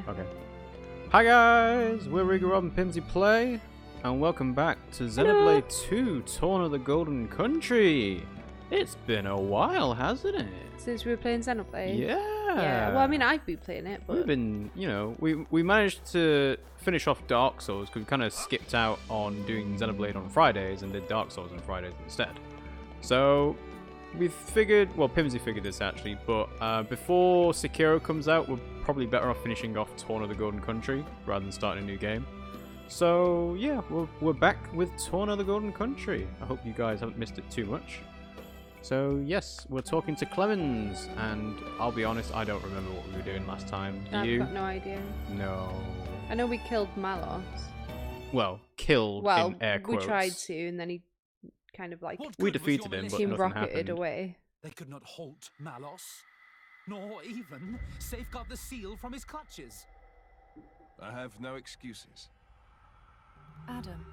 Okay. Hi guys, we're RiggyRob and Pimmsy Play, and welcome back to Xenoblade 2, Torna the Golden Country. It's been a while, hasn't it? Since we were playing Xenoblade? Yeah. Yeah, well, I mean, I've been playing it, but... We've been, you know, we managed to finish off Dark Souls, because we kind of skipped out on doing Xenoblade on Fridays and did Dark Souls on Fridays instead. So, we figured, well, Pimmsy figured this actually, but before Sekiro comes out, we're probably better off finishing off Torna the Golden Country, rather than starting a new game. So, yeah, we're back with Torna the Golden Country. I hope you guys haven't missed it too much. So, yes, we're talking to Clemens, and I'll be honest, I don't remember what we were doing last time. Do you? I've got no idea. No. I know we killed Malos. Well, killed in air quotes. We tried to, and then he kind of like... We defeated him, but Team nothing rocketed happened. away. They could not halt Malos, nor even safeguard the seal from his clutches. I have no excuses. Adam.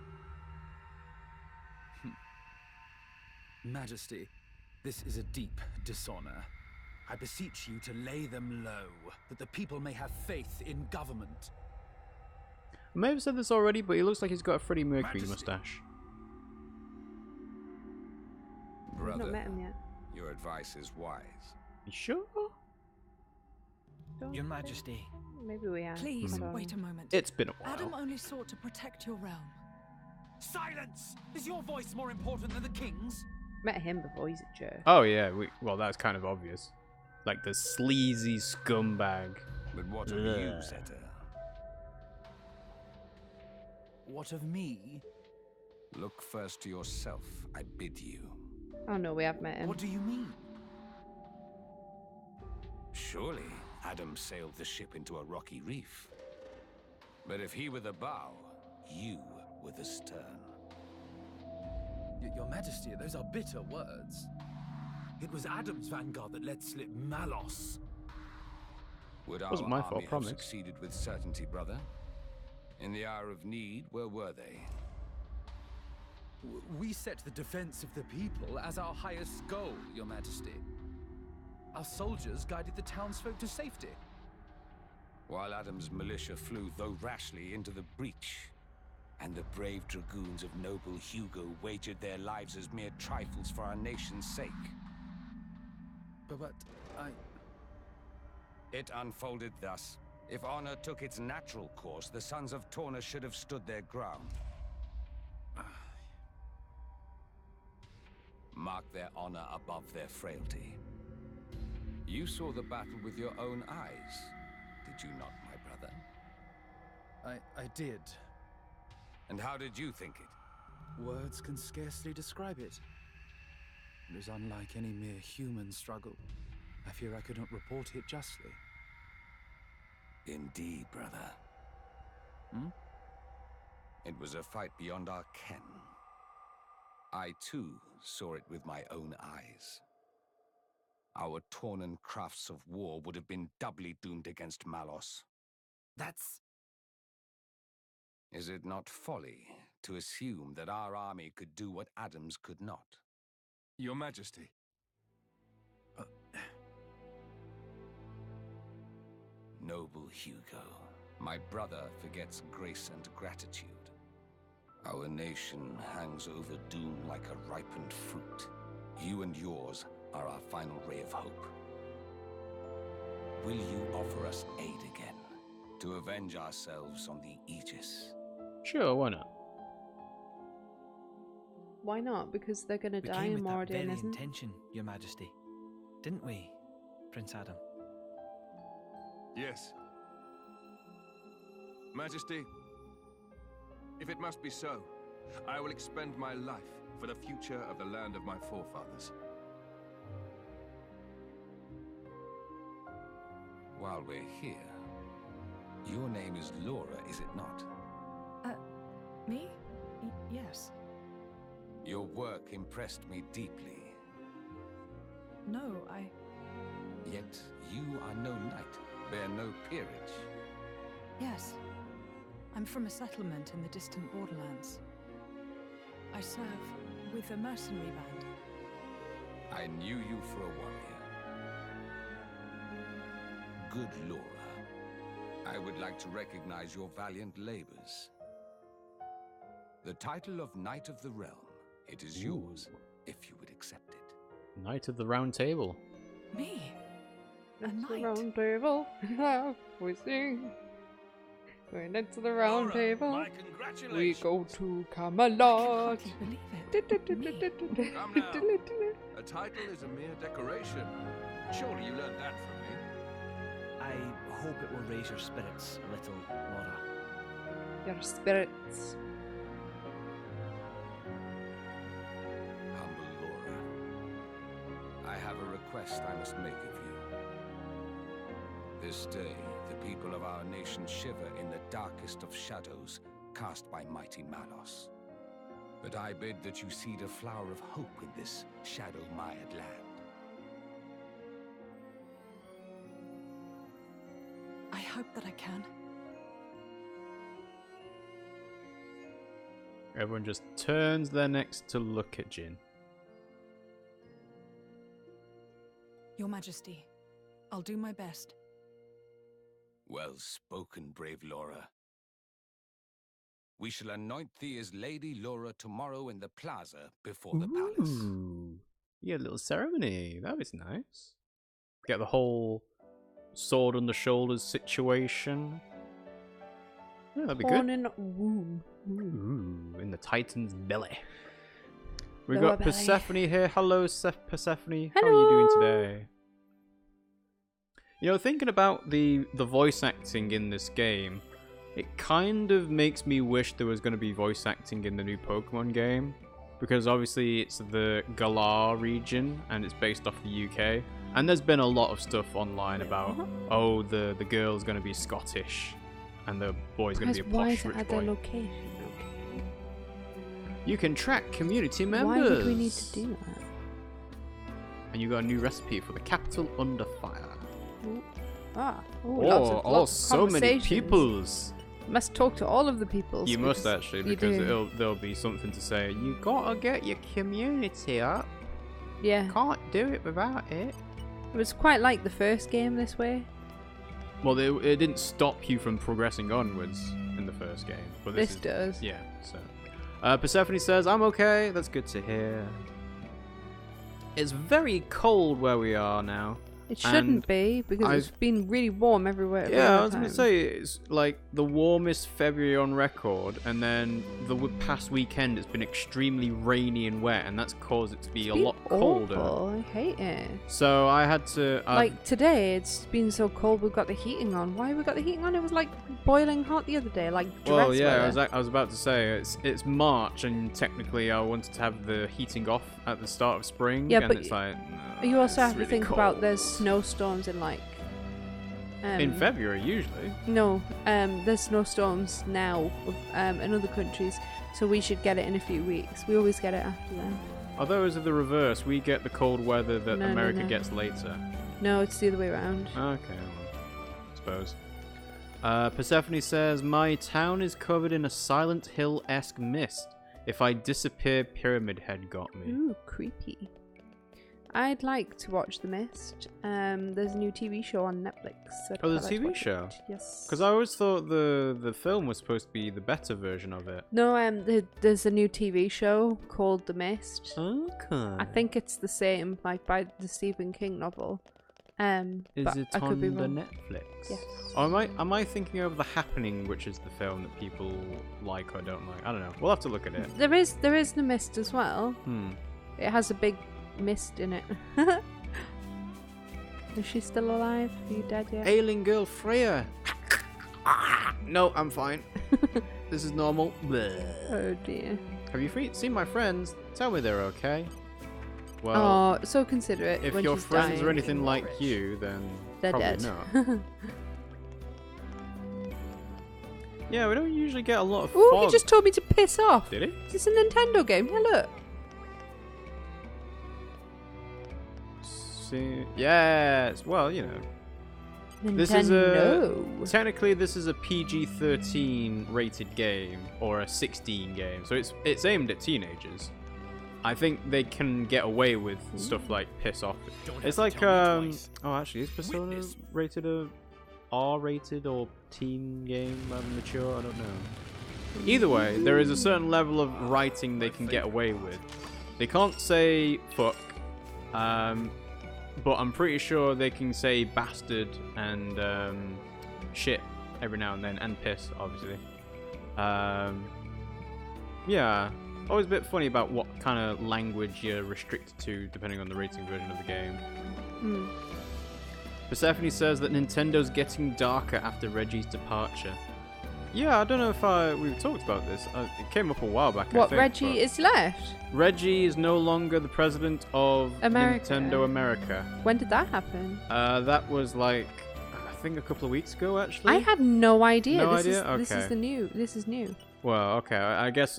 Majesty, this is a deep dishonor. I beseech you to lay them low, that the people may have faith in government. I may have said this already, but he looks like he's got a Freddie Mercury mustache. I've Brother, not met him yet. your advice is wise. You sure? Don't Your think- Majesty. Maybe we are. Please, I don't wait a know. moment. It's been a while. Adam only sought to protect your realm. Silence! Is your voice more important than the king's? Met him before, he's a jerk. Oh yeah, well that's kind of obvious. Like the sleazy scumbag. But what of you, Zeta? What of me? Look first to yourself, I bid you. Oh no, we have met him. What do you mean? Surely Adam sailed the ship into a rocky reef. But if he were the bow, you were the stern. Your Majesty, those are bitter words. It was Adam's vanguard that let slip Malos. Would our Wasn't my fault, army have promise. succeeded with certainty, brother? In the hour of need, where were they? We set the defense of the people as our highest goal, Your Majesty. Our soldiers guided the townsfolk to safety. While Adam's militia flew, though rashly, into the breach, and the brave dragoons of noble Hugo wagered their lives as mere trifles for our nation's sake. But It unfolded thus. If honor took its natural course, the sons of Torna should have stood their ground. mark their honor above their frailty. You saw the battle with your own eyes, did you not, my brother? I did. And how did you think it? Words can scarcely describe it. It is unlike any mere human struggle. I fear I could not report it justly. Indeed, brother. Hmm? It was a fight beyond our ken. I, too, saw it with my own eyes. Our Tornan crafts of war would have been doubly doomed against Malos. That's... Is it not folly to assume that our army could do what Adam's could not? Your Majesty. Noble Hugo, my brother forgets grace and gratitude. Our nation hangs over doom like a ripened fruit. You and yours are our final ray of hope. Will you offer us aid again, to avenge ourselves on the Aegis? Sure, why not? Why not? Because they're gonna We die came in with that very Moradin, isn't it? intention, Your Majesty. Didn't we, Prince Adam? Yes. Majesty, if it must be so, I will expend my life for the future of the land of my forefathers. While we're here, your name is Laura, is it not? Me? Yes. Your work impressed me deeply. No, I... Yet you are no knight, bear no peerage. Yes. I'm from a settlement in the distant borderlands. I serve with a mercenary band. I knew you for a warrior. Good Laura, I would like to recognize your valiant labors. The title of Knight of the Realm, it is yours, if you would accept it. Knight of the Round Table. Me? A Knights of the knight? round table, we sing. We're knights of the round table. My We congratulations. go to I Camelot. can't believe it. Come now. A title is a mere decoration. Surely you learned that from me. I hope it will raise your spirits a little, Laura. Your spirits. Humble Laura, I have a request I must make of you. This day, the people of our nation shiver in the darkest of shadows cast by mighty Malos. But I bid that you seed a flower of hope in this shadow-mired land. I hope that I can. Everyone just turns their necks to look at Jin. Your Majesty, I'll do my best. Well spoken, brave Laura. We shall anoint thee as Lady Laura tomorrow in the plaza before the palace. Ooh. Yeah, a little ceremony. That was nice. Get the whole sword on the shoulders situation. Yeah, that'd be Horn good. in womb. Ooh, in the Titan's belly. We Lower got belly. Persephone here. Hello, Persephone. How are you doing today? You know, thinking about the voice acting in this game, it kind of makes me wish there was going to be voice acting in the new Pokemon game. Because obviously it's the Galar region and it's based off the UK. And there's been a lot of stuff online about, oh, the girl's going to be Scottish and the boy's going to be a Why posh is it rich at boy. their location? You can track community members. Why did we need to do that? And you got a new recipe for the capital under fire. Ooh. Ah. Ooh, Oh, lots of so many conversations. peoples. Must talk to all of the people. You must actually, you because do. there'll be something to say. You gotta get your community up. Yeah. Can't do it without it. It was quite like the first game this way. Well, it didn't stop you from progressing onwards in the first game, but This is, does. Yeah. So, Persephone says, "I'm okay." That's good to hear. It's very cold where we are now. It shouldn't be, because it's been really warm everywhere. Yeah, I was going to say, it's like the warmest February on record, and then the past weekend it's been extremely rainy and wet, and that's caused it to be a lot colder. I hate it. So I had to... like today, it's been so cold we've got the heating on. Why have we got the heating on? It was like boiling hot the other day, like dress Well, yeah, weather. I was about to say, it's March, and technically I wanted to have the heating off at the start of spring, Yeah, and but it's like... you also have really to think cold. about there's snowstorms in like... in February, usually. No, there's snowstorms now in other countries, so we should get it in a few weeks. We always get it after then. Although it's the reverse, we get the cold weather that No, America no. gets later. No, it's the other way around. Okay, well, I suppose. Persephone says, my town is covered in a Silent Hill-esque mist. If I disappear, Pyramid Head got me. Ooh, creepy. I'd like to watch The Mist. There's a new TV show on Netflix. Oh, there's a TV show? Yes. Because I always thought the film was supposed to be the better version of it. No, there's a new TV show called The Mist. Okay. I think it's the same, like by the Stephen King novel. Is but it I could on be the wrong. Netflix? Yes. Or am I thinking of The Happening, which is the film that people like or don't like? I don't know. We'll have to look at it. There is The Mist as well. It has a big mist in it. Is she still alive? Are you dead yet? Ailing girl Freya. No, I'm fine. This is normal. Bleh. Oh dear. Have you seen my friends? Tell me they're okay. Well, Oh, so considerate. if when your she's friends dying. are anything like you, then They're probably dead. not. Yeah, we don't usually get a lot of Ooh, fog. he just told me to piss off. Did he? Is this a Nintendo game? Yeah, look. Yes. Well, you know. Nintendo. This is technically this is a PG-13 rated game or a 16 game, so it's aimed at teenagers. I think they can get away with stuff like piss off. It's like oh, actually, is Persona rated a R-rated or teen game? Mature? I don't know. Either way, there is a certain level of writing they can get away with. They can't say fuck. But I'm pretty sure they can say bastard and shit every now and then, and piss, obviously. Yeah, always a bit funny about what kind of language you're restricted to depending on the rating version of the game. Persephone says that Nintendo's getting darker after Reggie's departure. Yeah, I don't know if we've talked about this. It came up a while back. What, I think, Reggie is left? Reggie is no longer the president of America. Nintendo America. When did that happen? That was like, I think a couple of weeks ago, actually. I had no idea. No this idea? Is, Okay. This is new. Well, okay, I guess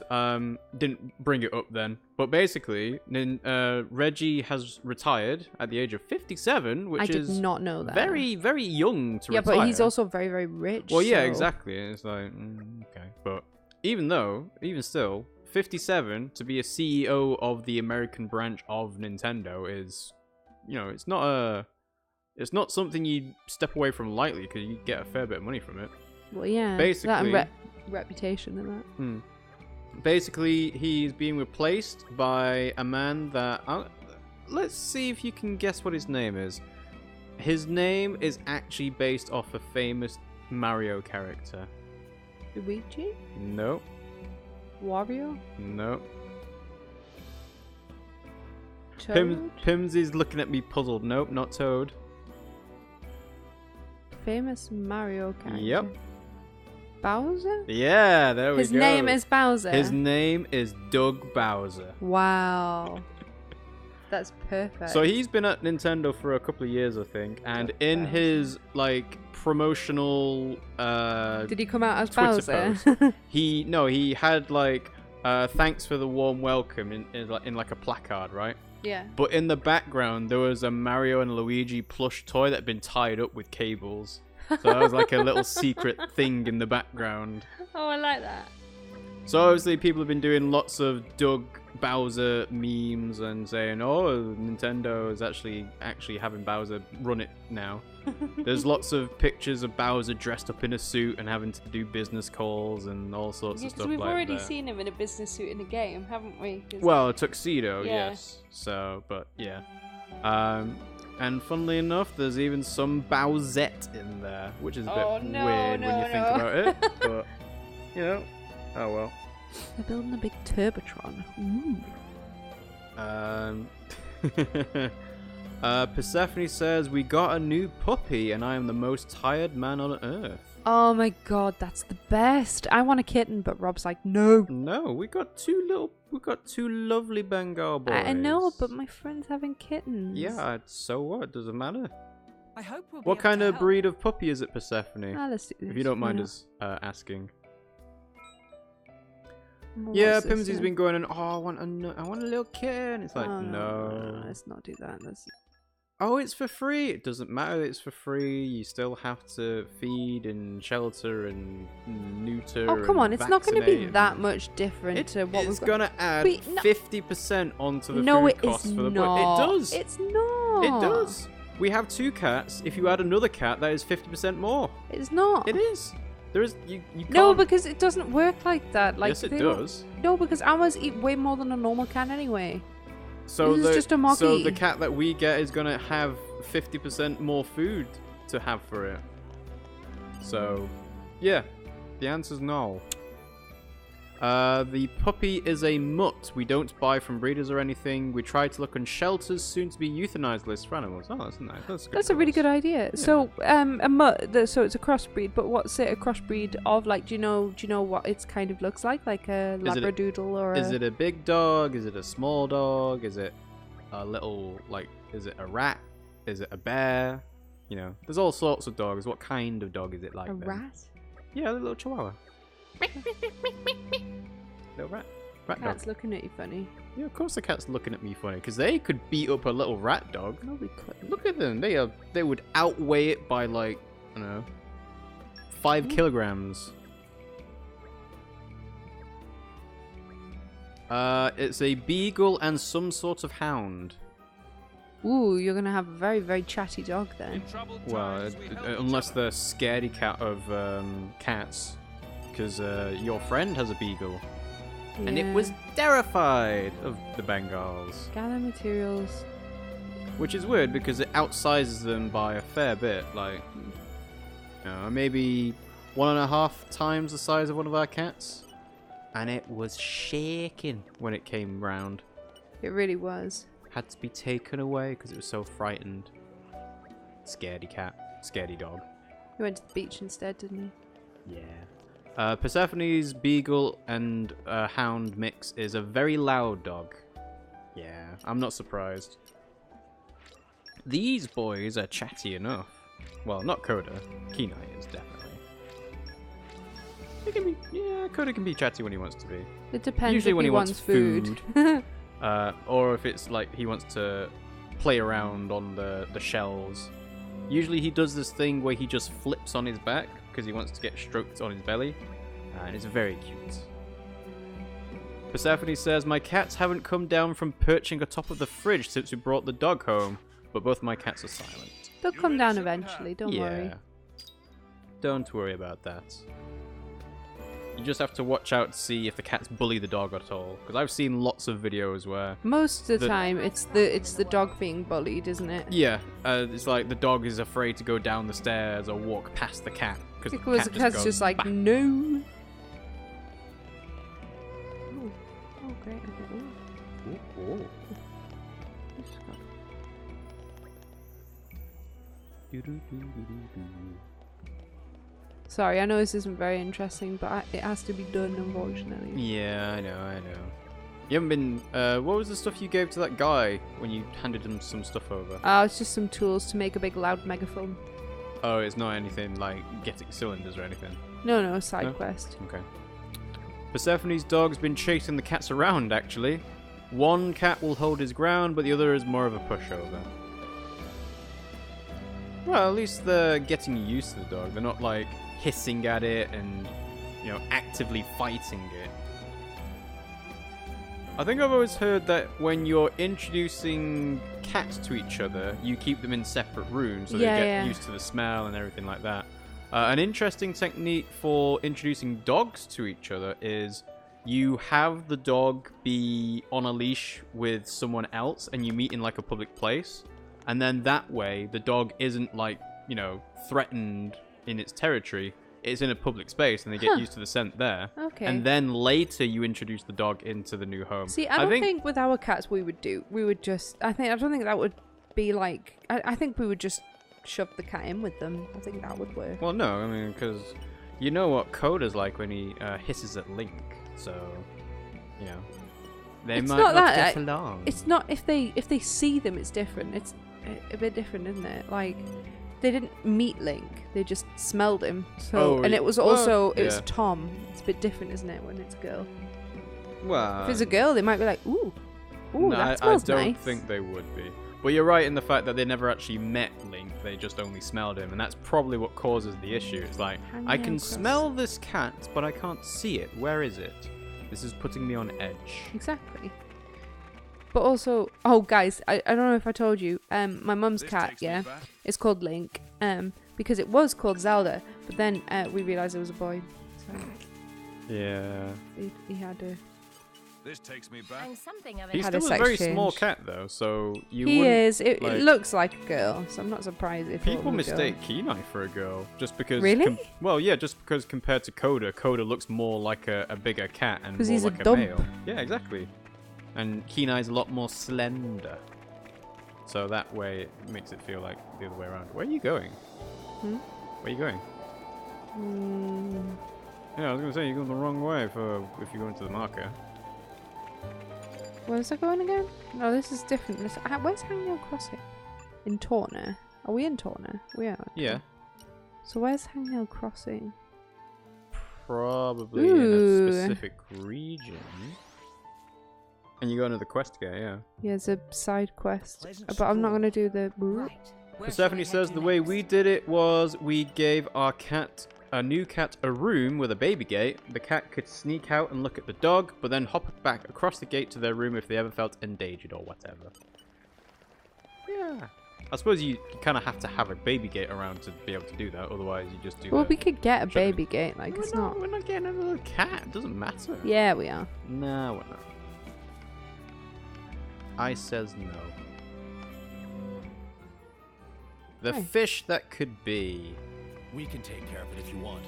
didn't bring it up then. But basically, Reggie has retired at the age of 57, which I did is not know that. very, very young to Yeah, retire. but he's also very, very rich. Well, yeah, so- exactly. It's like, okay. But even still, 57 to be a CEO of the American branch of Nintendo is, you know, it's not something you step away from lightly because you get a fair bit of money from it. Well, yeah. Basically- that and reputation and that. Basically, he's being replaced by a man that... let's see if you can guess what his name is. His name is actually based off a famous Mario character. Luigi? No, Wario? no. Toad? Pimmsy's looking at me puzzled. Nope, not Toad. Famous Mario character. Yep. Bowser? Yeah, there we His go. name is Bowser. His name is Doug Bowser. Wow. That's perfect. So he's been at Nintendo for a couple of years, I think, and in his like promotional Did he come out as Twitter Bowser? post, he had like thanks for the warm welcome in like a placard, right? Yeah. But in the background there was a Mario and Luigi plush toy that had been tied up with cables. So that was like a little secret thing in the background. Oh, I like that. So obviously people have been doing lots of Doug Bowser memes and saying, oh, Nintendo is actually having Bowser run it now. There's lots of pictures of Bowser dressed up in a suit and having to do business calls and all sorts of stuff we've like already that. seen him in a business suit in a game, haven't we? 'Cause- Well, a tuxedo, Yeah. yes. So, but yeah. And funnily enough, there's even some Bowsette in there, which is a bit weird when you think about it. But, you know, oh well. They're building a big Turbotron. Ooh. Persephone says, we got a new puppy and I am the most tired man on earth. Oh my god, that's the best. I want a kitten, but Rob's like, no. No, we got two lovely Bengal boys. I know, but my friend's having kittens. Yeah, so what? Doesn't matter. I hope we'll be What able kind to of help. breed of puppy is it, Persephone? Let's do this. If you don't Why mind not? us asking. Well, Yeah, what's this Pimmsy's then? been going on, oh, I want a little kitten. It's like, Oh, no. Let's not do that. Oh, it's for free. It doesn't matter. It's for free. You still have to feed and shelter and neuter. Oh, come on. and It's not going to be vaccinate that and- much different to what It's we've got. gonna add Wait, no. 50% onto the No, food it costs is for the not. It does. It's not. It does. We have 2 cats. If you add another cat, that is 50% more. It's not. It is. There is. You can't. No, because it doesn't work like that. Like yes, it they don't- does. No, because ours eat way more than a normal cat anyway. So This is just a So monkey. the cat that we get is gonna have 50% more food to have for it. So, yeah, the answer's no. The puppy is a mutt. We don't buy from breeders or anything. We try to look on shelters, soon to be euthanized lists for animals. Oh, that's nice. That's a really good idea. So, a mutt. So it's a crossbreed. But what's it a crossbreed of? Like, do you know what it kind of looks like? Like a Is it a- labradoodle or Is a... it a big dog? Is it a small dog? Is it a little, like, is it a rat? Is it a bear? You know, there's all sorts of dogs. What kind of dog is it like? a then? rat? Yeah, a little chihuahua. Little rat. Rat Cat's dog. looking at you funny. Yeah, of course the cat's looking at me funny, because they could beat up a little rat dog. No, we couldn't. Look at them. They would outweigh it by, like, I don't know, 5 kilograms. It's a beagle and some sort of hound. Ooh, you're gonna have a very, very chatty dog then. In troubled Well, times, we help unless each the scaredy cat of cats, because your friend has a beagle, and it Yeah. was terrified of the Bengals, Gather materials. which is weird because it outsizes them by a fair bit, like, you know, maybe 1.5 times the size of one of our cats, and it was shaking when it came round. It really was. Had to be taken away because it was so frightened. Scaredy cat, scaredy dog. You went to the beach instead, didn't you? Yeah. Persephone's beagle and hound mix is a very loud dog. Yeah, I'm not surprised. These boys are chatty enough. Well, not Coda. Kenai is definitely. He can be, yeah, Coda can be chatty when he wants to be. It depends Usually if when he he wants food. Or if it's like he wants to play around on the shells. Usually he does this thing where he just flips on his back because he wants to get stroked on his belly. And it's very cute. Persephone says, my cats haven't come down from perching atop of the fridge since we brought the dog home, but both my cats are silent. They'll come down eventually, don't worry. Don't worry about that. You just have to watch out to see if the cats bully the dog at all. Because I've seen lots of videos where... Most of the The- time, it's the dog being bullied, isn't it? Yeah, it's like the dog is afraid to go down the stairs or walk past the cat. Because Because the cat's goes, just like, "Bah." no. Oh, great. Ooh. Sorry, I know this isn't very interesting, but it has to be done, unfortunately. Yeah, I know. You haven't been... what was the stuff you gave to that guy when you handed him some stuff over? It's just some tools to make a big loud megaphone. Oh, it's not anything like getting cylinders or anything. No, side No? quest. Okay. Persephone's dog's been chasing the cats around, actually. One cat will hold his ground, but the other is more of a pushover. Well, at least they're getting used to the dog. They're not, like, hissing at it and, you know, actively fighting it. I think I've always heard that when you're introducing cats to each other, you keep them in separate rooms so they get used to the smell and everything like that. An interesting technique for introducing dogs to each other is you have the dog be on a leash with someone else and you meet in like a public place. And then that way, the dog isn't like, threatened in its territory. It's in a public space, and they get used to the scent there. Okay. And then later, you introduce the dog into the new home. See, I don't think with our cats I don't think that would be like, I think we would just shove the cat in with them. I think that would work. Well, no, I mean, because you know what Coda's like when he hisses at Link, so, they might not get along. It's not, if they see them, it's different. It's a bit different, isn't it? Like, they didn't meet Link, they just smelled him. So, and it was also, it was Tom. It's a bit different, isn't it, when it's a girl? Well, if it's a girl, they might be like, ooh, no, that smells nice. I don't nice. think they would be. But you're right in the fact that they never actually met Link, they just only smelled him, and that's probably what causes the issue. It's like, I can smell this cat, but I can't see it. Where is it? This is putting me on edge. Exactly. But also, guys, I don't know if I told you, my mum's cat, is called Link, because it was called Zelda, but then we realised it was a boy. So yeah. He had a... This takes me back. He's still a very small cat, though, so He is. It looks like a girl, so I'm not surprised if people mistake Kenai for a girl just because. Really? Just because compared to Coda looks more like a bigger cat and more he's like a male. Yeah, exactly. And Kenai's a lot more slender, so that way it makes it feel like the other way around. Where are you going? Where are you going? Yeah, I was gonna say you're going the wrong way if you go into the marker. Where's I going again? No, this is different. Where's Hangnail Crossing? In Torna. Are we in Torna? We are. Yeah. So where's Hangnail Crossing? Probably in a specific region. And you go into the quest gate, yeah. Yeah, it's a side quest. But I'm not going to do the... Right. Persephone says the way we did it was we gave our new cat a room with a baby gate. The cat could sneak out and look at the dog, but then hop back across the gate to their room if they ever felt endangered or whatever. Yeah. I suppose you kind of have to have a baby gate around to be able to do that, otherwise you just do Well, we could get a baby gate, like, it's not... We're not getting a little cat, it doesn't matter. Yeah, we are. No, we're not. I says no. The fish that could be. We can take care of it if you want.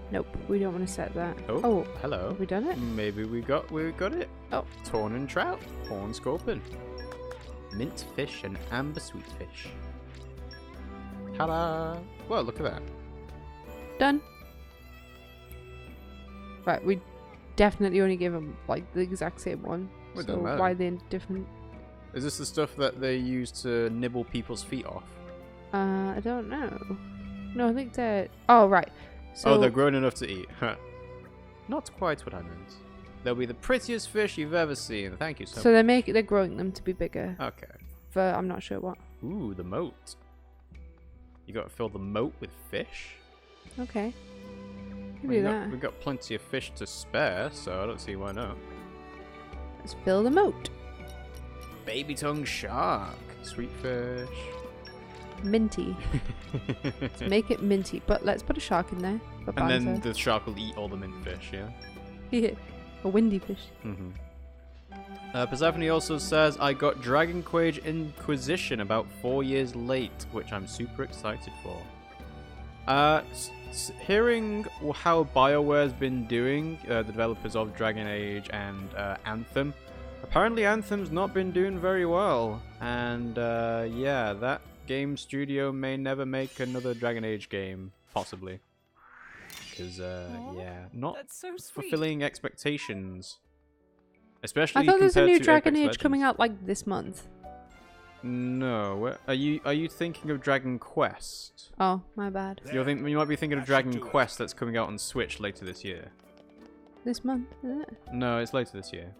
Nope, we don't want to set that. Oh, hello. Have we done it? Maybe we got it. Oh. Torn and trout, horn scorpion, mint fish, and amber sweet fish. Ta-da! Well, look at that. Done. Right, we definitely only give them like the exact same one. Well, so why are they different? Is this the stuff that they use to nibble people's feet off? I don't know. No, I think they're... Oh, right. So they're grown enough to eat. Not quite what I meant. They'll be the prettiest fish you've ever seen. Thank you so much. So they're growing them to be bigger. Okay. For I'm not sure what. Ooh, the moat. You got to fill the moat with fish. Okay. Do that. We've got plenty of fish to spare, so I don't see why not. Let's fill the moat. Baby tongue shark. Sweet fish. Minty. Let's make it minty, but let's put a shark in there. And then the shark will eat all the mint fish, yeah? Yeah. A windy fish. Persephone also says, I got Dragon Quage Inquisition about 4 years late, which I'm super excited for. Hearing how BioWare's been doing, the developers of Dragon Age and Anthem, apparently Anthem's not been doing very well. And yeah, that game studio may never make another Dragon Age game, possibly. Because, yeah, not fulfilling expectations. Especially I thought there's a new Dragon Age Legends. coming out like this month. No, are you thinking of Dragon Quest? Oh, my bad. You might be thinking of Dragon Quest that's coming out on Switch later this year. This month, isn't it? No, it's later this year.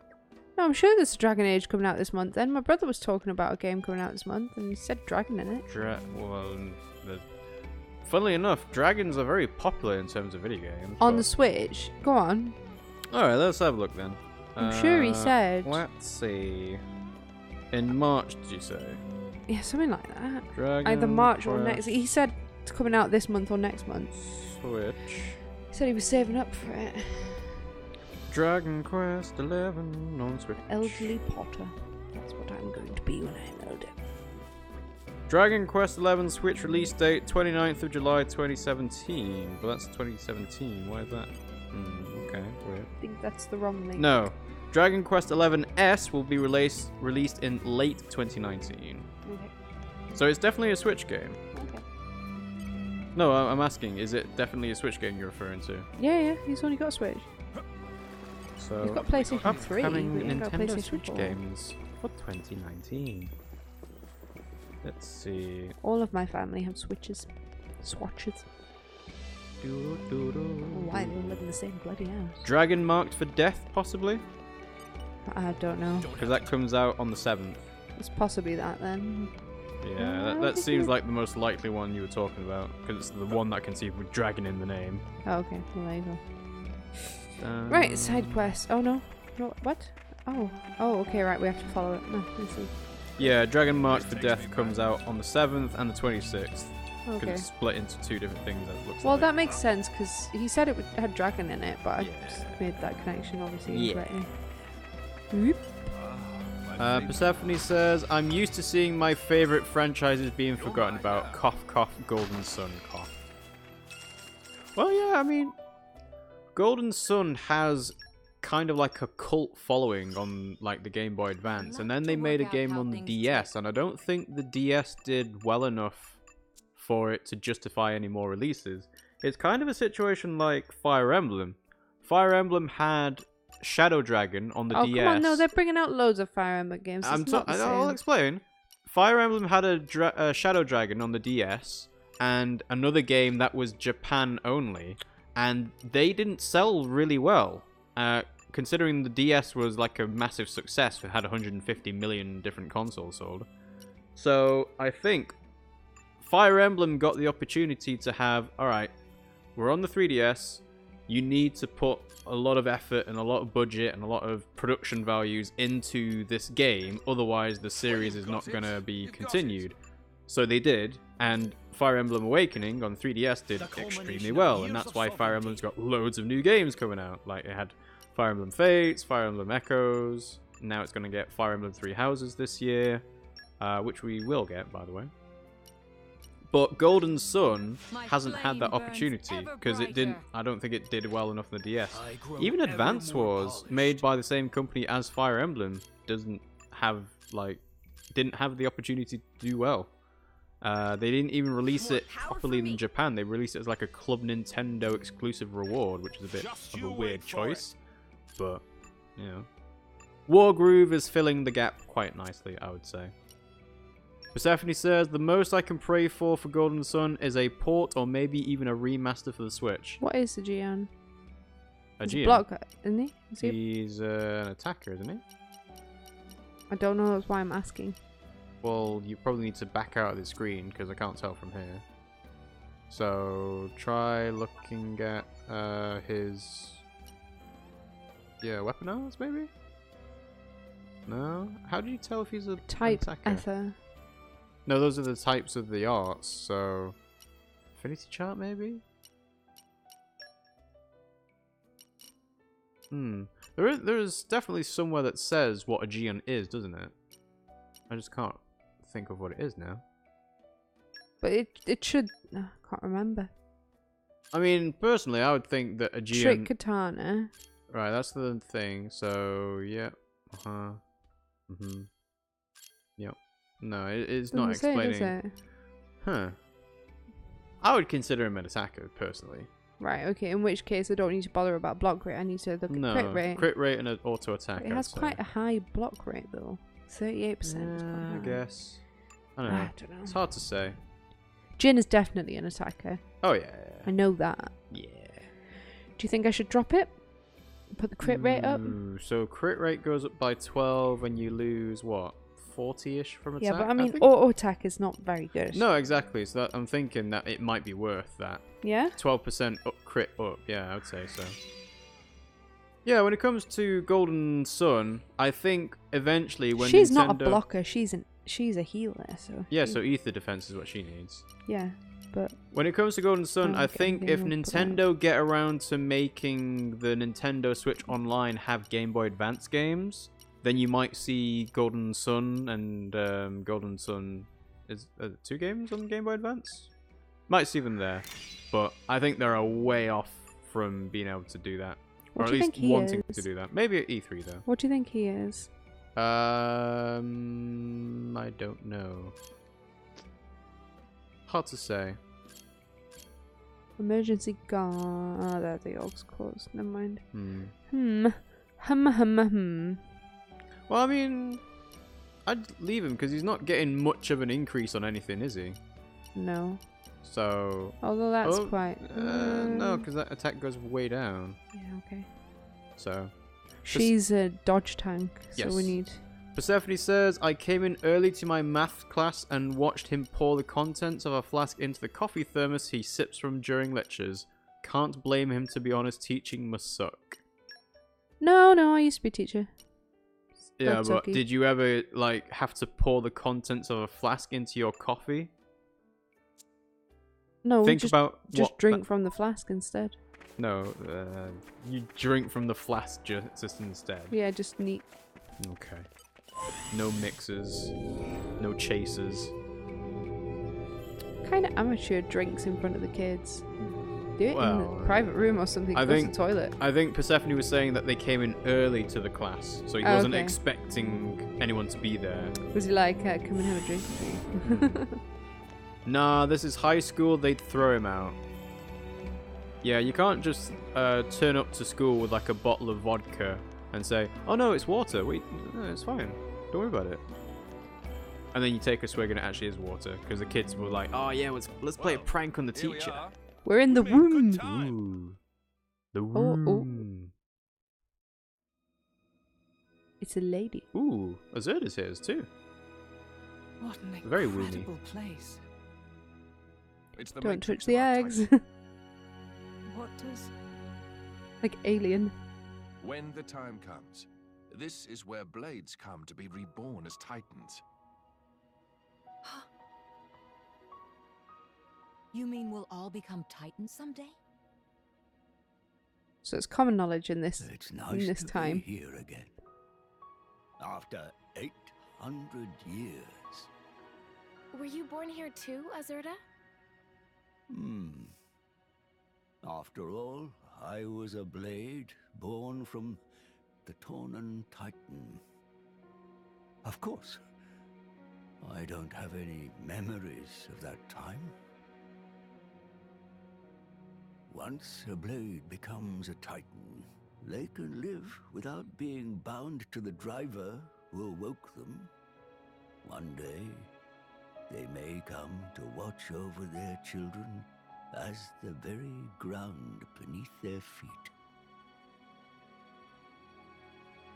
No, I'm sure there's a Dragon Age coming out this month. Then my brother was talking about a game coming out this month, and he said dragon in it. Funnily enough, dragons are very popular in terms of video games. On the Switch. Go on. Alright, let's have a look then. I'm sure he said. Let's see. In March, did you say? Yeah, something like that. Dragon Either March Quest or next. He said it's coming out this month or next month. Switch. He said he was saving up for it. Dragon Quest 11 on Switch. Elderly Potter. That's what I'm going to be when I'm older. Dragon Quest XI Switch release date 29th of July 2017. But that's 2017. Why is that? Okay, weird. I think that's the wrong link. No. Dragon Quest XI S will be released in late 2019. Okay. So it's definitely a Switch game. Okay. No, I'm asking, is it definitely a Switch game you're referring to? Yeah, he's only got a Switch. So He's got PlayStation 3. upcoming but he ain't got Nintendo PlayStation Switch 4. games for 2019. Let's see. All of my family have Switches. Swatches. Why they live in the same bloody house? Dragon Marked for Death, possibly? I don't know. Because that comes out on the 7th. It's possibly that then. Yeah, that seems like the most likely one you were talking about. Because it's the one that I can see with dragon in the name. Oh, okay. Well, there you go. Right, side quest. Oh, no. No, what? Oh, okay, right. We have to follow it. No, let's see. Yeah, Dragon Marked for Death comes out on the 7th and the 26th. Because Okay. it's split into two different things, as it looks Well, like. that makes sense because he said it had dragon in it, but I just made that connection obviously Yeah. incorrectly. Whoop. Persephone says, I'm used to seeing my favourite franchises being forgotten about. Cough, cough, Golden Sun, cough. Well, yeah, I mean, Golden Sun has kind of like a cult following on like the Game Boy Advance, and then they made a game on the DS, and I don't think the DS did well enough for it to justify any more releases. It's kind of a situation like Fire Emblem. Fire Emblem had Shadow Dragon on the DS. Oh, come on, no, they're bringing out loads of Fire Emblem games. It's not the I'll same. explain. Fire Emblem had a Shadow Dragon on the DS, and another game that was Japan only, and they didn't sell really well. Considering the DS was like a massive success, it had 150 million different consoles sold. So I think Fire Emblem got the opportunity to have, alright, we're on the 3DS, you need to put a lot of effort and a lot of budget and a lot of production values into this game, otherwise the series is not going to be continued. So they did, and Fire Emblem Awakening on 3DS did extremely well, and that's why Fire Emblem's got loads of new games coming out. Like, it had Fire Emblem Fates, Fire Emblem Echoes, now it's going to get Fire Emblem Three Houses this year, which we will get, by the way. But Golden Sun hasn't had that opportunity, because it didn't, I don't think it did well enough on the DS. Even Advance Wars, made by the same company as Fire Emblem, didn't have the opportunity to do well. They didn't even release it properly in Japan. They released it as like a Club Nintendo exclusive reward, which is a bit of a weird choice. But, you know. Wargroove is filling the gap quite nicely, I would say. Persephone says, the most I can pray for Golden Sun is a port or maybe even a remaster for the Switch. What is the Gian? A He's a Gian? blocker, isn't he? Is he? He's an attacker, isn't he? I don't know, that's why I'm asking. Well, you probably need to back out of the screen because I can't tell from here. So try looking at his weapon arms, maybe? No? How do you tell if he's a Type attacker? Ether. No, those are the types of the arts, so Affinity Chart maybe? There is definitely somewhere that says what a Gian is, doesn't it? I just can't think of what it is now. But it should... I can't remember. I mean, personally, I would think that a Gian... Trick Katana. Right, that's the thing. So, yeah. Yep. No, it's not Doesn't say, explaining. does it? Huh. I would consider him an attacker, personally. Right, okay, in which case I don't need to bother about block rate. I need to look No, at crit rate. and an auto attack. It has quite a high block rate though. 38% is quite high. I guess. I don't know. I don't know. It's hard to say. Jin is definitely an attacker. Oh, yeah. I know that. Yeah. Do you think I should drop it? Put the crit rate up? So crit rate goes up by 12 and you lose, what, 40-ish from attack? Yeah, but I mean, think? auto attack is not very good. No, exactly. So I'm thinking that it might be worth that. Yeah? 12% up, crit up. Yeah, I would say so. Yeah, when it comes to Golden Sun, I think eventually when she's Nintendo... not a blocker. She's a healer. So yeah, so ether defense is what she needs. yeah, but When it comes to Golden Sun, Oh, I okay, think yeah, if we'll put Nintendo get around to making the Nintendo Switch Online have Game Boy Advance games, then you might see Golden Sun and Golden Sun is 2 games on Game Boy Advance? Might see them there, but I think they're a way off from being able to do that. What or do at you least think he wanting is? to do that. Maybe at E3 though. What do you think he is? I don't know. Hard to say. Emergency gone. Oh, there the aux closed. Never mind. Well, I mean, I'd leave him because he's not getting much of an increase on anything, is he? No. So. Although that's quite. No, because that attack goes way down. Yeah. Okay. So. She's a dodge tank, so Yes. we need. Persephone says, I came in early to my math class and watched him pour the contents of a flask into the coffee thermos he sips from during lectures. Can't blame him, to be honest, teaching must suck. No, I used to be a teacher. Yeah, That's but sucky. did you ever, like, have to pour the contents of a flask into your coffee? No, Think just about what drink from the flask instead. No, you drink from the flask just instead. Yeah, just neat. Okay. No mixers, no chasers. Kind of amateur drinks in front of the kids. Do it in Well, a private room or something. I Go to think- the toilet. I think Persephone was saying that they came in early to the class, so he Oh, wasn't okay. expecting anyone to be there. Was he like, come and have a drink with me? Nah, this is high school, they'd throw him out. Yeah, you can't just turn up to school with like a bottle of vodka and say, oh no, it's water. Wait, no, it's fine. Don't worry about it. And then you take a swig and it actually is water, because the kids were like, oh yeah, let's play a prank on the Here we teacher. are. We're in the Having a good room. time. Ooh. The Oh, room. It's a lady. Ooh, Azurda's here too. What an Very woomy. incredible place. It's the Don't matrix touch the of our eggs. time. What does... Like Alien. When the time comes, this is where blades come to be reborn as titans. You mean we'll all become titans someday? So it's common knowledge in this It's nice this to time. be here again. After 800 years. Were you born here too, Azurda? After all, I was a blade born from the Tornan Titan. Of course, I don't have any memories of that time. Once a blade becomes a Titan, they can live without being bound to the driver who awoke them. One day, they may come to watch over their children as the very ground beneath their feet.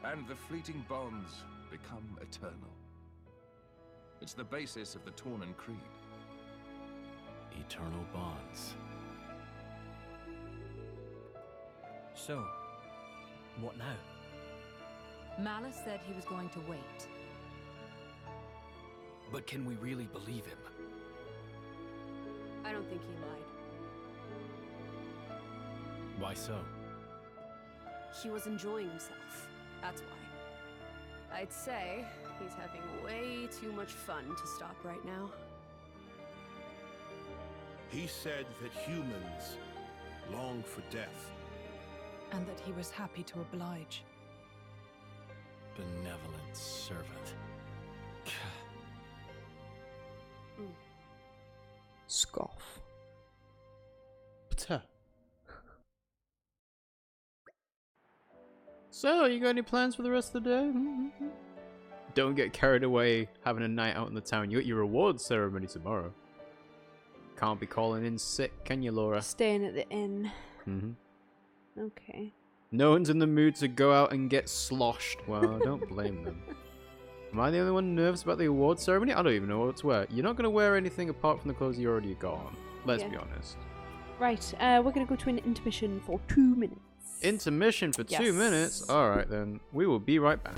And the fleeting bonds become eternal. It's the basis of the Tornan Creed. Eternal bonds. So, what now? Malice said he was going to wait. But can we really believe him? I don't think he lied. Why so? He was enjoying himself. That's why. I'd say he's having way too much fun to stop right now. He said that humans long for death. And that he was happy to oblige. Benevolent servant. Scoff. So, you got any plans for the rest of the day? Don't get carried away having a night out in the town. You got your awards ceremony tomorrow. Can't be calling in sick, can you, Laura? Staying at the inn. Mm-hmm. Okay. No one's in the mood to go out and get sloshed. Well, I don't blame them. Am I the only one nervous about the award ceremony? I don't even know what to wear. You're not going to wear anything apart from the clothes you already got on. Let's be honest. Right, we're going to go to an intermission for 2 minutes. Intermission for 2 minutes? Alright then. We will be right back.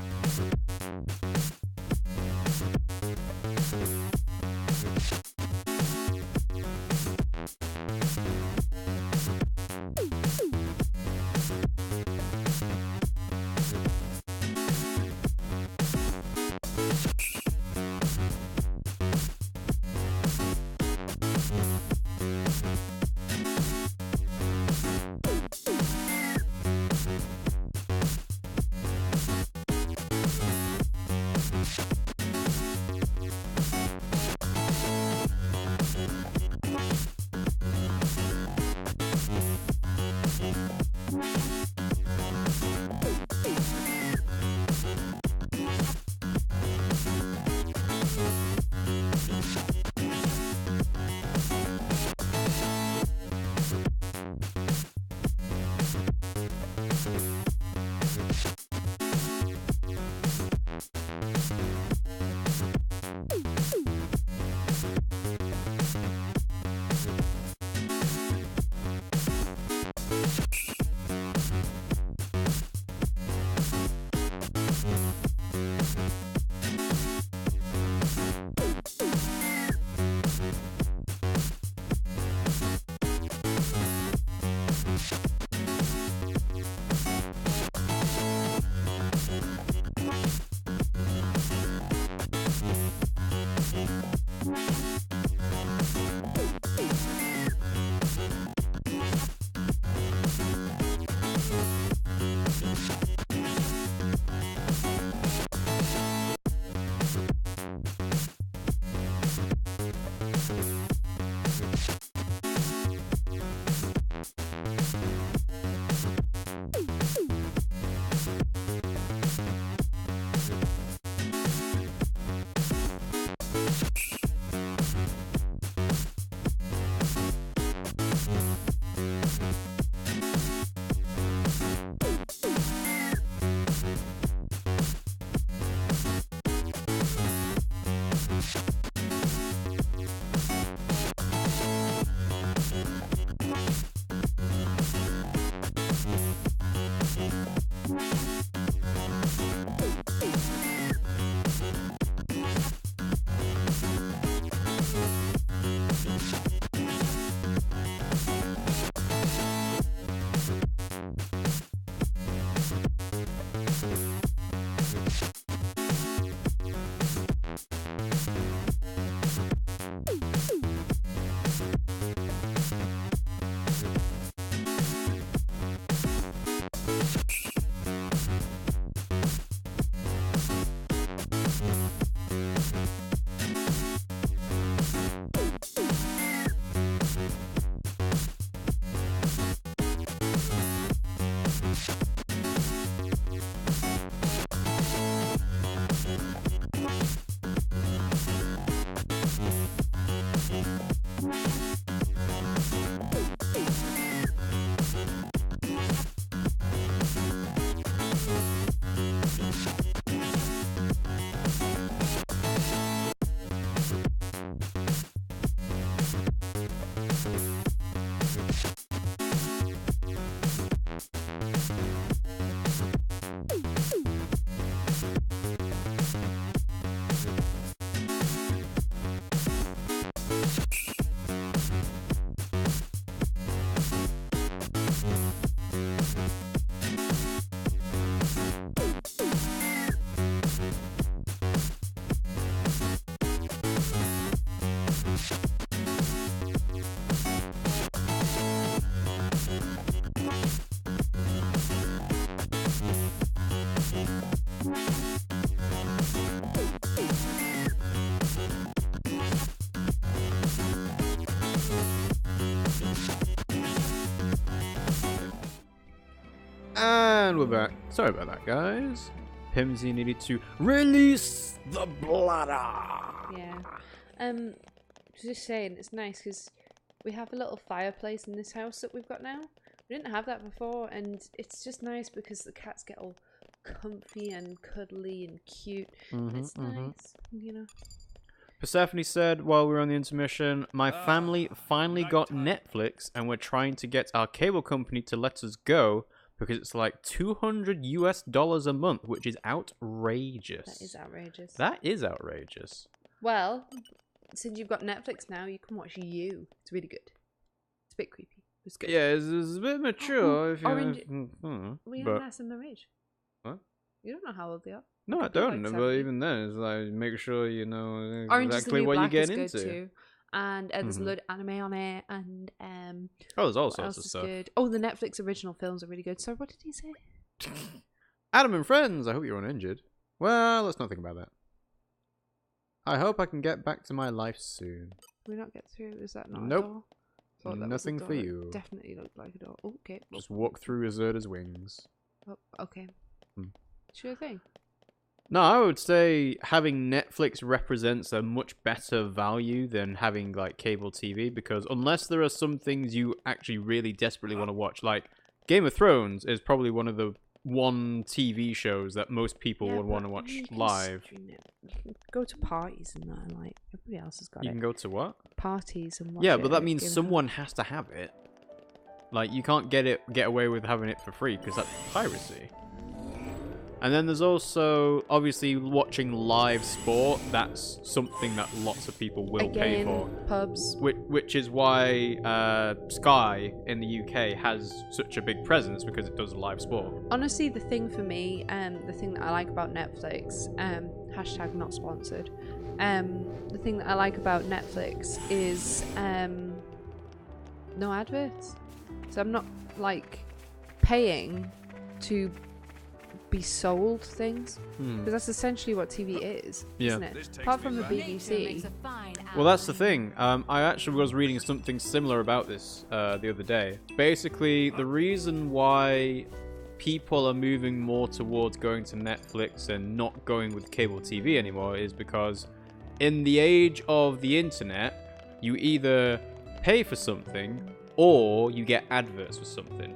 And we're back. Sorry about that, guys. Pimmsy needed to release the bladder. Yeah. Just saying, it's nice because we have a little fireplace in this house that we've got now. We didn't have that before, and it's just nice because the cats get all comfy and cuddly and cute. It's nice, you know. Persephone said while we were on the intermission, my family finally got Netflix and we're trying to get our cable company to let us go because it's like $200 a month, which is outrageous. That is outrageous. That is outrageous. Well, since you've got Netflix now, you can watch You. It's really good. It's a bit creepy. It's good. Yeah, it's a bit mature. If you Orange. We but... haven't asked them their age. What? You don't know how old they are. No, I don't. Like, but even then, it's like make sure you know exactly what you get into. Too. And there's a load of anime on it, and oh, there's all sorts of stuff. Good? Oh, the Netflix original films are really good. So, what did he say? Adam and Friends. I hope you're uninjured. Well, let's not think about that. I hope I can get back to my life soon. We not get through. Is that not? Nope. Nothing for you. It definitely looked like a door. Oh, okay. Just walk through Azurda's wings. Oh, okay. Sure thing. No, I would say having Netflix represents a much better value than having like cable TV, because unless there are some things you actually really desperately want to watch, like Game of Thrones is probably one of the TV shows that most people would want to watch live. You can go to parties and that, like everybody else has got it. You can go to what? Parties and watch yeah, but that means someone has to have it. Like you can't get away with having it for free because that's piracy. And then there's also, obviously, watching live sport. That's something that lots of people will pay for. Pubs. Which is why Sky in the UK has such a big presence, because it does live sport. Honestly, the thing for me, the thing that I like about Netflix, hashtag not sponsored, the thing that I like about Netflix is no adverts. So I'm not, like, paying to be sold things, because that's essentially what TV is, isn't it? Apart from the BBC. Well, that's the thing. I actually was reading something similar about this the other day. Basically, the reason why people are moving more towards going to Netflix and not going with cable TV anymore is because in the age of the internet, you either pay for something or you get adverts for something.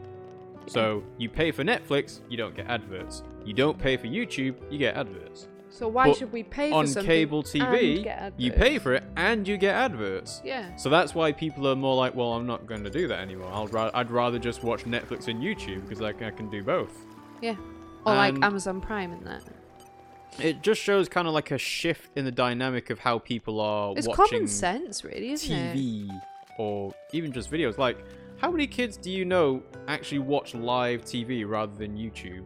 So you pay for Netflix, you don't get adverts. You don't pay for YouTube, you get adverts. So why should we pay for something on cable TV, and get adverts? you pay for it and you get adverts. Yeah. So that's why people are more like, well, I'm not going to do that anymore. I'd rather just watch Netflix and YouTube because I can do both. Yeah. Or like Amazon Prime and that. It just shows kind of like a shift in the dynamic of how people are it's watching common sense, really, isn't TV it? or even just videos. Like, how many kids do you know actually watch live TV rather than YouTube?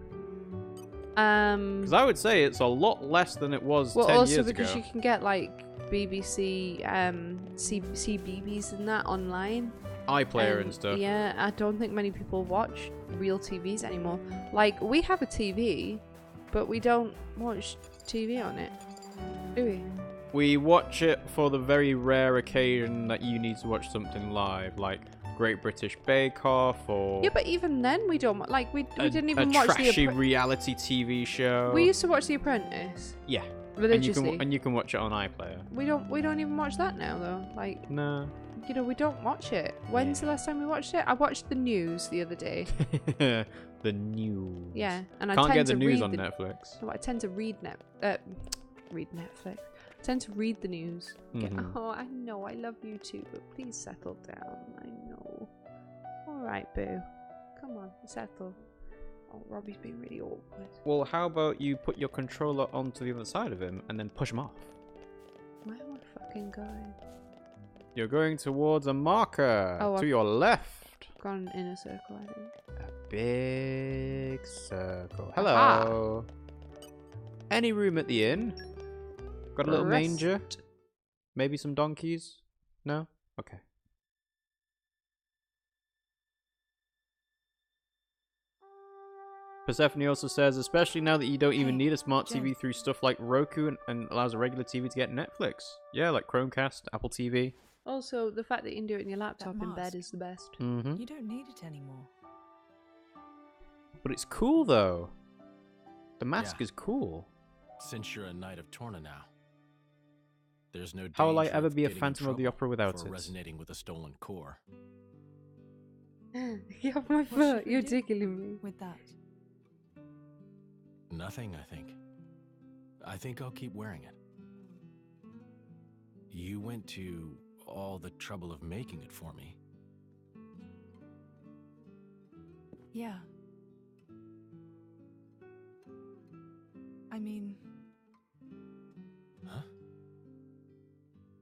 Because I would say it's a lot less than it was 10 years ago. Well, also because you can get like BBC, CBeebies and that online. iPlayer and stuff. Yeah, I don't think many people watch real TVs anymore. Like, we have a TV, but we don't watch TV on it, do we? We watch it for the very rare occasion that you need to watch something live, like Great British Bake Off, or yeah, but even then we don't like we didn't even watch a trashy reality TV show. We used to watch The Apprentice. Yeah, religiously, and you can watch it on iPlayer. We don't even watch that now though. Like no, you know, we don't watch it. When's the last time we watched it? I watched the news the other day. The news. Yeah, and can't I get the news on Netflix. No, I tend to read Netflix. I tend to read the news. Oh, I know, I love you too, but please settle down. I know. All right, boo. Come on, settle. Oh, Robbie's being really awkward. Well, how about you put your controller onto the other side of him and then push him off? Where am I fucking going? You're going towards a marker to your left. Gone in a circle, I think. A big circle. Hello. Any room at the inn? Got a little manger? Maybe some donkeys? No? Okay. Persephone also says, especially now that you don't even need a smart TV through stuff like Roku and allows a regular TV to get Netflix. Yeah, like Chromecast, Apple TV. Also, the fact that you can do it in your laptop in bed is the best. You don't need it anymore. But it's cool, though. The mask is cool. Since you're a knight of Torna now, there's no danger. How will I ever be a Phantom of the Opera without it? Resonating with a stolen core. Get off my foot! You're tickling me. With that? Nothing, I think. I think I'll keep wearing it. You went to all the trouble of making it for me. Yeah. I mean... Huh?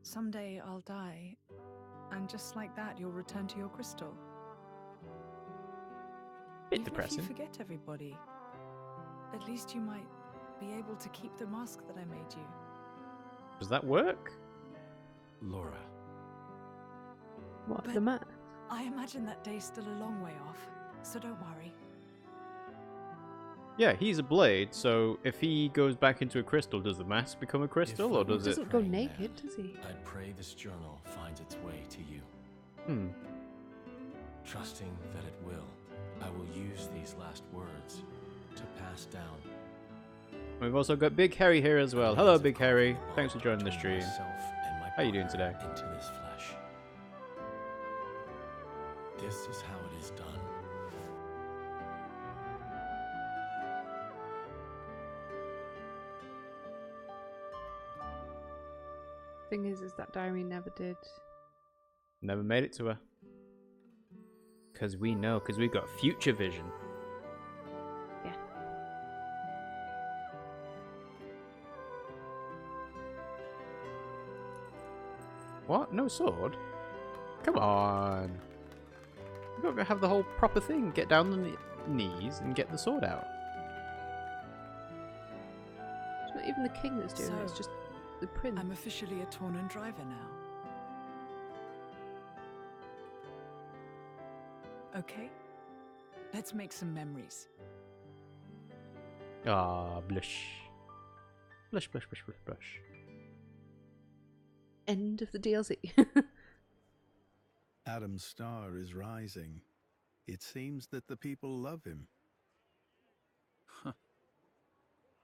Someday I'll die, and just like that you'll return to your crystal. Bit depressing. If you forget everybody, at least you might be able to keep the mask that I made you. Does that work? Laura. What, the mask? I imagine that day's still a long way off, so don't worry. Yeah, he's a blade, so if he goes back into a crystal, does the mask become a crystal, or does it... doesn't go naked, does he? I'd pray this journal finds its way to you. Trusting that it will, I will use these last words to pass down. We've also got Big Harry here as well. Hello, Big Harry. Thanks for joining the stream. How are you doing today? Into this flesh. This is how it is done. Thing is that diary never did. Never made it to her. Because we know, because we've got future vision. Yeah. What? No sword? Come on. We've got to have the whole proper thing. Get down on the knees and get the sword out. It's not even the king that's doing it, it's just the prince. I'm officially a Tornan driver now. Okay, let's make some memories. Ah, blush. Blush, blush, blush, blush, blush. End of the DLC. Adam's star is rising. It seems that the people love him.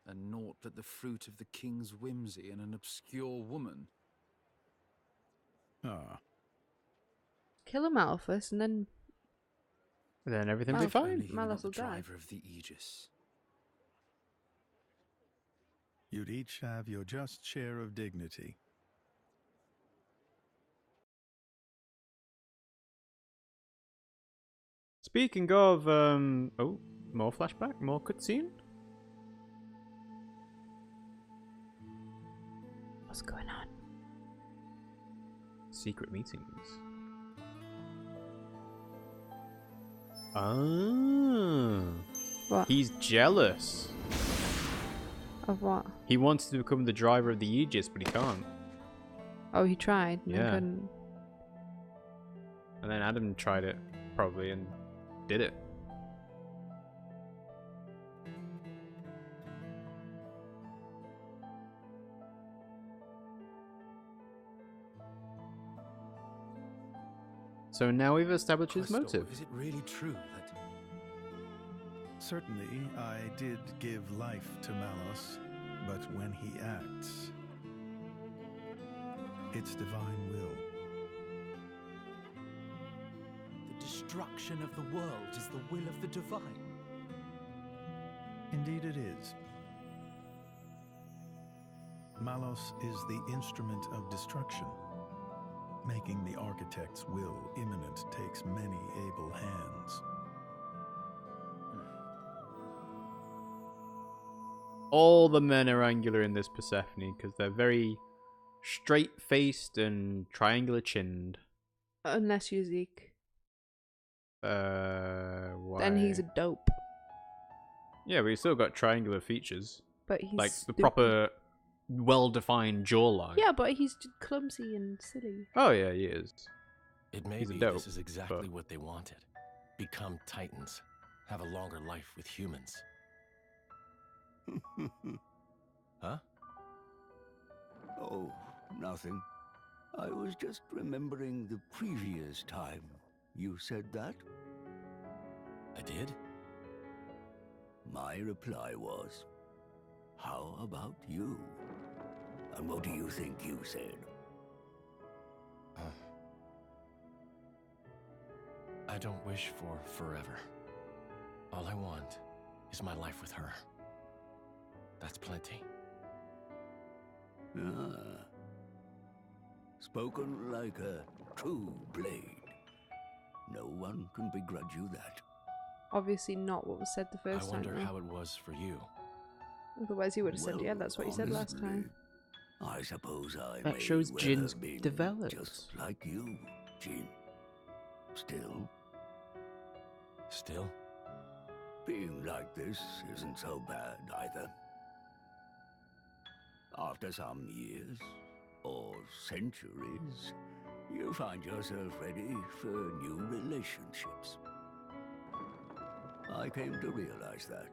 And naught but the fruit of the king's whimsy and an obscure woman. Ah. Kill him out first, and then everything will be fine. Malus will die. Driver of the Aegis. You'd each have your just share of dignity. Speaking of, oh, more flashback, more cutscene. What's going on? Secret meetings. Ah. What? He's jealous. Of what? He wants to become the driver of the Aegis, but he can't. Oh, he tried. And Yeah. couldn't. And then Adam tried it, probably, and did it. So now we've established his motive. Is it really true that... Certainly, I did give life to Malos, but when he acts, it's divine will. The destruction of the world is the will of the divine? Indeed it is. Malos is the instrument of destruction. Making the architect's will imminent takes many able hands. All the men are angular in this Persephone because they're very straight-faced and triangular-chinned. Unless you're Zeke. Why? Then he's a dope. Yeah, but he's still got triangular features. But he's like the stupid. proper, well-defined jawline. Yeah, but he's just clumsy and silly. Oh yeah, he is. It may He's a be dope, this is exactly but- what they wanted. Become titans. Have a longer life with humans. Huh? Oh, nothing. I was just remembering the previous time you said that. I did? My reply was, how about you? And what do you think you said? I don't wish for forever. All I want is my life with her. That's plenty. Ah. Spoken like a true blade. No one can begrudge you that. Obviously not what was said the first I time. wonder though. how it was for you. Otherwise he would have said, yeah, that's what you said last honestly, time. I suppose I That may shows well Jin's have been developed. just like you, Jin. Still, Still? being like this isn't so bad either. After some years, or centuries, you find yourself ready for new relationships. I came to realize that.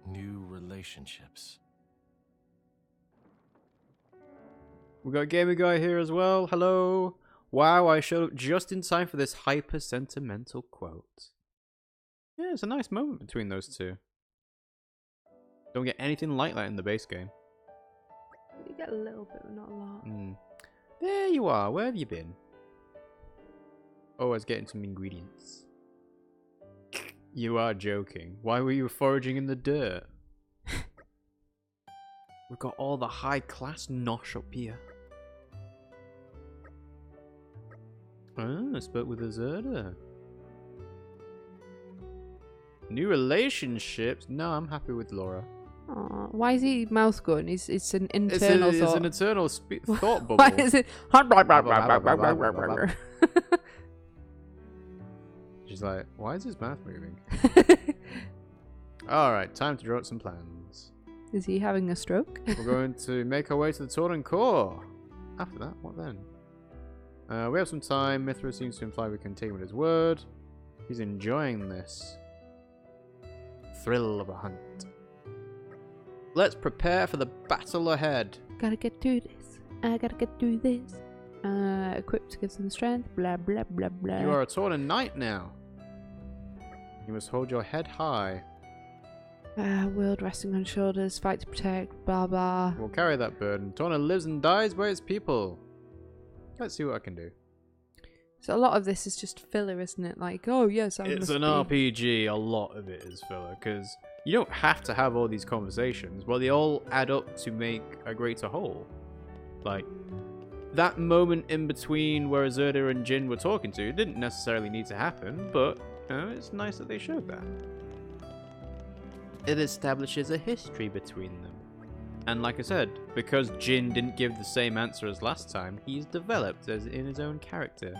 New relationships. We got a gamer guy here as well. Hello. Wow, I showed up just in time for this hyper sentimental quote. Yeah, it's a nice moment between those two. Don't get anything like that in the base game. You get a little bit, but not a lot. There you are. Where have you been? Oh, I was getting some ingredients. You are joking. Why were you foraging in the dirt? We've got all the high class nosh up here. Ah, I spoke with Azerda. New relationships? No, I'm happy with Laura. Aw, why is he mouth going? It's an internal It's thought. an eternal thought bubble. Why is it? She's like, why is his mouth moving? Alright, time to draw up some plans. Is he having a stroke? We're going to make our way to the Torna core. After that, what then? We have some time. Mithra seems to imply we can take him at his word. He's enjoying this. thrill of a hunt. Let's prepare for the battle ahead. Gotta get through this. I gotta get through this. Equipped to give some strength. Blah blah blah blah. You are a Torna knight now. You must hold your head high. World resting on shoulders. Fight to protect. Blah blah. We'll carry that burden. Torna lives and dies by its people. Let's see what I can do. So a lot of this is just filler, isn't it? Like, oh yes, it's an RPG. A lot of it is filler because you don't have to have all these conversations. Well, they all add up to make a greater whole. Like that moment in between where Azurda and Jin were talking to didn't necessarily need to happen, but it's nice that they showed that. It establishes a history between them. And like I said, because Jin didn't give the same answer as last time, he's developed as in his own character,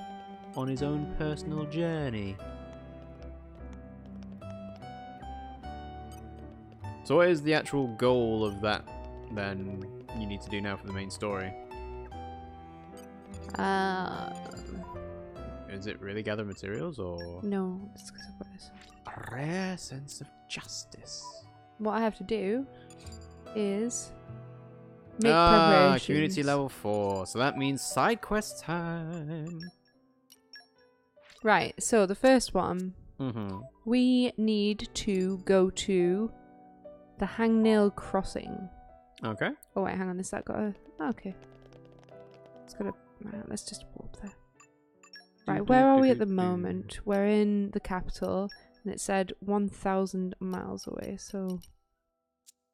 on his own personal journey. So what is the actual goal of that, then, you need to do now for the main story? Is it really gather materials, or...? No, it's because of this. A rare sense of justice. What I have to do is make preparations. Community level 4. So that means side quest time. Right, so the first one, we need to go to the Hangnail Crossing. Okay. Oh wait, hang on, is that got a... Oh, okay. It's got a... let's just pull up there. Right, where are we at the moment? We're in the capital, and it said 1,000 miles away, so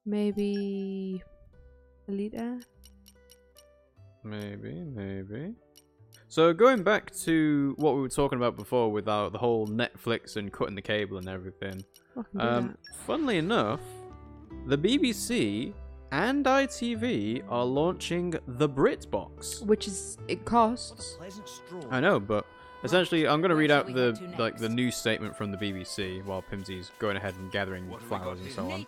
maybe Elite Air? Maybe. So going back to what we were talking about before with the whole Netflix and cutting the cable and everything. Funnily enough, the BBC and ITV are launching the BritBox, which is it costs. I know, but essentially, I'm going to read out the news statement from the BBC while Pimmsy's going ahead and gathering flowers and so on.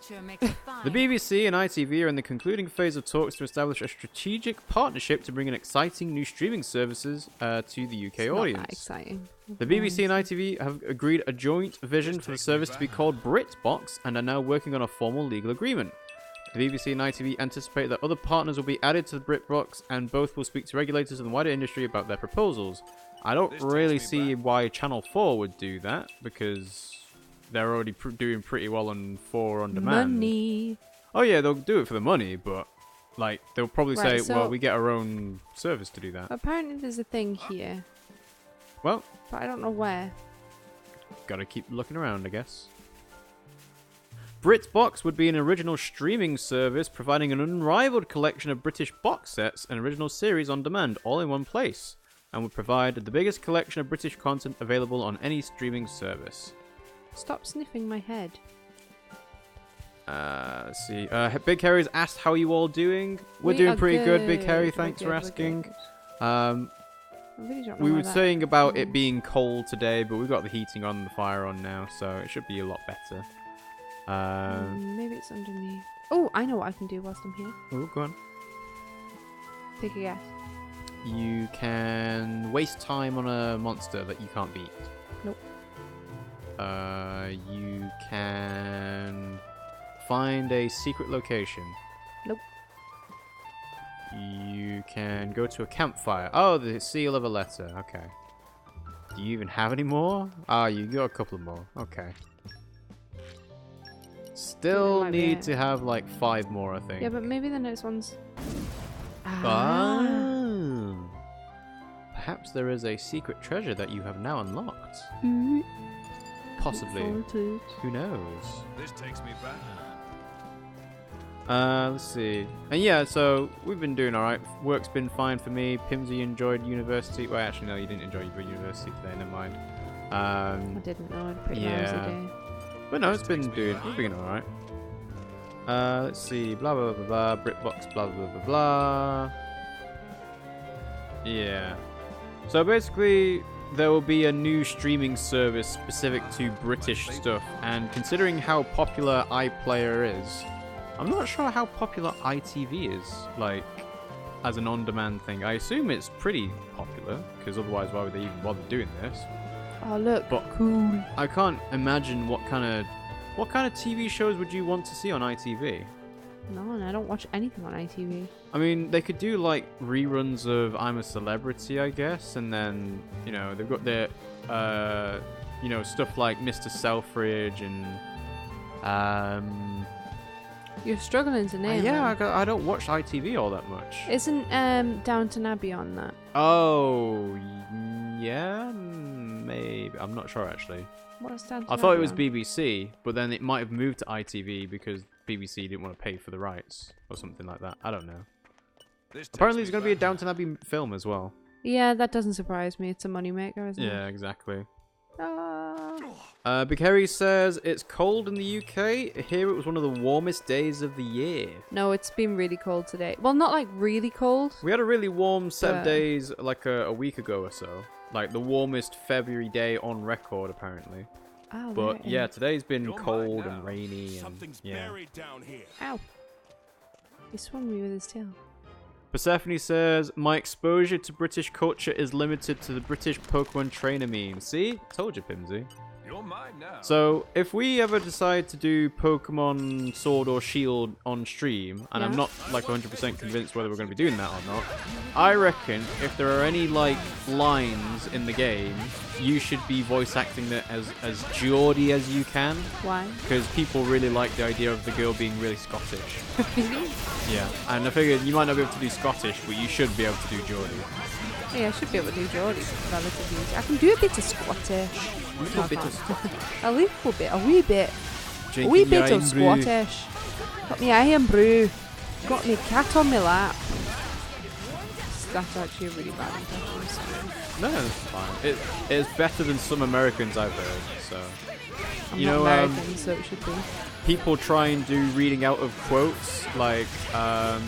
The BBC and ITV are in the concluding phase of talks to establish a strategic partnership to bring in exciting new streaming services to the UK audience. Not that exciting. The BBC and ITV have agreed a joint vision for the service to be called BritBox and are now working on a formal legal agreement. The BBC and ITV anticipate that other partners will be added to the BritBox, and both will speak to regulators and the wider industry about their proposals. I don't really see why Channel 4 would do that, because they're already doing pretty well on 4 on demand. Money. Oh yeah, they'll do it for the money, but like they'll probably say, well, we get our own service to do that. Apparently there's a thing here. Well, but I don't know where. Gotta keep looking around, I guess. BritBox would be an original streaming service providing an unrivaled collection of British box sets and original series on demand, all in one place, and would provide the biggest collection of British content available on any streaming service. Stop sniffing my head. Let's see. Big Harry's asked how you all doing. We're doing pretty good, Big Harry. Thanks for asking. We were saying about it being cold today, but we've got the heating on and the fire on now, so it should be a lot better. Maybe it's underneath. Oh, I know what I can do whilst I'm here. Oh, go on. Take a guess. You can waste time on a monster that you can't beat. Nope. You can find a secret location. Nope. You can go to a campfire. Oh, the seal of a letter. Okay. Do you even have any more? Ah, you got a couple more. Okay. Still need to have like 5 more, I think. Yeah, but maybe the next one's... Perhaps there is a secret treasure that you have now unlocked. Possibly. Who knows? This takes me back. Let's see. And yeah, so we've been doing alright. Work's been fine for me. Pimmsy enjoyed university. Well, actually, no, you didn't enjoy university today. Never mind. I didn't know. I had pretty hours a day. But no, we've been alright. Let's see. Blah blah blah blah. BritBox. Blah blah blah blah. Yeah. So basically, there will be a new streaming service specific to British stuff, and considering how popular iPlayer is, I'm not sure how popular ITV is, like, as an on-demand thing. I assume it's pretty popular, because otherwise why would they even bother doing this? Oh look, but cool. I can't imagine what kind of What kind of TV shows would you want to see on ITV? None. I don't watch anything on ITV. I mean, they could do like reruns of I'm a Celebrity, I guess, and then they've got their stuff like Mr. Selfridge and You're struggling to name. Yeah, I don't watch ITV all that much. Isn't Downton Abbey on that? Oh, yeah, maybe. I'm not sure actually. What's Downton I thought Abbey it was on? BBC, but then it might have moved to ITV because BBC didn't want to pay for the rights or something like that. I don't know. Apparently, there's going to be a Downton Abbey film as well. Yeah, that doesn't surprise me. It's a moneymaker, isn't it? Yeah, exactly. Big Harry says, it's cold in the UK. Here it was one of the warmest days of the year. No, it's been really cold today. Well, not like really cold. We had a really warm set of days like a week ago or so. Like the warmest February day on record, apparently. Oh, but yeah, today's been cold and rainy. And, yeah. Ow. He swung me with his tail. Persephone says, my exposure to British culture is limited to the British Pokemon trainer meme. See? Told you, Pimmsy. You're mine now. So, if we ever decide to do Pokemon Sword or Shield on stream, and I'm not like 100% convinced whether we're going to be doing that or not, I reckon if there are any like lines in the game, you should be voice acting it as Geordie as you can. Why? Because people really like the idea of the girl being really Scottish. Really? Yeah, and I figured you might not be able to do Scottish, but you should be able to do Geordie. Yeah, I should be able to do Geordie relatively easy. I can do a bit of Scottish. A little bit of Scottish. A little bit, a wee bit. Drinking a wee bit your of iron brew. Scottish. Got me iron brew. Got me cat on my lap. That's actually a really bad impression. So. No, it's fine. It is better than some Americans I've heard, so... I'm not American, so it should be. People try and do reading out of quotes, like, a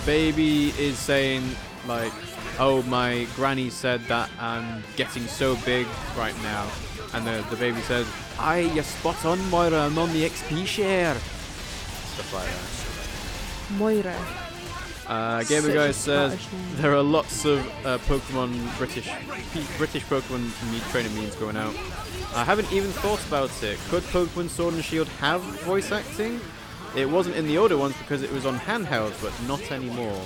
baby is saying, like, oh, my granny said that I'm getting so big right now. And the baby says, aye, you're spot on, Moira, I'm on the XP share. Stuff like that. Moira. Gamer Guy says, there are lots of British Pokemon trainer memes going out. I haven't even thought about it. Could Pokemon Sword and Shield have voice acting? It wasn't in the older ones because it was on handhelds, but not anymore.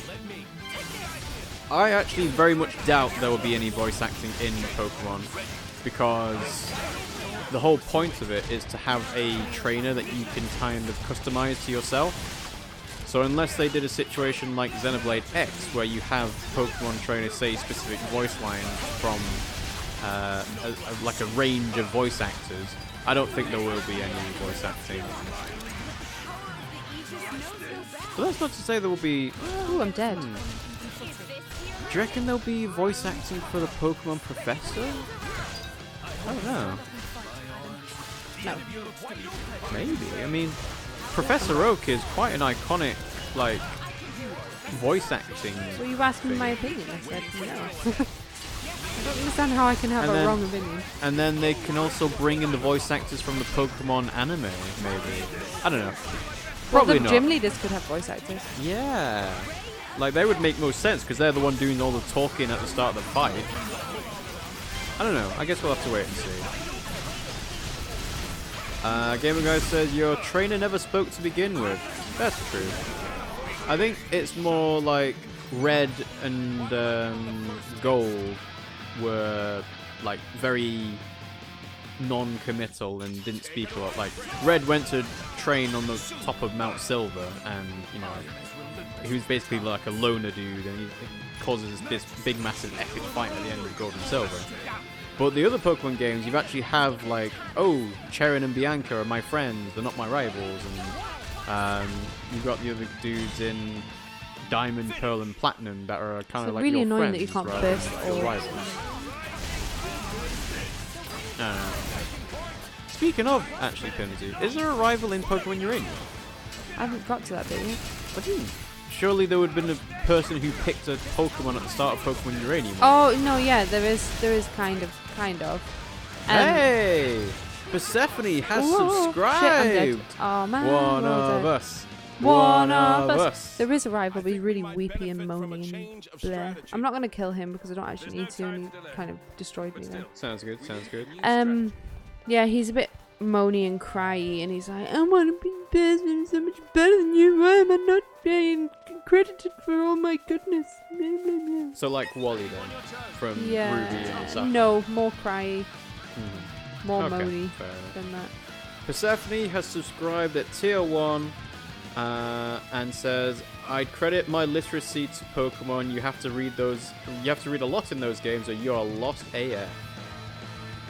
I actually very much doubt there will be any voice acting in Pokemon, because the whole point of it is to have a trainer that you can kind of customize to yourself. So unless they did a situation like Xenoblade X, where you have Pokemon trainers say specific voice lines from like a range of voice actors, I don't think there will be any voice acting. But that's not to say there will be... Ooh, I'm dead. Do you reckon there'll be voice acting for the Pokemon Professor? I don't know. No. Maybe. I mean, Professor Oak is quite an iconic, like, voice acting. Well, you asked me my opinion. I said no. I don't understand how I can have a wrong opinion. And then they can also bring in the voice actors from the Pokemon anime, maybe. I don't know. Probably well, the not. gym leaders could have voice actors. Yeah. Like, they would make most sense, because they're the one doing all the talking at the start of the fight. I don't know. I guess we'll have to wait and see. Gamer Guy says, your trainer never spoke to begin with. That's true. I think it's more like Red and Gold were like very non-committal and didn't speak a lot. Like, Red went to train on the top of Mount Silver, and you know, he was basically like a loner dude, and he causes this big massive epic fight at the end of Gold and Silver. But the other Pokemon games, you actually have like, oh, Cherin and Bianca are my friends, they're not my rivals, and you've got the other dudes in Diamond, Pearl, and Platinum that are kind of like really your annoying friends that you can't rather burst than your or rivals. No. Speaking of, actually, Pimmsy, is there a rival in Pokemon Uranium? I haven't got to that bit yet. What do you mean? Surely there would have been a person who picked a Pokemon at the start of Pokemon Uranium. Oh no, yeah, there is kind of. Hey, Persephone has subscribed. Shit, I'm dead. Oh man, One of us. One of us. There is a rival, but he's really weepy and moany and bleh. I'm not gonna kill him because I don't actually need to, and he kind of destroyed me then. Sounds good. Sounds good. Yeah, he's a bit moany and cryy, and he's like, I want to be best, I'm so much better than you. Why am I not being credited for all my goodness? Blah, blah, blah. So like Wally then, from Ruby and Sapphire. No, more cryy. More Okay, moany fair enough. than that. Persephone has subscribed at tier 1 and says, I'd credit my literacy to Pokemon. You have to read a lot in those games or you're lost AF.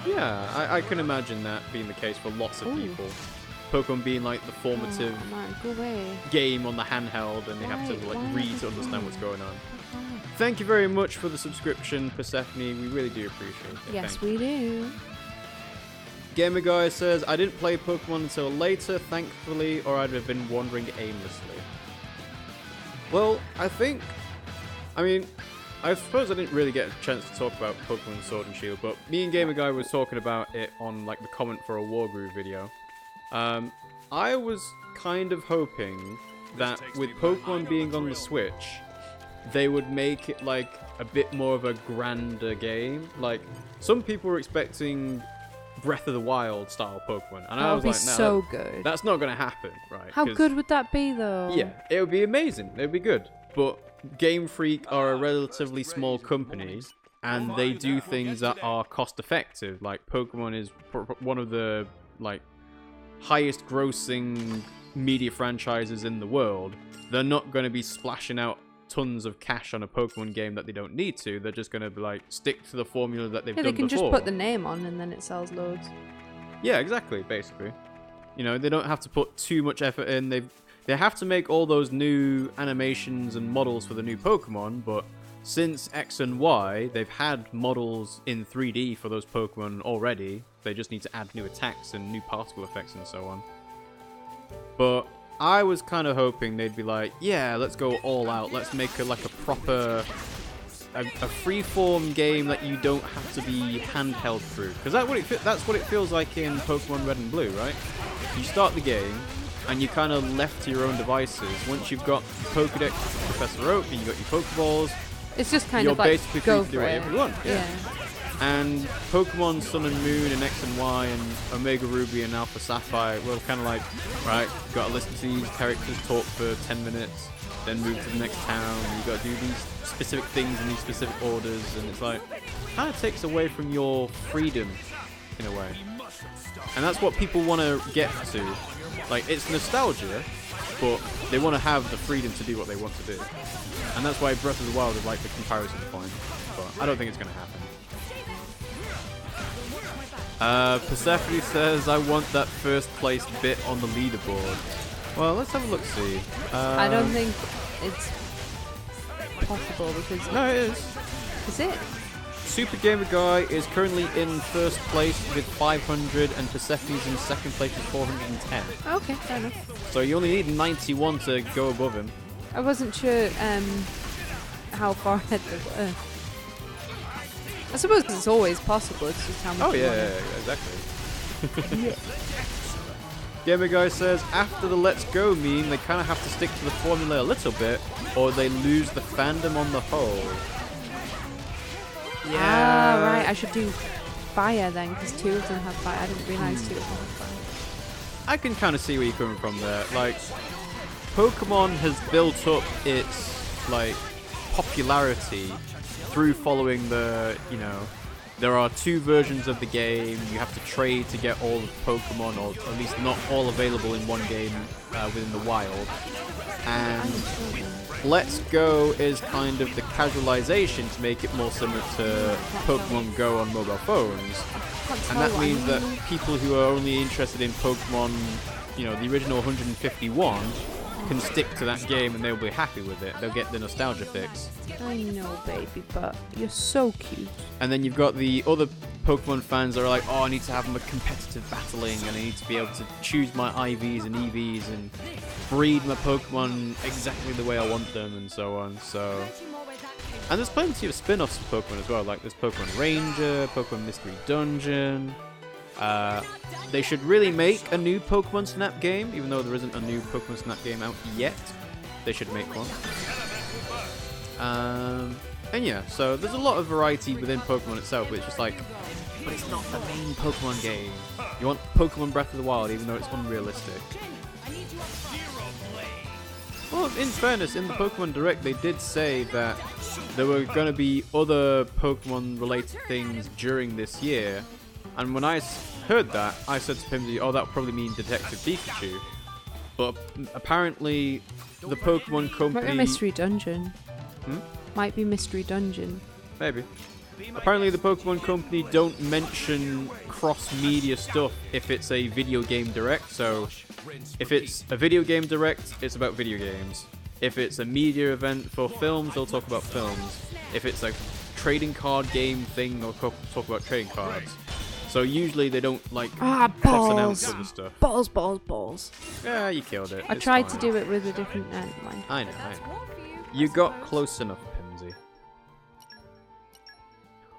Yeah, I can imagine that being the case for lots of people. Pokemon being like the formative game on the handheld, and they have to like read to understand what's going on. Thank you very much for the subscription, Persephone. We really do appreciate it. Yes, we do. Gamer Guy says, I didn't play Pokemon until later, thankfully, or I'd have been wandering aimlessly. Well, I suppose I didn't really get a chance to talk about Pokemon Sword and Shield, but me and Gamer Guy was talking about it on like the comment for a Wargroove video. I was kind of hoping that with Pokemon being on the Switch, they would make it like a bit more of a grander game. Like, some people were expecting Breath of the Wild style Pokemon, and I was like, no, so good. That's not going to happen, right? How good would that be, though? Yeah, it would be amazing. It would be good. But Game Freak are a relatively small company, and they do things that are cost effective. Like, Pokemon is one of the like highest grossing media franchises in the world. They're not going to be splashing out tons of cash on a Pokemon game that they don't need to. They're just going to like stick to the formula that they've done before. They can just put the name on and then it sells loads. Yeah, exactly, basically. You know, they don't have to put too much effort in. They have to make all those new animations and models for the new Pokemon, but since X and Y, they've had models in 3D for those Pokemon already. They just need to add new attacks and new particle effects and so on. But I was kind of hoping they'd be like, yeah, let's go all out. Let's make a proper, a freeform game that you don't have to be handheld through. Because that's what it feels like in Pokemon Red and Blue, right? You start the game, and you're kind of left to your own devices. Once you've got Pokedex Professor Oak, and you've got your Pokeballs, it's just kind of like, basically go free to do for it. whatever you want. Yeah. And Pokemon Sun and Moon and X and Y and Omega Ruby and Alpha Sapphire, we're kind of like, right, got to listen to these characters talk for 10 minutes, then move to the next town, and you've got to do these specific things in these specific orders, and it's like, kind of takes away from your freedom, in a way. And that's what people want to get to. Like, it's nostalgia, but they want to have the freedom to do what they want to do. And that's why Breath of the Wild is like the comparison point, but I don't think it's going to happen. Persephone says, I want that first place bit on the leaderboard. Well, let's have a look-see. I don't think it's possible because... No, it is. Is it? Super Gamer Guy is currently in first place with 500 and Persephone's in second place with 410. Okay, fair enough. So you only need 91 to go above him. I wasn't sure how far ahead they were. I suppose it's always possible, it's just how much exactly. Gamer Guy says, after the Let's Go meme, they kind of have to stick to the formula a little bit, or they lose the fandom on the whole. Yeah. Ah, right, I should do fire then, because two of them have fire. I didn't realise two of them have fire. I can kind of see where you're coming from there. Like, Pokemon has built up its, like, popularity through following the, you know, there are two versions of the game. You have to trade to get all of Pokemon, or at least not all available in one game within the wild. And Let's Go is kind of the casualization to make it more similar to Pokemon Go on mobile phones. And that means that people who are only interested in Pokemon, you know, the original 151, can stick to that game and they'll be happy with it. They'll get the nostalgia fix. I know, baby, but you're so cute. And then you've got the other Pokemon fans that are like, oh, I need to have a competitive battling, and I need to be able to choose my IVs and EVs and breed my Pokemon exactly the way I want them and so on. So, and there's plenty of spin-offs of Pokemon as well, like there's Pokemon Ranger, Pokemon Mystery Dungeon. They should really make a new Pokemon Snap game, even though there isn't a new Pokemon Snap game out yet. They should make one. And yeah, so there's a lot of variety within Pokemon itself, but it's just like, but it's not the main Pokemon game. You want Pokemon Breath of the Wild, even though it's unrealistic. Well, in fairness, in the Pokemon Direct, they did say that there were going to be other Pokemon-related things during this year. And when I heard that, I said to Pimmsy, oh, that would probably mean Detective Pikachu. But apparently, the Pokemon company... Might be Mystery Dungeon. Hmm? Might be Mystery Dungeon. Maybe. Apparently, the Pokemon company don't mention cross-media stuff if it's a video game direct. So, if it's a video game direct, it's about video games. If it's a media event for films, they'll talk about films. If it's a trading card game thing, they'll talk about trading cards. So usually they don't like cross-announce other stuff. Balls. Yeah, you killed it. I tried to do it with a different line. I know. You got close enough, Pimmsy.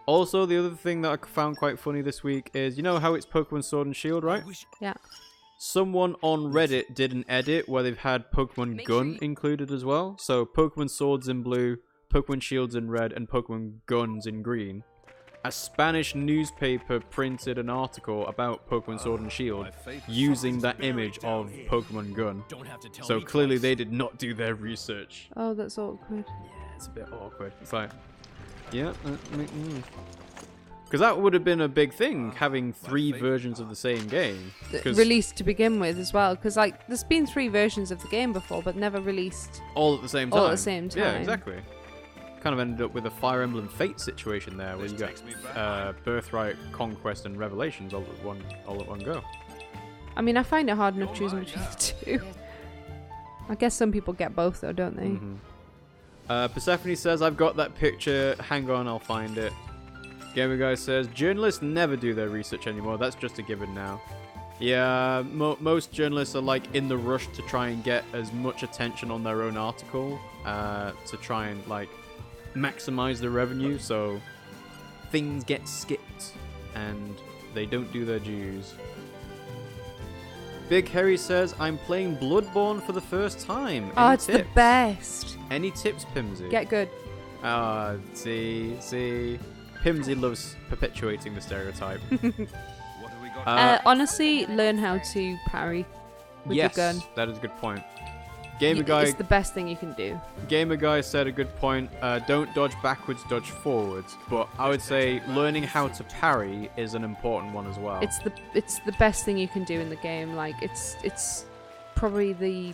Also, the other thing that I found quite funny this week is, you know how it's Pokemon Sword and Shield, right? Yeah. Someone on Reddit did an edit where they've had Pokemon Gun included as well. So Pokemon Swords in blue, Pokemon Shields in red, and Pokemon Guns in green. A Spanish newspaper printed an article about Pokemon Sword and Shield using that image of Pokemon Gun. So clearly they did not do their research. Oh, that's awkward. Yeah, it's a bit awkward. It's like, yeah. Because that would have been a big thing, having 3 versions of the same game. Released to begin with as well. Because like, there's been 3 versions of the game before, but never released... All at the same time. All at the same time. Yeah, exactly. Kind of ended up with a Fire Emblem Fate situation there, where you got Birthright, Conquest, and Revelations all at one go. I mean, I find it hard enough choosing between the 2. I guess some people get both though, don't they? Mm-hmm. Persephone says, I've got that picture, hang on, I'll find it. Gamer Guy says, journalists never do their research anymore, that's just a given now. Yeah, most journalists are like in the rush to try and get as much attention on their own article, to try and like maximize the revenue, so things get skipped and they don't do their dues. Big Harry says, I'm playing Bloodborne for the first time. Oh, it's the best. Any tips, Pimmsy? Get good. See. Pimmsy loves perpetuating the stereotype. Honestly, learn how to parry with your gun. Yes, that is a good point. Gamer Guy, it's the best thing you can do. Gamer Guy said a good point. Don't dodge backwards, dodge forwards. But I would say learning how to parry is an important one as well. It's the best thing you can do in the game. Like it's probably the...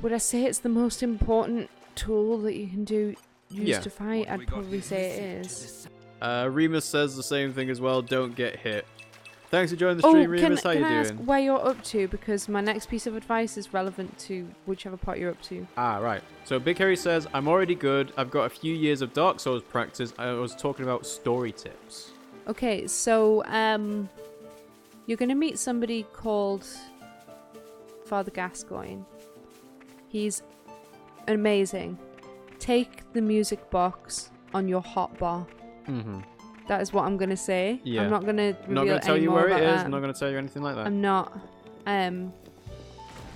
Would I say it's the most important tool that you can use to fight? I'd probably say it is. Remus says the same thing as well. Don't get hit. Thanks for joining the stream, Remus. How you doing? Ask where you're up to, because my next piece of advice is relevant to whichever part you're up to. Right. So Big Harry says, I'm already good. I've got a few years of Dark Souls practice. I was talking about story tips. Okay, so you're going to meet somebody called Father Gascoigne. He's amazing. Take the music box on your hotbar. Mm-hmm. That is what I'm going to say. Yeah. I'm not going to reveal not going to tell you where it is. I'm not going to tell you anything like that. I'm not.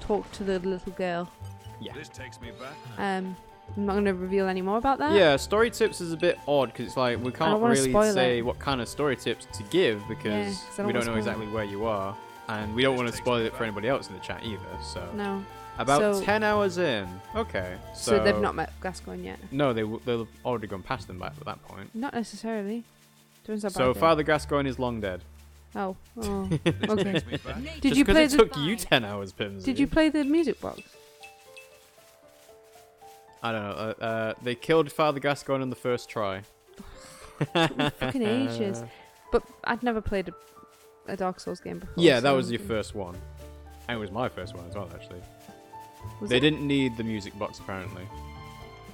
Talk to the little girl. Yeah. This takes me back. I'm not going to reveal any more about that. Yeah, story tips is a bit odd because it's like we can't really say what kind of story tips to give because we don't know exactly where you are, and we don't want to spoil it for anybody else in the chat either. So no. About 10 hours in. Okay. So they've not met Gascoigne yet. No, they've already gone past them at that point. Not necessarily. So Father Gascoigne is long dead. Oh. Okay. Did you play? It took you 10 hours, Pimmsy. Did you play the music box? I don't know. They killed Father Gascoigne on the first try. Fucking ages. But I'd never played a Dark Souls game before. Yeah, that was your first one. And it was my first one as well, actually. They didn't need the music box, apparently.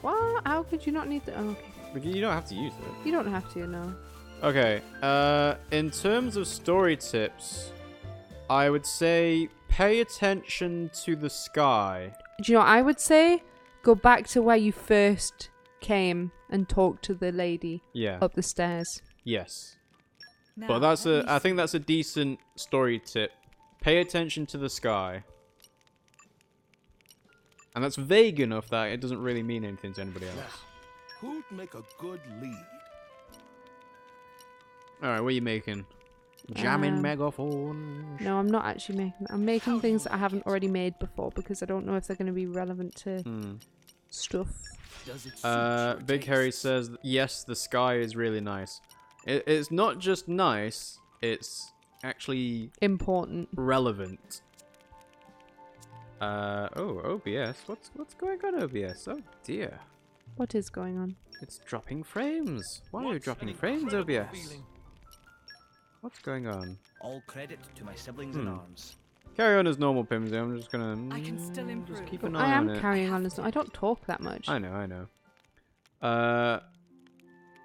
What? How could you not need the... Oh, okay. Because you don't have to use it. You don't have to, no. Okay, in terms of story tips, I would say pay attention to the sky. Do you know what I would say? Go back to where you first came and talk to the lady up the stairs. Yes. But I think that's a decent story tip. Pay attention to the sky. And that's vague enough that it doesn't really mean anything to anybody else. Who'd make a good lead? Alright, what are you making? Jamming megaphone. No, I'm not actually making. I'm making things that I haven't already made before because I don't know if they're going to be relevant to stuff. Big Harry says, yes, the sky is really nice. It's not just nice, it's actually important, relevant. Oh, OBS. What's going on, OBS? Oh dear. What is going on? It's dropping frames. Why are you dropping frames, OBS? What's going on? All credit to my siblings in arms. Carry on as normal, Pimmsy. I'm just gonna. I can still improve. Just keep an eye on it. I am carrying on as I don't talk that much. I know.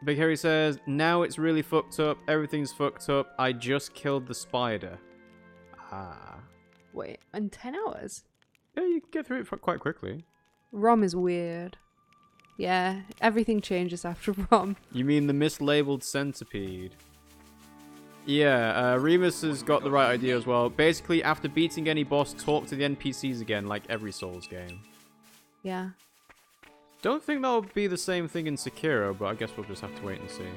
Big Harry says, now it's really fucked up. Everything's fucked up. I just killed the spider. Ah. Wait, in 10 hours? Yeah, you can get through it quite quickly. ROM is weird. Yeah, everything changes after ROM. You mean the mislabeled centipede? Yeah, Remus has got the right idea as well. Basically, after beating any boss, talk to the NPCs again, like every Souls game. Yeah. Don't think that'll be the same thing in Sekiro, but I guess we'll just have to wait and see.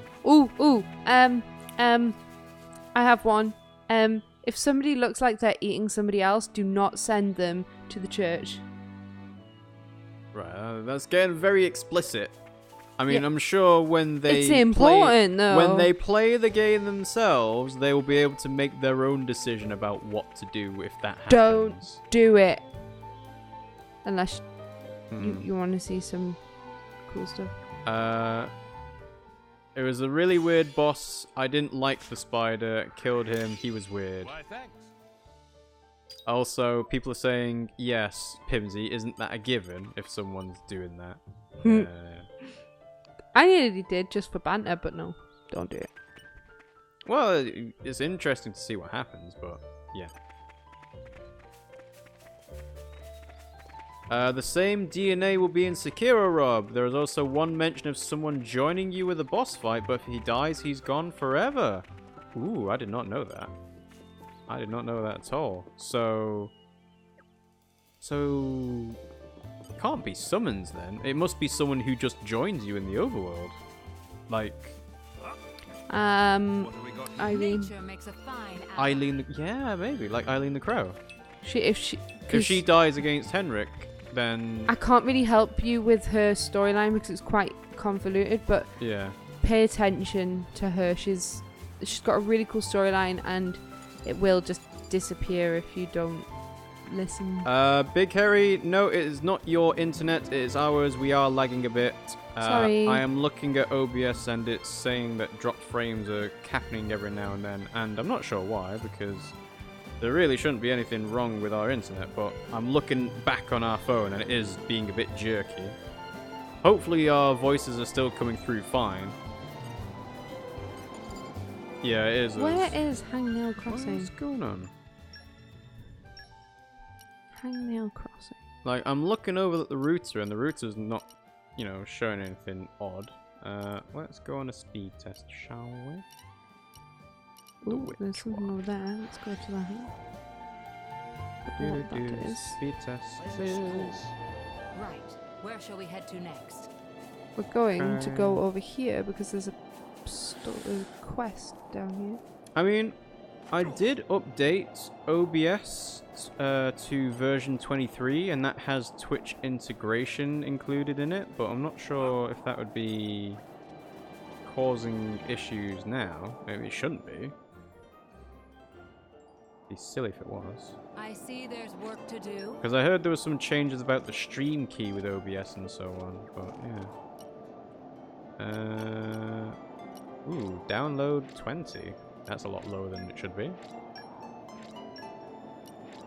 I have one. If somebody looks like they're eating somebody else, do not send them to the church. Right, that's getting very explicit. I mean, yeah. I'm sure when they it's important, though. When they play the game themselves, they will be able to make their own decision about what to do if that happens. Don't do it. Unless you want to see some cool stuff. It was a really weird boss. I didn't like the spider. Killed him. He was weird. Why, thanks. Also, people are saying, yes, Pimmsy, isn't that a given if someone's doing that? I nearly did just for banter, but no, don't do it. Well, it's interesting to see what happens, but yeah. The same DNA will be in Sekiro, Rob. There is also one mention of someone joining you with a boss fight, but if he dies, he's gone forever. Ooh, I did not know that. I did not know that at all. So it can't be summons then. It must be someone who just joins you in the overworld. Like Eileen. Eileen, yeah, maybe like Eileen the Crow. If she dies against Henrik, then I can't really help you with her storyline because it's quite convoluted, but yeah, pay attention to her. She's got a really cool storyline, and it will just disappear if you don't listen. Big Harry, no, it is not your internet, it is ours. We are lagging a bit. Sorry. I am looking at OBS and it's saying that dropped frames are happening every now and then, and I'm not sure why, because there really shouldn't be anything wrong with our internet, but I'm looking back on our phone and it is being a bit jerky. Hopefully our voices are still coming through fine. Yeah, it is. Where is Hangnail Crossing? What's going on? Hangnail Crossing. Like, I'm looking over at the router and the router's not, showing anything odd. Let's go on a speed test, shall we? Ooh, there's something over there. Let's go to that. What that is. Speed test. Right. Where shall we head to next? We're going to go over here because there's a quest down here. I mean, I did update OBS to version 23, and that has Twitch integration included in it, but I'm not sure if that would be causing issues now. Maybe it shouldn't be. It'd be silly if it was. I see there's work to do. Because I heard there was some changes about the stream key with OBS and so on, but yeah. Ooh, download 20. That's a lot lower than it should be.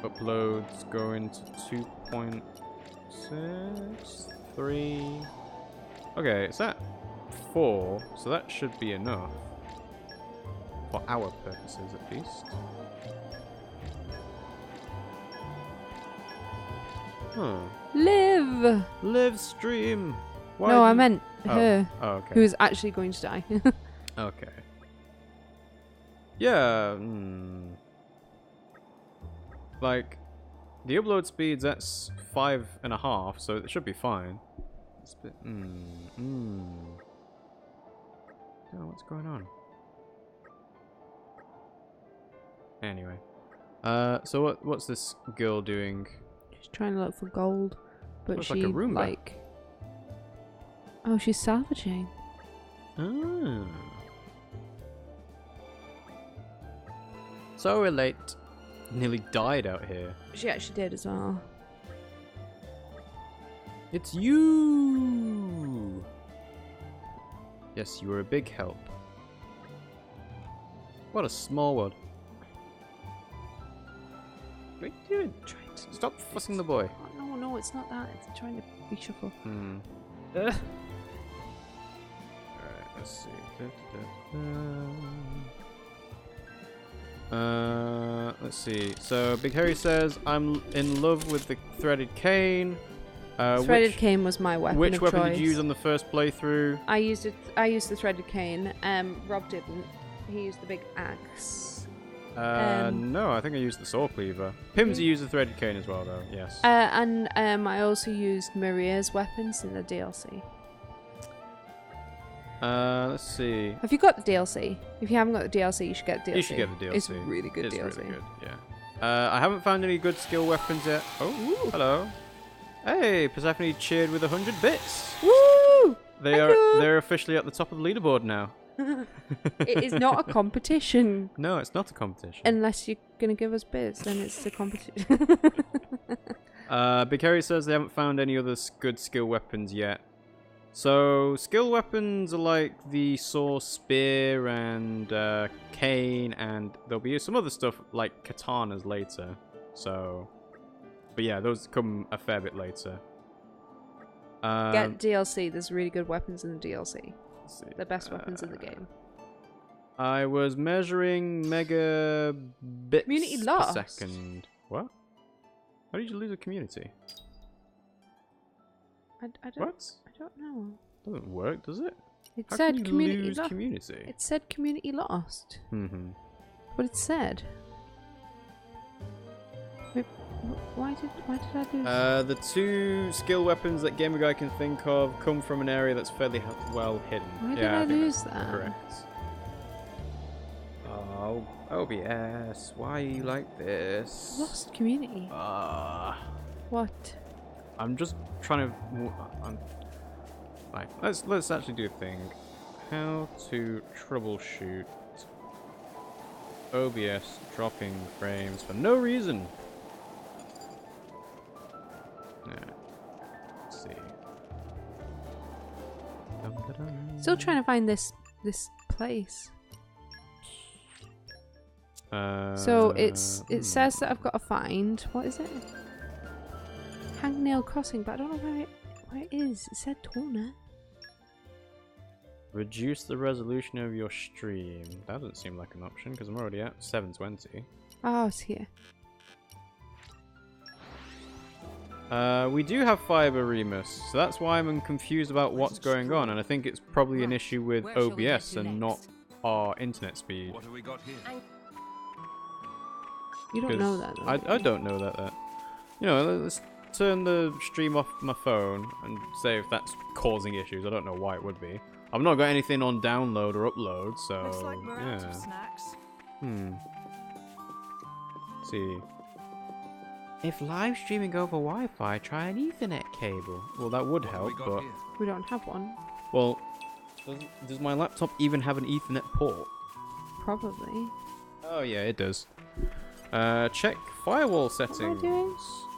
Uploads going to 2.6, 3. Okay, it's at 4, so that should be enough. For our purposes, at least. Huh. Live stream! Why no, I meant her. Oh, okay. Who is actually going to die. Okay. Yeah. Like, the upload speed's at 5.5, so it should be fine. It's a bit. Oh, what's going on? Anyway. So what's this girl doing? She's trying to look for gold, but Looks she like a Roomba. Oh, she's salvaging. Ah. So we're late. Nearly died out here. She actually did as well. It's you! Yes, you were a big help. What a small world. What are you doing? Stop fussing the boy. Oh, no, it's not that. It's trying to reshuffle. Alright, let's see. Let's see. So Big Harry says, I'm in love with the threaded cane. Threaded cane was my weapon. Which of weapon choice. did you use on the first playthrough? I used the threaded cane. Rob didn't. He used the big axe. No, I think I used the saw cleaver. Pimmsy used the threaded cane as well, though. Yes. And I also used Maria's weapons in the DLC. Let's see. Have you got the DLC? If you haven't got the DLC, you should get the DLC. You should get the DLC. It's really good it's DLC. Really good, yeah. I haven't found any good skill weapons yet. Oh, hello. Hey, Persephone cheered with 100 bits. Woo! They're officially at the top of the leaderboard now. It is not a competition. No, it's not a competition. Unless you're gonna give us bits, then it's a competition. Big Harry says they haven't found any other good skill weapons yet. So, skill weapons are like the saw, spear, and cane, and there'll be some other stuff like katanas later. So, but yeah, those come a fair bit later. Get DLC. There's really good weapons in the DLC. The best weapons in the game. I was measuring megabits Community per lost. second. What? How did you lose a community? I don't, What? I don't know. Doesn't work, does it? It How said can you community lose lost. community? It said community lost. Mm-hmm. What it said. Wait, why did I lose? The two skill weapons that Gamer Guy can think of come from an area that's fairly well hidden. Why did yeah, I think lose that's that? Correct. Oh, OBS, why are you like this? Lost community. What? I'm just trying to. Right, let's actually do a thing. How to troubleshoot OBS dropping frames for no reason. Let's see. Still trying to find this place. So it says that I've got to find, what is it? Hangnail Crossing, but I don't know where it is. It said Torna. Reduce the resolution of your stream. That doesn't seem like an option because I'm already at 720. Oh, it's here. We do have fiber Remus, so that's why I'm confused about what's going on, and I think it's probably an issue with OBS and not our internet speed. What have we got here? You don't know that, though. I don't know that. You know, let's turn the stream off my phone and say if that's causing issues. I don't know why it would be. I've not got anything on download or upload, so Looks like we're out of yeah. snacks. Let's see. If live streaming over Wi-Fi, try an Ethernet cable. Well, that would help, but we don't have one. well, does my laptop even have an Ethernet port? Probably. Oh yeah, it does. Check firewall settings. What am I doing?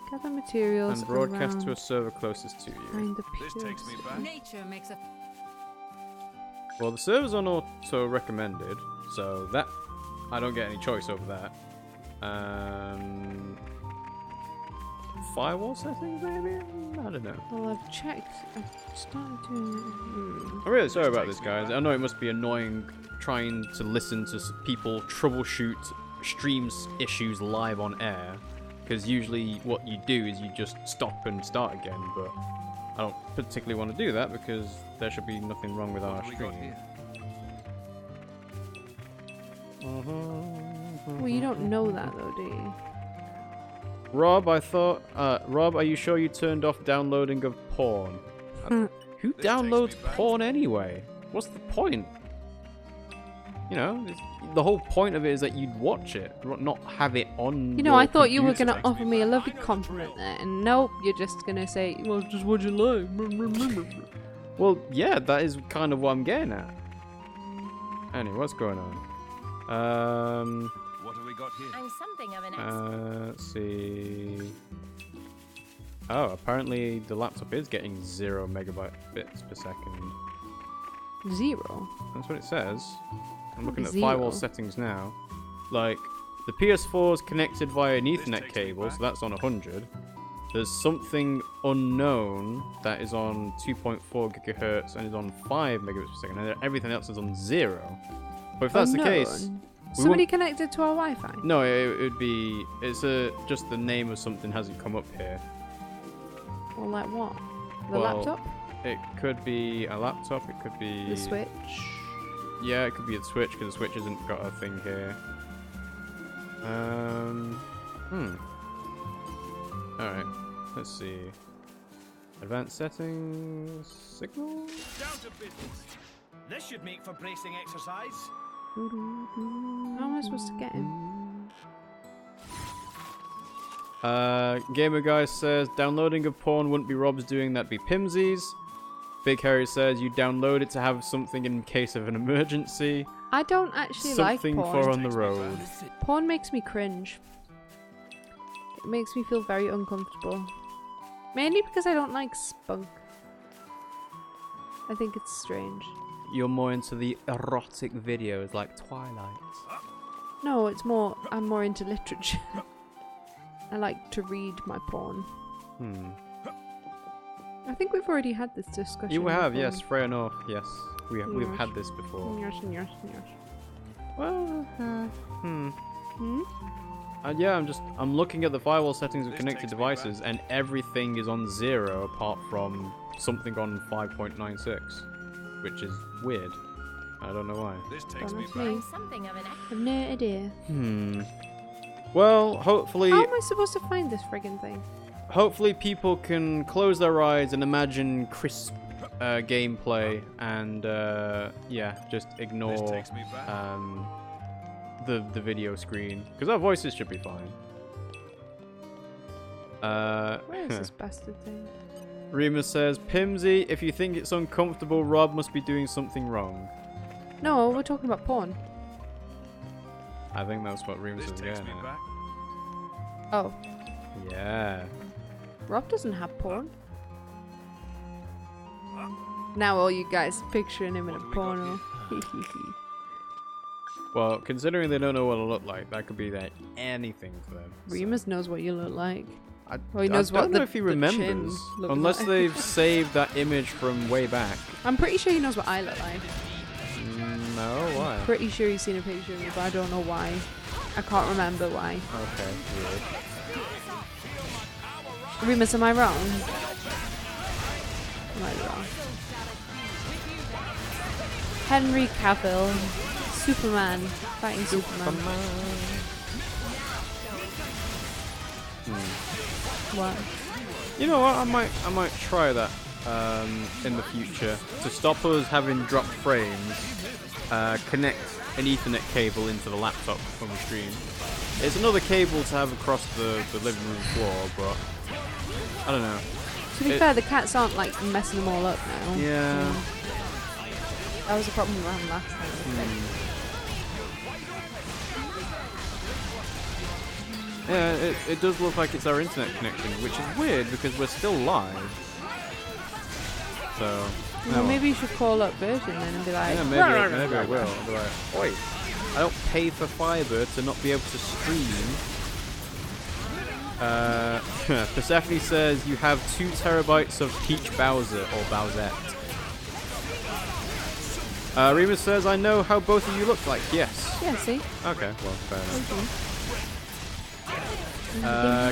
Gather materials And broadcast around. to a server closest to you. Find the This takes me back. Nature makes a Well, the server's on auto recommended, so that I don't get any choice over that. Firewall settings, maybe? I don't know. Well, I've checked. I've started to. I'm really sorry about this, guys. I know it must be annoying trying to listen to people troubleshoot streams issues live on air, because usually what you do is you just stop and start again, but I don't particularly want to do that because there should be nothing wrong with our stream. Well, you don't know that though, do you? Rob, Rob, are you sure you turned off downloading of porn? Who downloads porn anyway? What's the point? You know, the whole point of it is that you'd watch it, not have it on. You know, I thought you were gonna offer me a lovely compliment there, and nope, you're just gonna say, "Well, just what you like." Well, yeah, that is kind of what I'm getting at. Anyway, what's going on? What have we got here? I'm something of an expert. Let's see. Oh, apparently the laptop is getting 0 megabytes per second. 0? That's what it says. I'm looking at 0. firewall settings now. Like, the PS4 is connected via an Ethernet cable, so that's on 100. There's something unknown that is on 2.4 gigahertz and is on 5 megabits per second, and everything else is on 0. But if that's the case, somebody connected to our Wi-Fi. No, it would be. It's just the name of something hasn't come up here. Well, like what? The laptop? It could be a laptop. It could be the Switch. Yeah, it could be the Switch because the Switch hasn't got a thing here. Alright, let's see. Advanced settings, signal. Down to business. This should make for bracing exercise. How am I supposed to get him? Gamer Guy says downloading a porn wouldn't be Rob's doing, that'd be Pimmsy's. Big Harry says you download it to have something in case of an emergency. I don't actually like porn. Something for on the road. Porn makes me cringe. It makes me feel very uncomfortable. Mainly because I don't like spunk. I think it's strange. You're more into the erotic videos like Twilight. No, I'm more into literature. I like to read my porn. I think we've already had this discussion. You have, before. yes, Freya North, yes. We've had this before. Yes. Well, yeah, I'm looking at the firewall settings of connected devices, and everything is on 0 apart from something on 5.96, which is weird. I don't know why. This takes me back. I'm something of an I've no idea. Well, hopefully. How am I supposed to find this friggin' thing? Hopefully, people can close their eyes and imagine crisp gameplay, and yeah, just ignore the video screen because our voices should be fine. Where is this bastard thing? Remus says, Pimmsy, if you think it's uncomfortable, Rob must be doing something wrong. No, we're talking about porn. I think that's what Remus is getting at. Oh. Yeah. Rob doesn't have porn. Now all you guys are picturing him in a porno. Well, considering they don't know what it look like, that could be like anything for them. Remus knows what you look like. He knows I don't know if he remembers, unless like. they've saved that image from way back. I'm pretty sure he knows what I look like. No, why? Pretty sure he's seen a picture of me, but I don't know why. I can't remember why. Okay, weird. Remus, am I wrong? Am I wrong? Henry Cavill, Superman, fighting Superman. What? You know what? I might try that in the future to stop us having dropped frames. Connect an Ethernet cable into the laptop when we stream. It's another cable to have across the living room floor, but I don't know. To be fair, the cats aren't like messing them all up now. Yeah. That was a problem we had last time. Yeah, it does look like it's our internet connection, which is weird because we're still live. So. Well, maybe you should call up Virgin then and be like, yeah, maybe I will. I'll be like, oi, I don't pay for fiber to not be able to stream. Persephone says you have 2 terabytes of Peach Bowser or Bowsette. Remus says I know how both of you look like. Yes. Yeah, see? Okay, well, fair enough.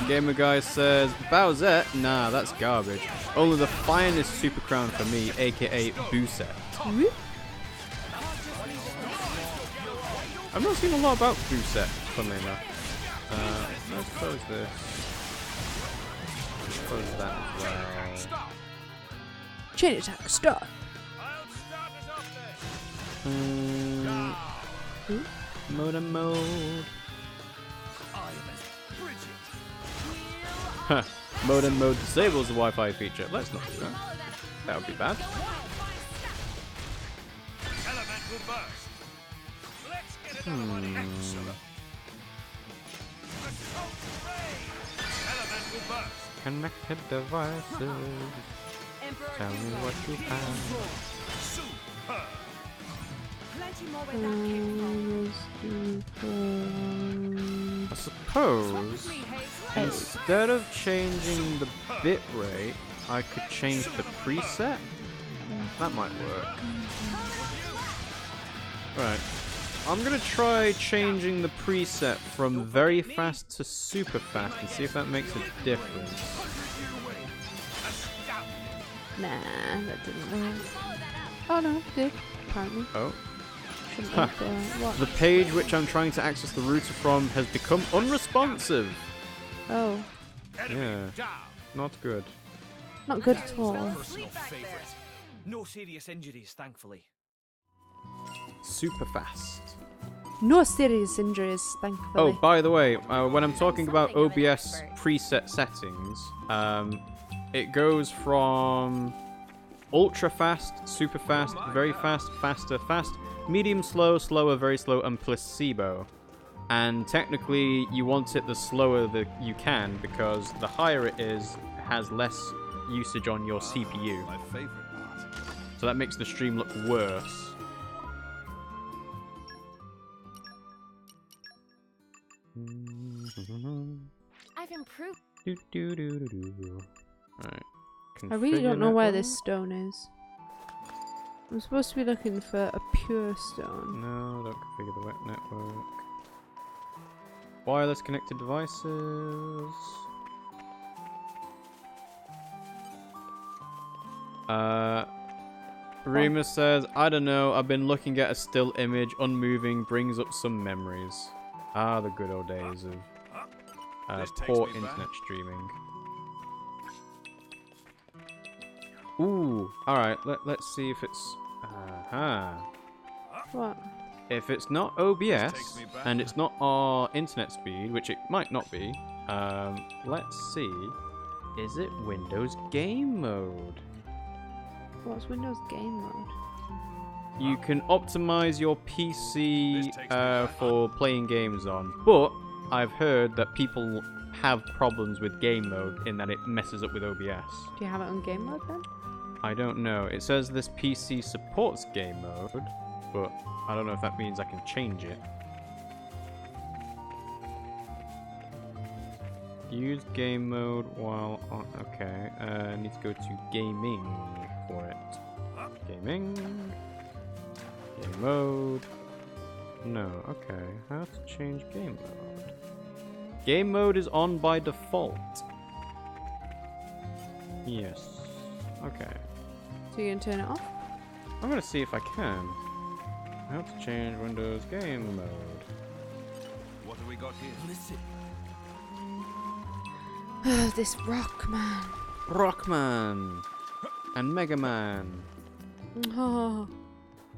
Gamer Guy says Bowsette? Nah, that's garbage. Only the finest Super Crown for me, aka Boosette. I've not seen a lot about Boosette, funnily enough. Let's close this. Let's close that as well. Chain attack, start. Modem mode. Huh. Modem mode disables the Wi-Fi feature. Let's not do that. That would be bad. Connected devices. Tell me what you have. I suppose instead of changing the bitrate, I could change the preset. That might work. Right. I'm gonna try changing the preset from very fast to super fast and see if that makes a difference. Nah, that didn't work. Oh no, it did. Apparently. Oh. Huh. The page which I'm trying to access the router from has become unresponsive. Oh. Yeah. Not good. Not good at all. No serious injuries, thankfully. Super fast. No serious injuries, thankfully. Oh, by the way, when I'm talking about OBS preset settings, it goes from ultra fast, super fast, very fast, faster, fast, medium slow, slower, very slow, and placebo. And technically, you want it the slower that you can, because the higher it is, has less usage on your CPU. My favorite part. So that makes the stream look worse. I've improved. Right. I really don't know where this stone is. I'm supposed to be looking for a pure stone. No, don't configure the web network. Wireless connected devices. Remus says, I don't know, I've been looking at a still image, unmoving, brings up some memories. Ah, the good old days of poor internet streaming. Ooh, alright, let's see if it's... What? If it's not OBS, and it's not our internet speed, which it might not be, let's see. Is it Windows Game Mode? What's Windows Game Mode? You can optimize your PC for playing games on, but I've heard that people have problems with game mode in that it messes up with OBS. Do you have it on game mode then? I don't know. It says this PC supports game mode, but I don't know if that means I can change it. Use game mode while on... Okay, I need to go to gaming for it. Gaming. Game mode. No, okay. How to change game mode? Game mode is on by default. Yes. Okay. So you can turn it off? I'm gonna see if I can. How to change Windows game mode. What have we got here? This Rockman. Rockman and Mega Man. Oh.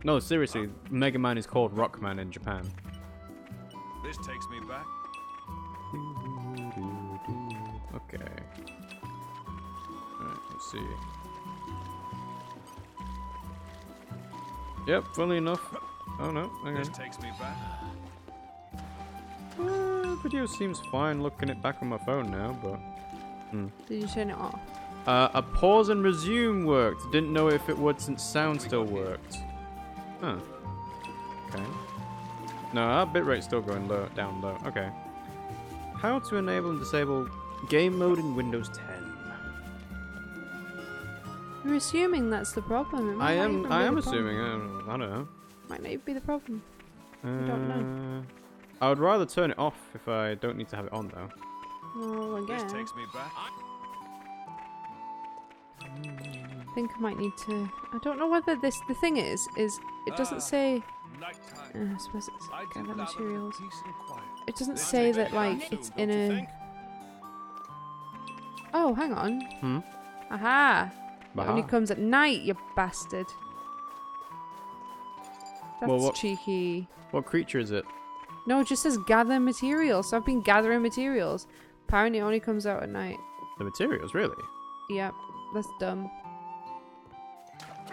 No, seriously, Mega Man is called Rockman in Japan. This takes me back. Okay. Alright, let's see. Yep, funnily enough. Oh no, hang on. This takes me back. Video seems fine looking it back on my phone now, but... Did you turn it off? A pause and resume worked. Didn't know if it would since sound still worked. Huh. Okay. No, our bitrate's still going low, down low. Okay. How to enable and disable game mode in Windows 10. You're assuming that's the problem. It might I not am even be the assuming. problem. I don't know. Might not even be the problem. I don't know. I would rather turn it off if I don't need to have it on though. Well, again. This takes me back. I think I might need to... I don't know whether this... The thing is it doesn't say... I suppose it's gather materials. It doesn't say that, like, it's in a... Oh, hang on. Aha! It only comes at night, you bastard. That's well, cheeky. What creature is it? No, it just says gather materials. So I've been gathering materials. Apparently it only comes out at night. The materials, really? Yep, that's dumb.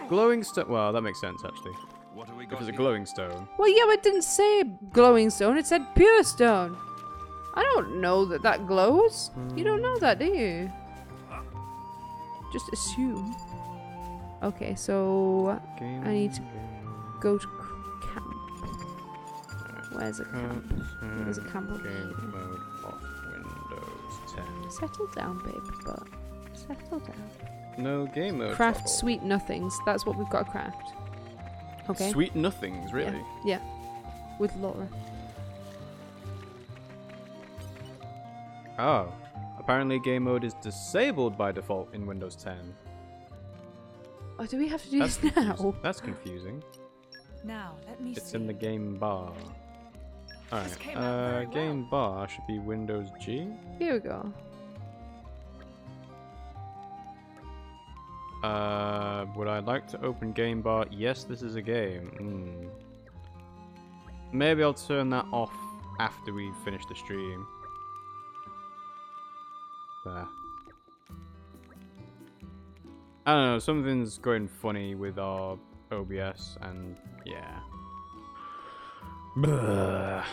Glowing stone. Well, that makes sense, actually. What have we If got it's a here? glowing stone. Well, yeah, but it didn't say glowing stone. It said pure stone. I don't know that glows. You don't know that, do you? Just assume. Okay, so I need to go to camp. Where's a camp? There's a camp over here. Game mode off Windows 10. Settle down, baby butt. Settle down. No game mode. Craft toggle. sweet nothings. That's what we've got to craft. Okay. Sweet nothings, really? Yeah. With Laura. Oh. Apparently game mode is disabled by default in Windows 10. Oh, do we have to do That's this now? confusing. That's confusing. Now, let me It's see. in the game bar. This came out very Game bar should be Windows G. Here we go. Would I like to open game bar? Yes, this is a game. Maybe I'll turn that off after we finish the stream. There. I don't know, something's going funny with our OBS, and yeah. Blah.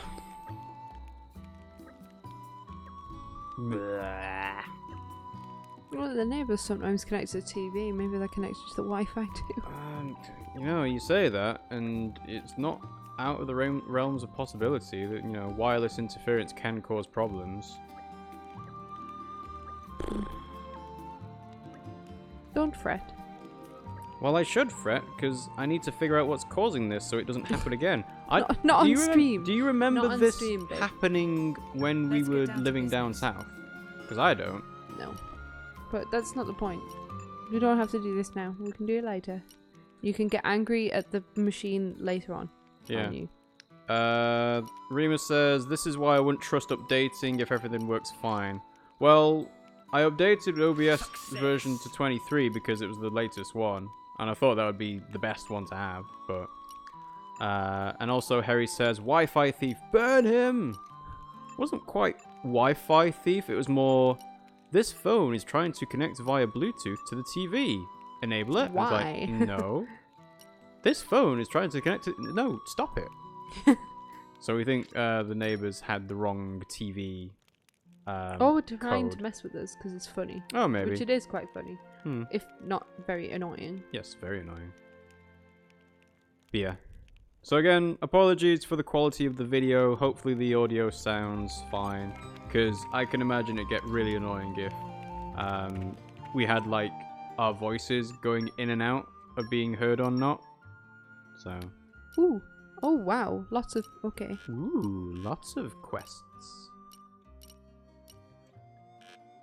Blah. Well, the neighbours sometimes connect to the TV. Maybe they're connected to the Wi-Fi too. You know, you say that, and it's not out of the realms of possibility that, you know, wireless interference can cause problems. Don't fret. Well, I should fret, because I need to figure out what's causing this so it doesn't happen again. Not on stream. Do you remember Not on this stream, babe. happening when we were living down south? Because I don't. No. But that's not the point. We don't have to do this now. We can do it later. You can get angry at the machine later on. Yeah. You. Remus says, this is why I wouldn't trust updating if everything works fine. Well, I updated OBS version to 23 because it was the latest one. And I thought that would be the best one to have. But and also Harry says, Wi-Fi thief, burn him! It wasn't quite Wi-Fi thief, it was more... This phone is trying to connect via Bluetooth to the TV. Enable it? Why? I was like, no. This phone is trying to connect to... No, stop it. So we think the neighbours had the wrong TV trying code. to mess with us because it's funny. Oh, maybe. Which it is quite funny. Hmm. If not very annoying. Yes, very annoying. But yeah. So again, apologies for the quality of the video. Hopefully the audio sounds fine. Because I can imagine it get really annoying if we had like our voices going in and out of being heard or not. So. Ooh. Oh wow. Lots of okay. Ooh, lots of quests.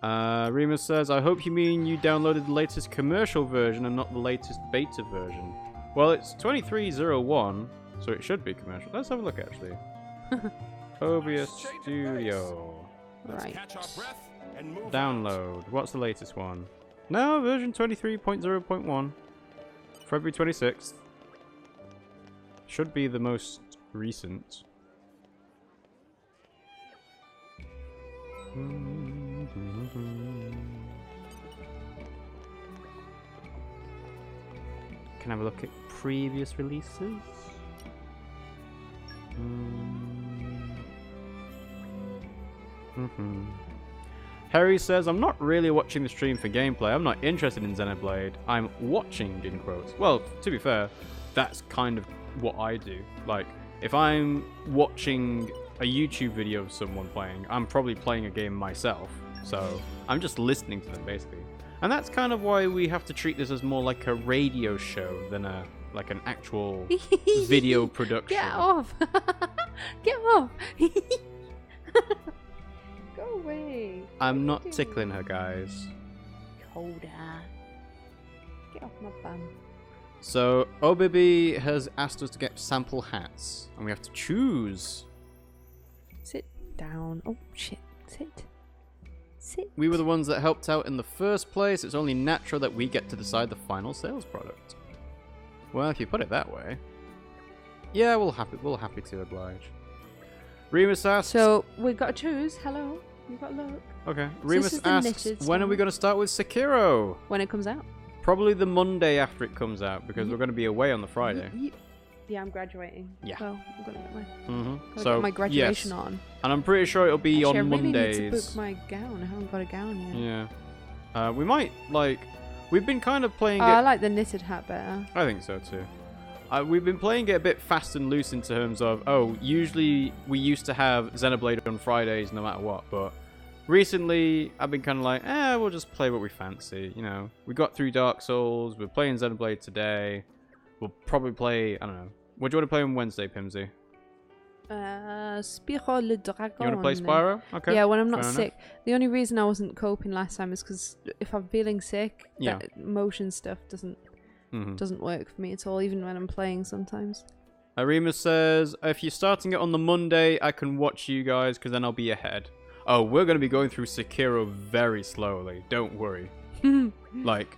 Remus says, I hope you mean you downloaded the latest commercial version and not the latest beta version. Well, it's 2301, so it should be commercial. Let's have a look, actually. OBS Studio. Right. Download. What's the latest one? No, version 23.0.1. February 26th. Should be the most recent. Can I have a look at previous releases? Harry says, I'm not really watching the stream for gameplay. I'm not interested in Xenoblade. I'm watching, in quotes. Well, to be fair, that's kind of what I do. Like, if I'm watching a YouTube video of someone playing, I'm probably playing a game myself. So, I'm just listening to them, basically. And that's kind of why we have to treat this as more like a radio show than an actual video production. Get off! Get off! Go away. I'm not tickling her, guys. Colder. Get off my bum. So, Obibi has asked us to get sample hats, and we have to choose. Sit down. Oh shit. Sit. We were the ones that helped out in the first place. It's only natural that we get to decide the final sales product. Well, if you put it that way. Yeah, we'll happy to oblige. Remus asks... So, we've got to choose. Hello. We've got to look. Okay. Remus asks, when are we going to start with Sekiro? When it comes out. Probably the Monday after it comes out, because we're going to be away on the Friday. Yeah, I'm graduating. Yeah. Well, I'm going to get my, get my graduation on. And I'm pretty sure it'll be on Mondays. I really need to book my gown. I haven't got a gown yet. Yeah. We might, like... We've been kind of playing it... I like the knitted hat better. I think so, too. We've been playing it a bit fast and loose in terms of, usually we used to have Xenoblade on Fridays no matter what, but recently I've been kind of like, we'll just play what we fancy, you know. We got through Dark Souls, we're playing Xenoblade today, we'll probably play, I don't know. What do you want to play on Wednesday, Pimmsy? Spyro le Dragon. You want to play Spyro? Okay. Yeah, when I'm not sick. The only reason I wasn't coping last time is because if I'm feeling sick, that motion stuff doesn't work for me at all, even when I'm playing sometimes. Arima says, if you're starting it on the Monday, I can watch you guys, because then I'll be ahead. Oh, we're going to be going through Sekiro very slowly. Don't worry. Like,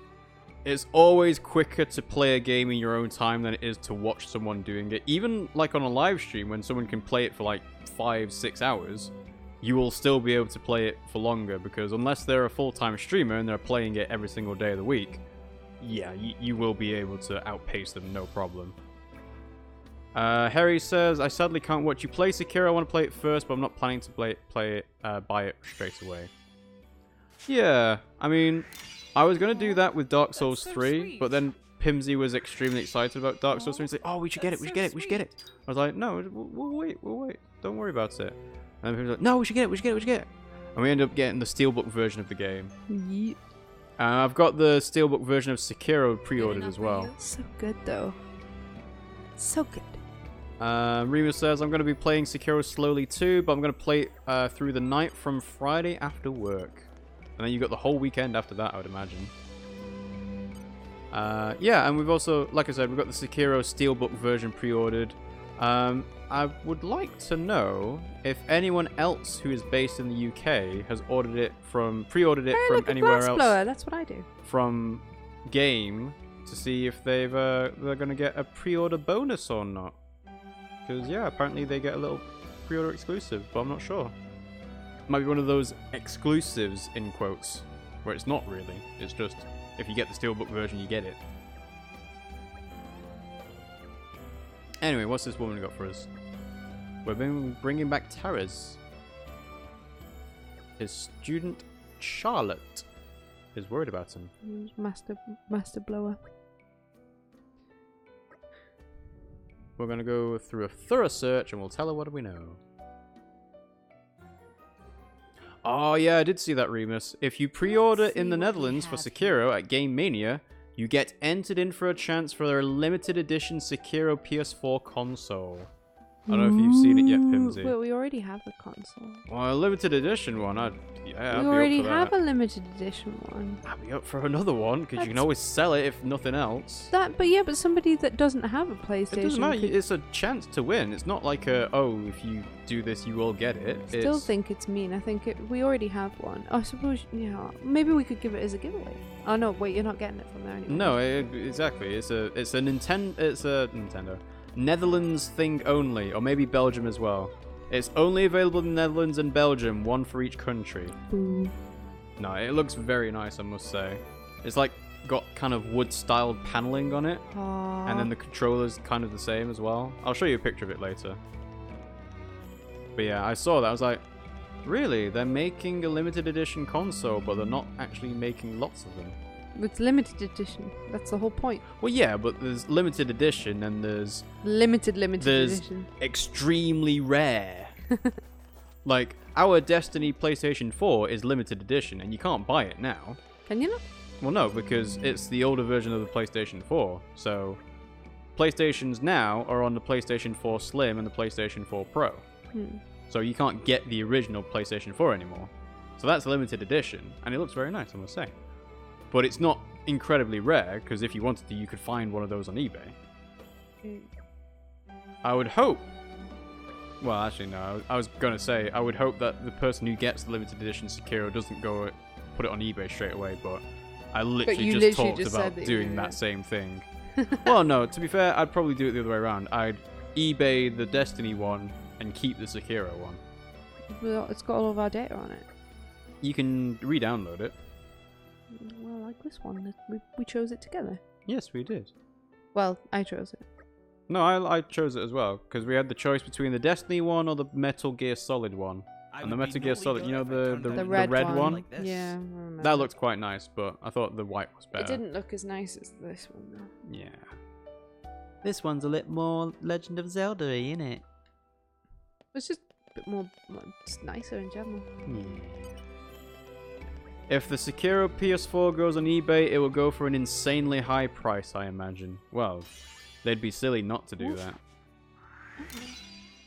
it's always quicker to play a game in your own time than it is to watch someone doing it. Even, like, on a live stream, when someone can play it for, like, 5-6 hours, you will still be able to play it for longer, because unless they're a full-time streamer and they're playing it every single day of the week, yeah, you will be able to outpace them, no problem. Harry says, I sadly can't watch you play Sekiro. I want to play it first, but I'm not planning to buy it straight away. Yeah, I mean, I was going to do that with Dark Souls 3, but then Pimmsy was extremely excited about Dark Souls 3 and said, oh, we should get it, we should get it. I was like, no, we'll wait. Don't worry about it. And then Pimmsy was like, no, we should get it. And we ended up getting the Steelbook version of the game. Yep. I've got the Steelbook version of Sekiro pre-ordered as well. So good, though. So good. Remus says, I'm going to be playing Sekiro slowly too, but I'm going to play it through the night from Friday after work. And then you got the whole weekend after that, I would imagine. Yeah, and we've also, like I said, we've got the Sekiro Steelbook version pre-ordered. I would like to know if anyone else who is based in the UK has pre-ordered it from anywhere else. That's what I do. From Game to see if they're going to get a pre-order bonus or not. Because yeah, apparently they get a little pre-order exclusive, but I'm not sure. Might be one of those exclusives in quotes, where it's not really. It's just if you get the Steelbook version, you get it. Anyway, what's this woman got for us? We've been bringing back terrors. His student Charlotte is worried about him. Master blower. We're going to go through a thorough search and we'll tell her what we know. Oh yeah, I did see that, Remus. If you pre-order in the Netherlands for Sekiro at Game Mania, you get entered in for a chance for their limited edition Sekiro PS4 console. I don't know if you've seen it yet, Pimmsy. Well, we already have the console. Well, a limited edition one, I'd we be up already for have that. a limited edition one. I'd be up for another one, because you can always sell it if nothing else. But somebody that doesn't have a PlayStation. It doesn't matter, it's a chance to win. It's not like if you do this, you will get it. I still think it's mean. I think we already have one. I suppose, yeah, maybe we could give it as a giveaway. Oh no, wait, you're not getting it from there anymore. No, exactly. It's a Nintendo. Netherlands thing only, or maybe Belgium as well. It's only available in the Netherlands and Belgium, one for each country. Ooh. No, it looks very nice, I must say. It's like got kind of wood-styled paneling on it, and then the controller's kind of the same as well. I'll show you a picture of it later. But yeah, I saw that. I was like, really? They're making a limited edition console, but they're not actually making lots of them. It's limited edition. That's the whole point. Well, yeah, but there's limited edition and there's... Limited edition. Extremely rare. Like, our Destiny PlayStation 4 is limited edition, and you can't buy it now. Can you not? Well, no, because it's the older version of the PlayStation 4. So, PlayStations now are on the PlayStation 4 Slim and the PlayStation 4 Pro. So you can't get the original PlayStation 4 anymore. So that's a limited edition, and it looks very nice, I must say. But it's not incredibly rare, because if you wanted to, you could find one of those on eBay. I would hope Well, actually, no. I was gonna say I would hope that the person who gets the limited edition Sekiro doesn't go put it on eBay straight away. But I literally just talked about doing that same thing. Well, no. To be fair, I'd probably do it the other way around. I'd eBay the Destiny one and keep the Sekiro one. Well, it's got all of our data on it. You can re-download it. Well, like this one, we chose it together. Yes, we did. Well, I chose it. No, I chose it as well because we had the choice between the Destiny one or the Metal Gear Solid one. And the Metal Gear Solid, you know, the red one? Like yeah, I remember. That looked quite nice, but I thought the white was better. It didn't look as nice as this one, though. Yeah. This one's a little more Legend of Zelda-y, innit? It's just a bit more, just nicer in general. Yeah. If the Sekiro PS4 goes on eBay, it will go for an insanely high price, I imagine. Well, they'd be silly not to do that.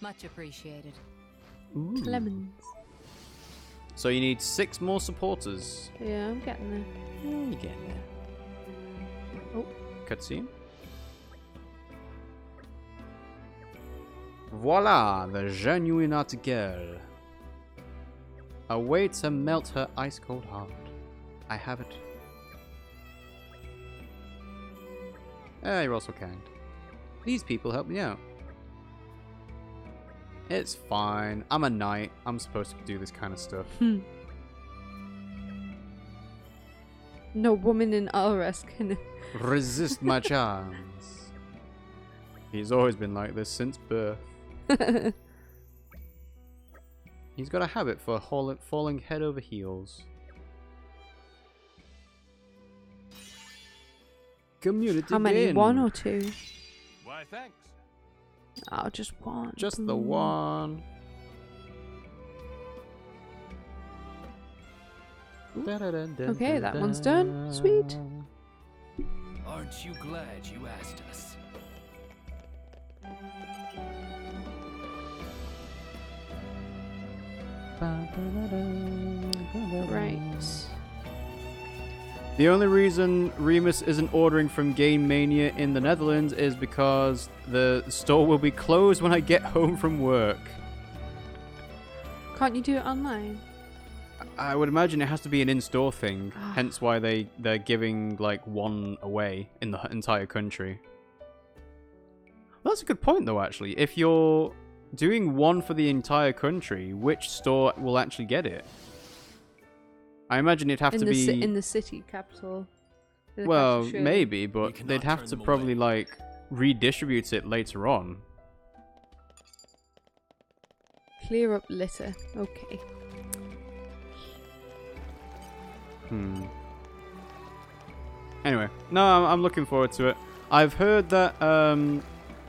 Much appreciated. Ooh. Lemons. So you need 6 more supporters. Yeah, I'm getting there. Yeah, you're getting there. Oh. Cutscene. Voila, the genuine article. A way to melt her ice-cold heart. I have it. You're also kind. These people help me out. It's fine. I'm a knight. I'm supposed to do this kind of stuff. No woman in Alras can resist my charms. He's always been like this since birth. He's got a habit for falling head over heels. Community How many? win. 1 or 2? Why, thanks. Oh, just one. Just the one. Okay, that one's done. Sweet. Aren't you glad you asked us? Right. The only reason Remus isn't ordering from Game Mania in the Netherlands is because the store will be closed when I get home from work. Can't you do it online? I would imagine it has to be an in-store thing, hence why they're giving like one away in the entire country. Well, that's a good point though, actually. If you're doing one for the entire country, which store will actually get it? I imagine it'd have to be in the city capital. Well, maybe, but they'd have to probably like redistribute it later on. Clear up litter. Okay. Anyway, no, I'm looking forward to it. I've heard that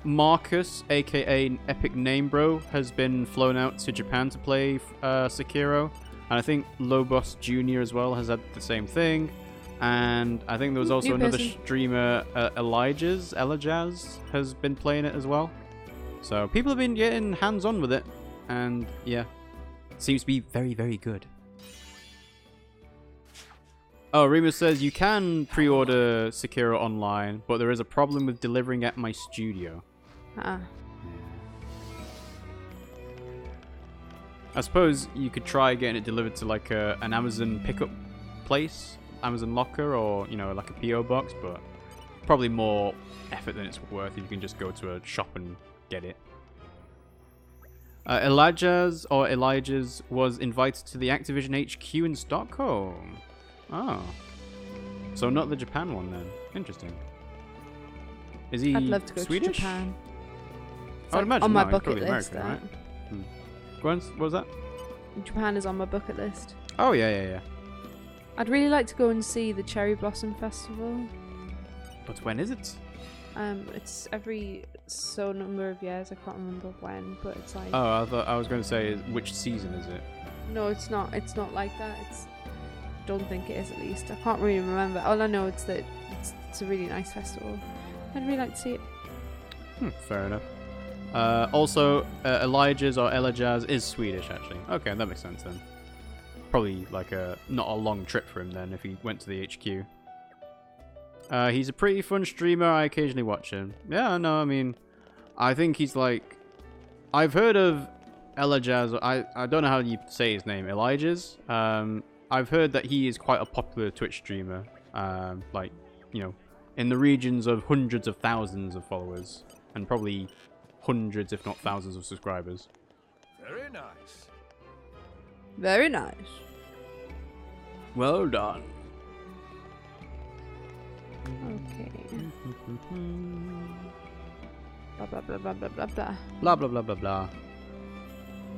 Marcus, aka Epic Name Bro, has been flown out to Japan to play Sekiro. And I think Lobos Jr. as well has had the same thing. And I think there was also another streamer, Elijah's has been playing it as well. So people have been getting hands-on with it. And yeah, it seems to be very, very good. Oh, Remus says you can pre-order Sekiro online, but there is a problem with delivering at my studio. I suppose you could try getting it delivered to like an Amazon pickup place, Amazon locker, or you know, like a PO box, but probably more effort than it's worth if you can just go to a shop and get it. Elijah's was invited to the Activision HQ in Stockholm. Oh, so not the Japan one then. Interesting. Is he I'd love to go Swedish? to Japan. I would imagine on my no, bucket probably list. American, right? Go on, what was that? Japan is on my bucket list. Oh yeah. I'd really like to go and see the Cherry Blossom Festival. But when is it? It's every so number of years. I can't remember when, but it's like. Oh, I was going to say, which season is it? No, it's not. It's not like that. Don't think it is, at least. I can't really remember. All I know is that it's a really nice festival. I'd really like to see it. Fair enough. Also, Elijah's is Swedish, actually. Okay, that makes sense then. Probably like not a long trip for him then if he went to the HQ. He's a pretty fun streamer. I occasionally watch him. Yeah, no, I mean, I think he's like I've heard of Elijah's. I don't know how you say his name. Elijah's. I've heard that he is quite a popular Twitch streamer. Like, you know, in the regions of hundreds of thousands of followers and probably hundreds, if not thousands, of subscribers. Very nice. Very nice. Well done. Okay. Blah blah blah blah blah blah blah. Blah blah blah blah blah.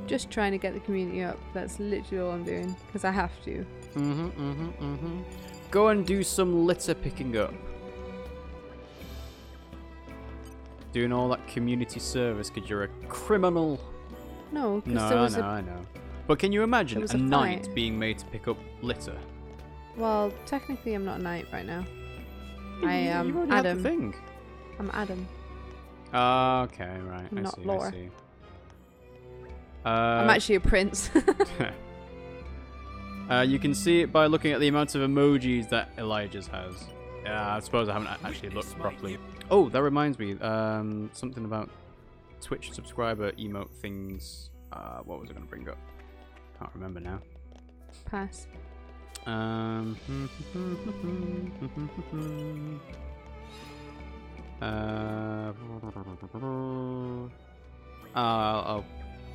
Just trying to get the community up. That's literally all I'm doing because I have to. Go and do some litter picking up. Doing all that community service because you're a criminal. No, because I know. But can you imagine a knight fight. being made to pick up litter? Well, technically, I'm not a knight right now. I am you already Adam. Have the thing. I'm Adam. Okay, right. I'm not see, Laura. I see. I'm actually a prince. You can see it by looking at the amount of emojis that Elijah's has. I suppose I haven't actually looked properly. Oh, that reminds me. Something about Twitch subscriber emote things. What was I going to bring up? Can't remember now. Pass. I'll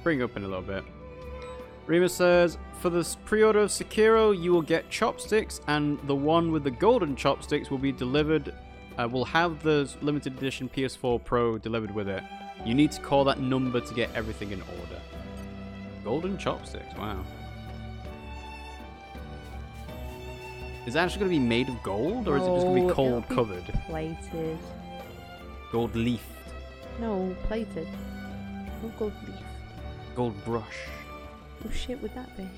bring up in a little bit. Rima says, for the pre-order of Sekiro, you will get chopsticks, and the one with the golden chopsticks will be delivered. Will have the limited edition PS4 Pro delivered with it. You need to call that number to get everything in order. Golden chopsticks, wow. Is that actually going to be made of gold, or is it just going to be gold covered? Plated. Gold leafed. No, plated. No gold leaf. Gold brush. Oh shit, would that be?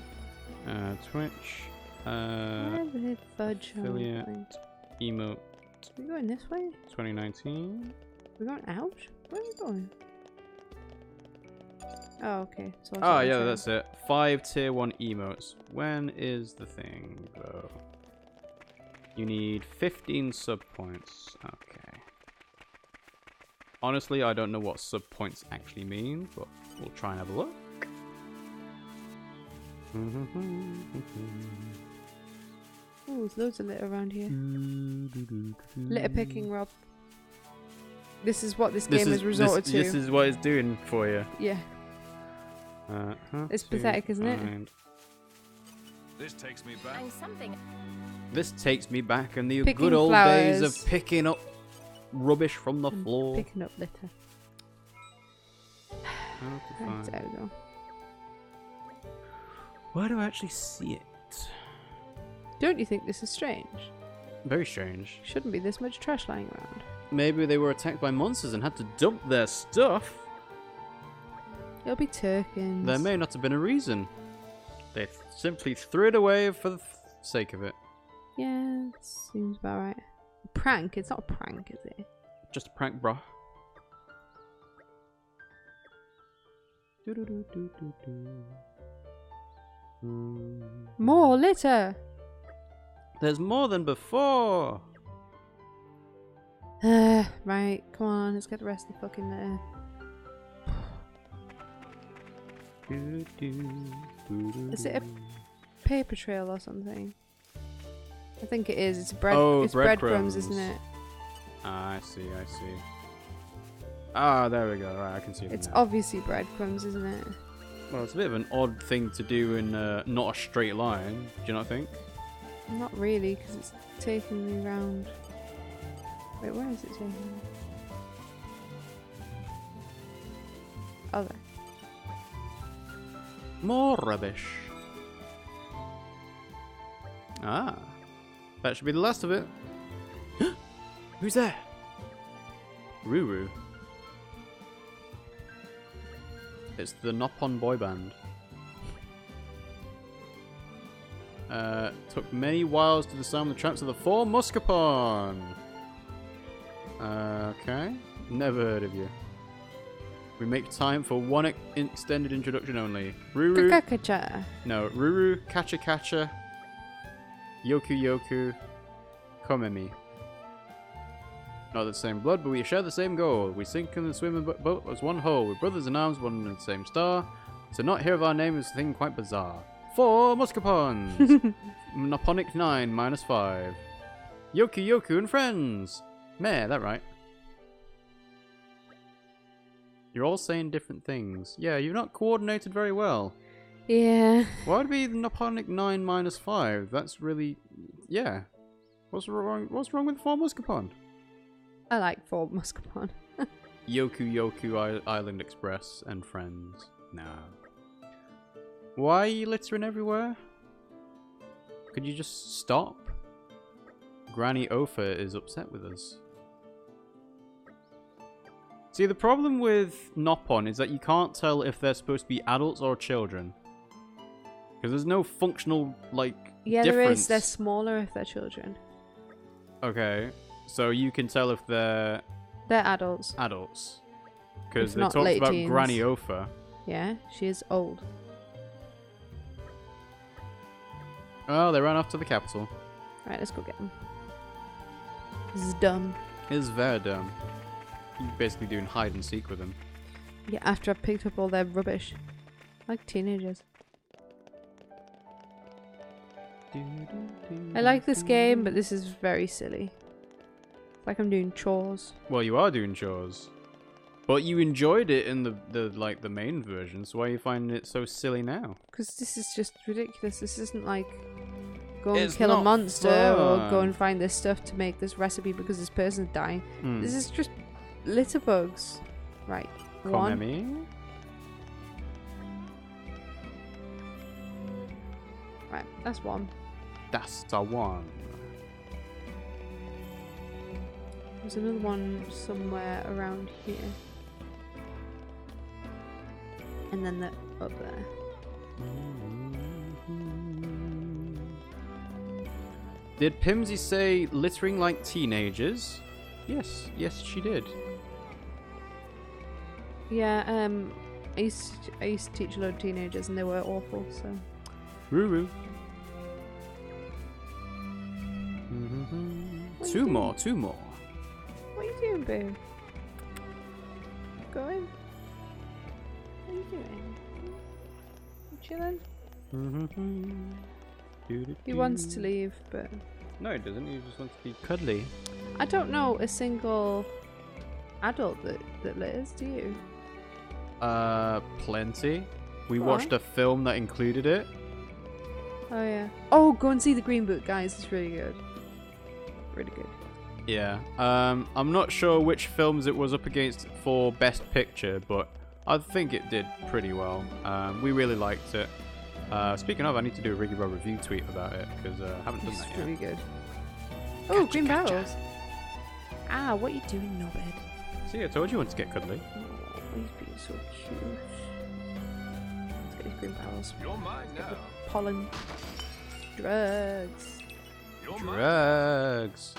Twitch. Where the fudge affiliate. Emote. Are we going this way? 2019. We're going out? Where are we going? Oh, okay. So oh, yeah, that's it. 5 tier 1 emotes. When is the thing, though? You need 15 sub points. Okay. Honestly, I don't know what sub points actually mean, but we'll try and have a look. Oh, there's loads of litter around here. Litter picking, Rob. This is what this game has resorted to. This is what it's doing for you. Yeah. It's pathetic, isn't it? This takes me back. This takes me back in the Picking good old flowers. days of picking up rubbish from the floor. Picking up litter. Right, there we go. Where do I actually see it? Don't you think this is strange? Very strange. Shouldn't be this much trash lying around. Maybe they were attacked by monsters and had to dump their stuff. It'll be Turkins. There may not have been a reason. They simply threw it away for the sake of it. Yeah, seems about right. A prank? It's not a prank, is it? Just a prank, bro. More litter! There's more than before! Right, come on, let's get the rest of the fucking litter. Is it a paper trail or something? I think it is. It's bread. Oh, it's breadcrumbs, isn't it? Ah, I see. Ah, there we go. Right, I can see it. It's now. obviously breadcrumbs, isn't it? Well, it's a bit of an odd thing to do in not a straight line. Do you not think? Not really, because it's taking me round. Wait, where is it taking me? Oh, there. More rubbish. Ah. That should be the last of it. Who's there? Ruru. It's the Nopon boy band. Took many whiles to disarm the traps of the 4 Muscapon. Okay. Never heard of you. We make time for one extended introduction only. Ruru. Kakakacha. No, Ruru, Kacha Kacha, Yoku Yoku, Komemi. Not the same blood, but we share the same goal. We sink and swim in boat as one whole. We're brothers in arms, one and the same star. To not hear of our name is a thing quite bizarre. 4 Muscapons! Noponic 9, -5. Yoku Yoku and friends! Meh, that right. You're all saying different things. Yeah, you've not coordinated very well. Yeah. Why would it be Noponic 9 -5? That's really... Yeah. What's wrong with 4 Muscapon? I like 4 Muscapon. Yoku Yoku Island Express and friends. Nah. Why are you littering everywhere? Could you just stop? Granny Ofa is upset with us. See, the problem with Nopon is that you can't tell if they're supposed to be adults or children. Because there's no functional, like, yeah, difference. there is. They're smaller if they're children. Okay. So you can tell if they're... They're adults. Adults. Because If they not talked late about teens. Granny Ofa. Yeah, she is old. Oh, they ran off to the capital. Right, let's go get them. This is dumb. It's very dumb. You're basically doing hide and seek with them. Yeah, after I picked up all their rubbish. Like teenagers. I like this game, but this is very silly. It's like I'm doing chores. Well, you are doing chores. But you enjoyed it in the main version, so why are you finding it so silly now? Because this is just ridiculous. This isn't like go and It's kill a not monster or go fun. and find this stuff to make this recipe because this person's dying. Hmm. This is just litter bugs. Right. One. Komemi? Right, that's one. That's the one. There's another one somewhere around here. And then they're up there. Did Pimmsy say littering like teenagers? Yes, yes she did. Yeah, I used to teach a load of teenagers and they were awful, so. Woo-woo. Two more. What are you doing, boo? Going? What are you doing? You chilling? He wants to leave, but... No, he doesn't. He just wants to be cuddly. I don't know a single adult that litters, do you? Plenty. We Go watched on. a film that included it. Oh, yeah. Oh, go and see The Green Book, guys. It's really good. Really good. Yeah. I'm not sure which films it was up against for Best Picture, but I think it did pretty well. We really liked it. Speaking of, I need to do a RiggyRob review tweet about it, because I haven't done It's that really yet. good. Oh, green barrels. Ah, what are you doing, knobhead? See, I told you once to get cuddly. Oh, he's being so cute. Let's get these green barrels. You're mine now. Pollen. Drugs. Drugs.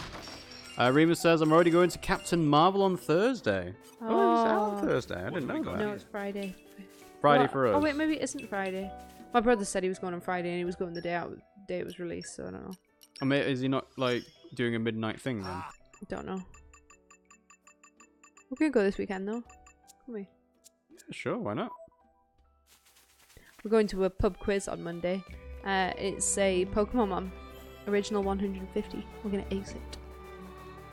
Rima says, I'm already going to Captain Marvel on Thursday. Oh, it's out on Thursday. I didn't know that. No, it's Friday. Friday What? for us. Oh, wait, maybe it isn't Friday. My brother said he was going on Friday and he was going the day it was released, so I don't know. I mean, is he not, like, doing a midnight thing then? Don't know. We could go this weekend, though. Can we? Yeah, sure, why not? We're going to a pub quiz on Monday. It's a Pokemon Mom. Original 150. We're going to ace it.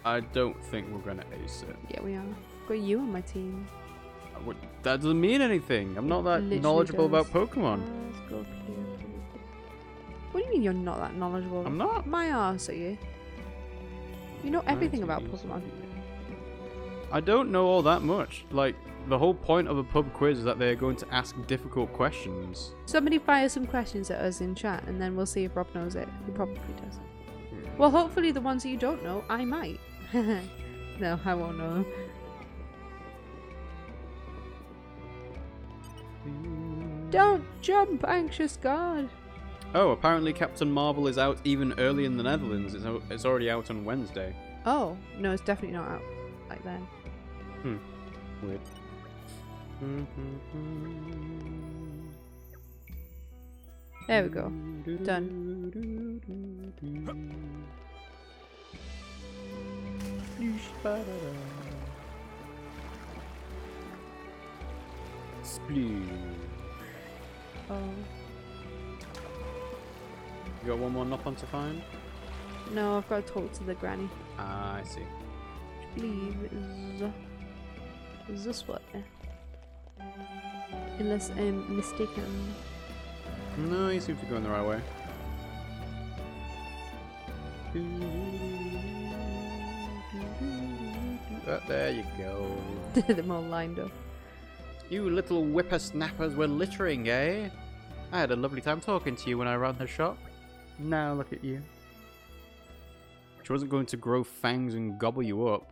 I don't think we're going to ace it. Yeah, we are. Got you on my team. That doesn't mean anything. I'm not that Literally knowledgeable does. about Pokemon. Let's go up here. What do you mean you're not that knowledgeable? I'm not. My arse, are you? You know everything about Pokemon. I don't know all that much. Like, the whole point of a pub quiz is that they're going to ask difficult questions. Somebody fire some questions at us in chat and then we'll see if Rob knows it. He probably does. Well, hopefully the ones that you don't know, I might. No, I won't know them. Don't jump, anxious god. Oh, apparently Captain Marvel is out even early in the Netherlands. It's already out on Wednesday. Oh, no, it's definitely not out like then. Weird. There we go. Done. Sploosh. Ba-da-da. Sploosh. Oh. You got one more Nopon to find? No, I've got to talk to the granny. Ah, I see. I believe is this way. Unless I'm mistaken. No, you seem to be going the right way. Oh, there you go. Them all lined up. You little whippersnappers were littering, eh? I had a lovely time talking to you when I ran the shop. Now look at you. She wasn't going to grow fangs and gobble you up.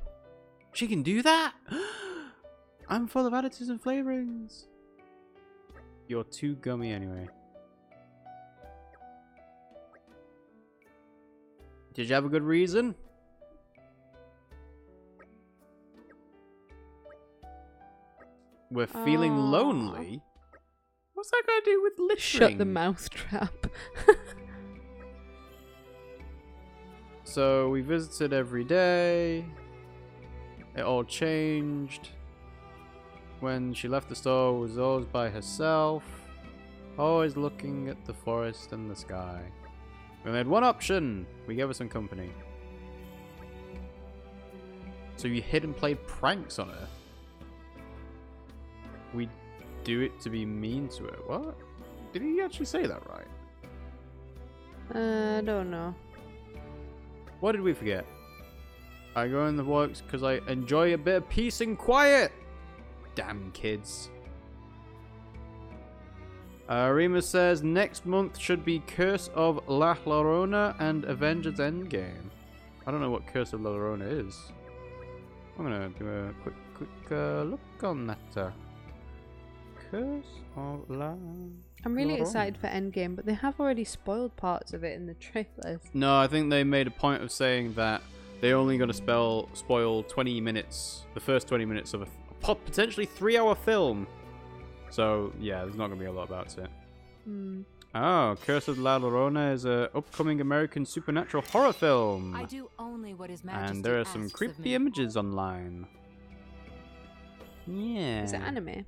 She can do that? I'm full of additives and flavorings. You're too gummy anyway. Did you have a good reason? We're feeling lonely? What's that got to do with littering? Shut the mouth trap. So we visited every day. It all changed. When she left the store, was always by herself. Always looking at the forest and the sky. We only had one option. We gave her some company. So you hid and played pranks on her? We do it to be mean to her. What? Did he actually say that right? I don't know. What did we forget? I go in the works because I enjoy a bit of peace and quiet. Damn kids. Rima says next month should be Curse of La Llorona and Avengers Endgame. I don't know what Curse of La Llorona is. I'm gonna do a quick look on that. Curse of La I'm really Llorona. excited for Endgame, but they have already spoiled parts of it in the trailers. No, I think they made a point of saying that they're only going to spoil 20 minutes, the first 20 minutes of a potentially 3-hour film. So, yeah, there's not going to be a lot about it. Oh, Curse of La Llorona is an upcoming American supernatural horror film. I do only what His Majesty And there are some asks of creepy me. images online. Yeah. Is it anime?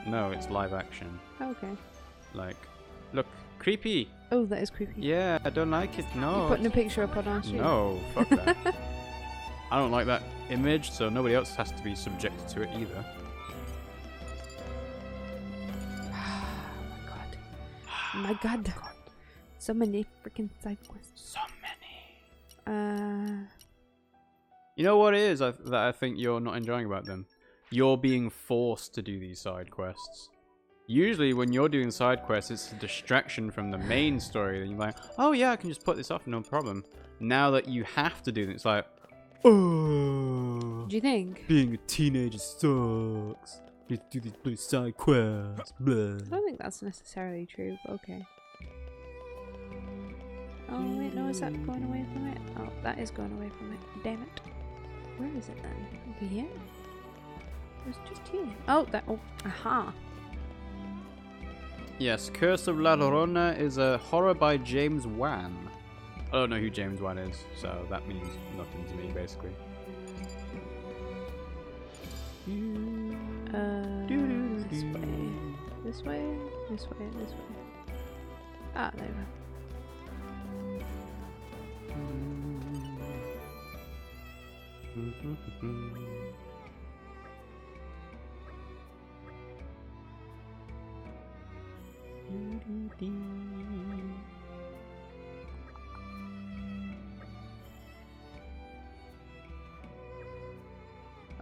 No, it's live action. Oh, okay. Like, look, creepy. Oh, that is creepy. Yeah, I don't like it, no. You're putting a picture up on our stream. No, fuck that. I don't like that image, so nobody else has to be subjected to it either. Oh my god. So many freaking side quests. So many. You know what it is that I think you're not enjoying about them? You're being forced to do these side quests. Usually when you're doing side quests, it's a distraction from the main story. And you're like, oh yeah, I can just put this off, no problem. Now that you have to do it, it's like, oh. Do you think? Being a teenager sucks. You have to do these blue side quests. Blah. I don't think that's necessarily true, but okay. Oh wait, no, is that going away from it? Oh, that is going away from it. Damn it. Where is it then? Over here? It was just here. Oh, that. Oh, aha. Yes, Curse of La Llorona is a horror by James Wan. I don't know who James Wan is, so that means nothing to me, basically. This way. This way. This way. This way. Ah, there we go.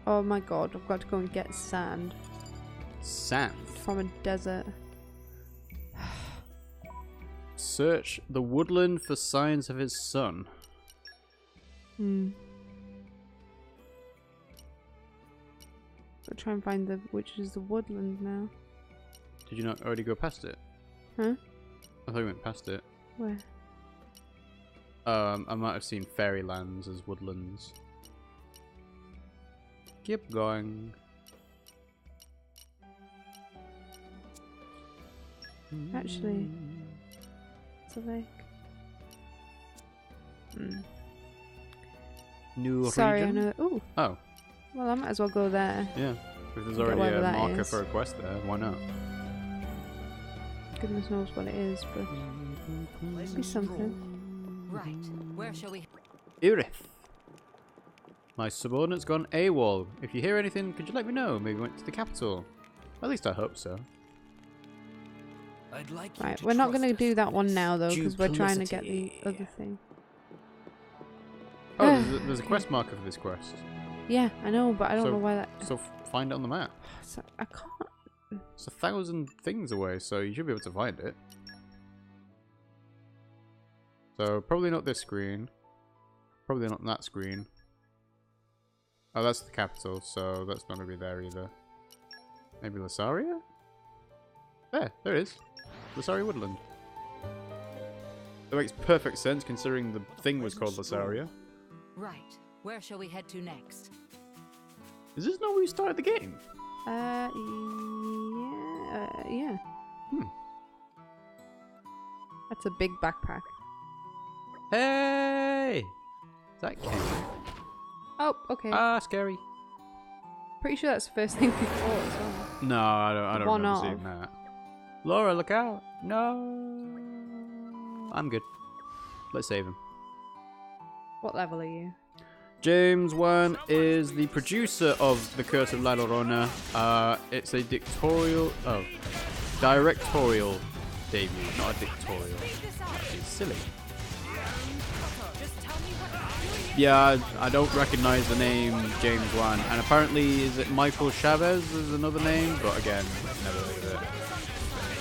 Oh my god, I've got to go and get sand. Sand? From a desert. Search the woodland for signs of his son. Gotta try and find which is the woodland now. Did you not already go past it? Huh? I thought you went past it. Where? I might have seen fairylands as woodlands. Keep going. Actually, it's a lake. New Sorry, region? I know. Ooh. Oh. Well, I might as well go there. Yeah. If there's Get already whatever a that marker is. for a quest there, why not? Goodness knows what it is, but maybe something. Right. Where shall we? Irith. My subordinate's gone AWOL. If you hear anything, could you let me know? Maybe we went to the capital. At least I hope so. I'd like Right, we're not going to do that one now, though, because we're trying to get the other thing. Oh, there's a quest marker for this quest. Yeah, I know, but I don't know why that... So find it on the map. So I can't... It's 1,000 things away, so you should be able to find it. So, probably not this screen. Probably not that screen. Oh, that's the capital, so that's not going to be there either. Maybe Lasaria? There it is. Lasaria Woodland. That makes perfect sense considering the thing was called Lasaria. Right. Where shall we head to next? Is this not where we started the game? Yeah. Yeah. That's a big backpack. Hey! Is that Kenny? Oh, okay. Scary. Pretty sure that's the first thing we fought as well. No, I don't One remember of. seeing that. Laura, look out! No! I'm good. Let's save him. What level are you? James 1 is the producer of The Curse of La Llorona. It's a directorial debut, not a dictatorial. It's silly. Yeah, I don't recognize the name James 1, and apparently is it Michael Chavez is another name, but again, never heard of it.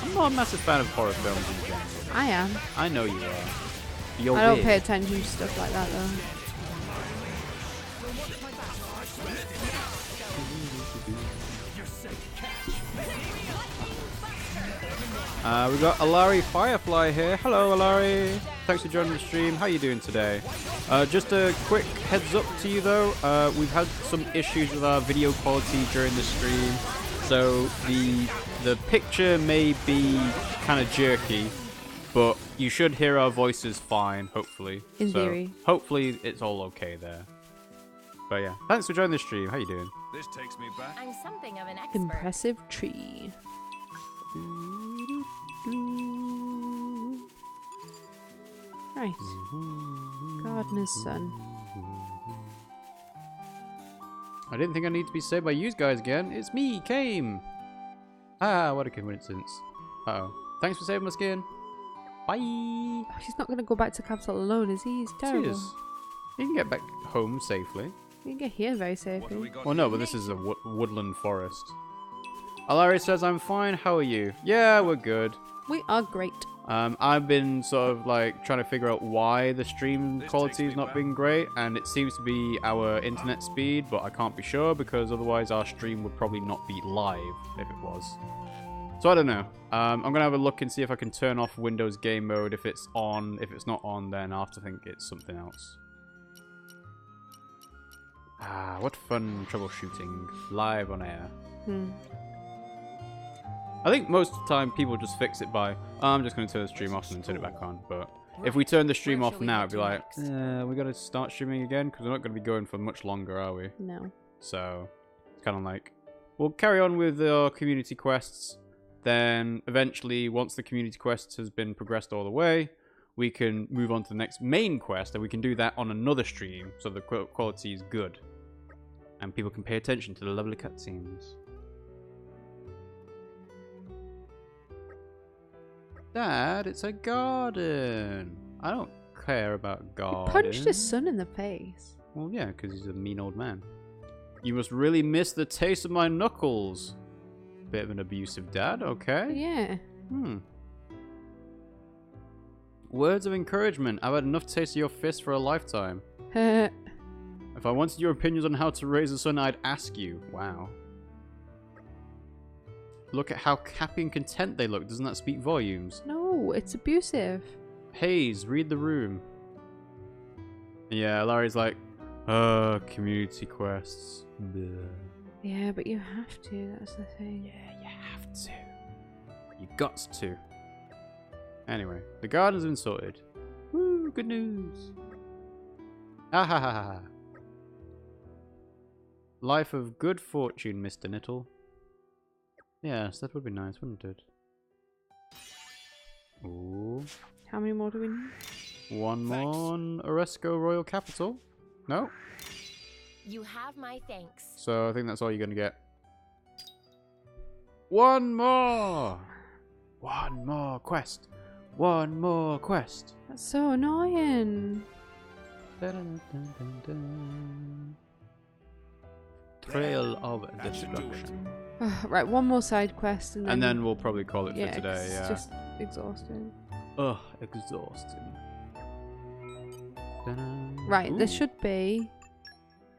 I'm not a massive fan of horror films in general. I am. I know you are. You're I don't weird. pay attention to stuff like that though. We got Alari Firefly here. Hello, Alari. Thanks for joining the stream. How are you doing today? Just a quick heads up to you though. We've had some issues with our video quality during the stream, so the picture may be kind of jerky, but you should hear our voices fine, hopefully. In theory. Hopefully it's all okay there. But yeah, thanks for joining the stream. How you doing? This takes me back. I'm something of an expert. Impressive tree. Right. Gardener's son. I didn't think I need to be saved by you guys again. It's me, Kame. Ah, what a coincidence. Uh-oh. Thanks for saving my skin. Bye. Oh, he's not going to go back to capital alone, is he? He's terrible. Cheers. You can get back home safely. You can get here very safely. Well, no, but this is a woodland forest. Alari says, I'm fine. How are you? Yeah, we're good. We are great. I've been sort of like trying to figure out why the stream quality is not being great, and it seems to be our internet speed, but I can't be sure because otherwise our stream would probably not be live if it was. So I don't know. I'm gonna have a look and see if I can turn off Windows game mode if it's on. If it's not on, then I'll have to think it's something else. Ah, what fun troubleshooting live on air. I think most of the time people just fix it by, oh, I'm just going to turn the stream off and then turn it back on. But if we turn the stream off now, it'd be like, we got to start streaming again because we're not going to be going for much longer, are we? No. So it's kind of like, we'll carry on with our community quests. Then eventually, once the community quest has been progressed all the way, we can move on to the next main quest, and we can do that on another stream so the quality is good. And people can pay attention to the lovely cutscenes. Dad, it's a garden. I don't care about gardens. Punched his son in the face. Well, yeah, because he's a mean old man. You must really miss the taste of my knuckles. Bit of an abusive dad, okay? Yeah. Words of encouragement. I've had enough taste of your fist for a lifetime. If I wanted your opinions on how to raise a son, I'd ask you. Wow. Look at how happy and content they look. Doesn't that speak volumes? No, it's abusive. Hayes, read the room. Yeah, Larry's like, community quests. Bleh. Yeah, but you have to. That's the thing. Yeah, you have to. You got to. Anyway, the garden's been sorted. Woo, good news. Ah ha ha ha. Life of good fortune, Mr. Nittle. Yes, that would be nice, wouldn't it? Ooh. How many more do we need? One more on Oresco Royal Capital. No? You have my thanks. So I think that's all you're gonna get. One more! One more quest. One more quest. That's so annoying. Dun, dun, dun, dun. Trail of Destruction. Right, one more side quest and then we'll probably call it for today, it's just exhausting. Ugh, exhausting. Right, there should be...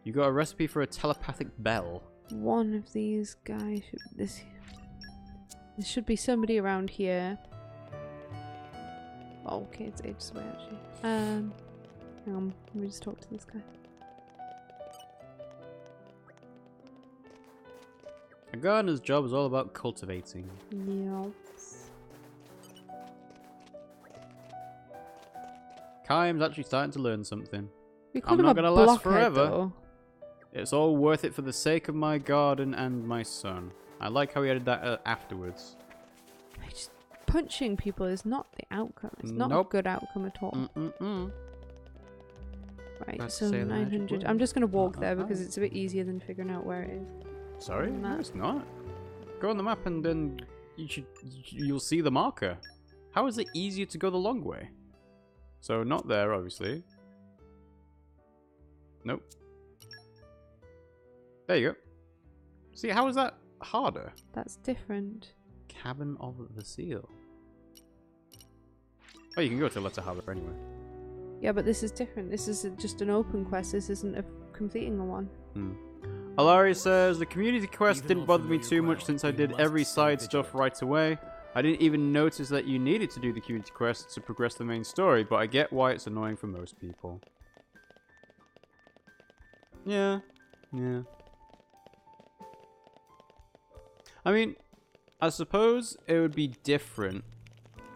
You got a recipe for a telepathic bell. One of these guys should... There should be somebody around here. Oh, okay, it's ages away actually. Hang on, let me just talk to this guy. A gardener's job is all about cultivating. Yes. Kaim's actually starting to learn something. I'm not gonna last forever. Though. It's all worth it for the sake of my garden and my son. I like how he added that afterwards. Just punching people is not the outcome. It's not a good outcome at all. Right, Let's so 900. I'm just gonna walk there because it's a bit easier than figuring out where it is. Sorry? No, it's not. Go on the map and then you'll see the marker. How is it easier to go the long way? So not there, obviously. Nope. There you go. See, how is that harder? That's different. Cabin of the Seal. Oh, you can go to Letter Harbor anyway. Yeah, but this is different. This is just an open quest. This isn't completing a one. Alari says, the community quest didn't bother me too much since I did every side stuff right away. I didn't even notice that you needed to do the community quest to progress the main story, but I get why it's annoying for most people. Yeah. I mean, I suppose it would be different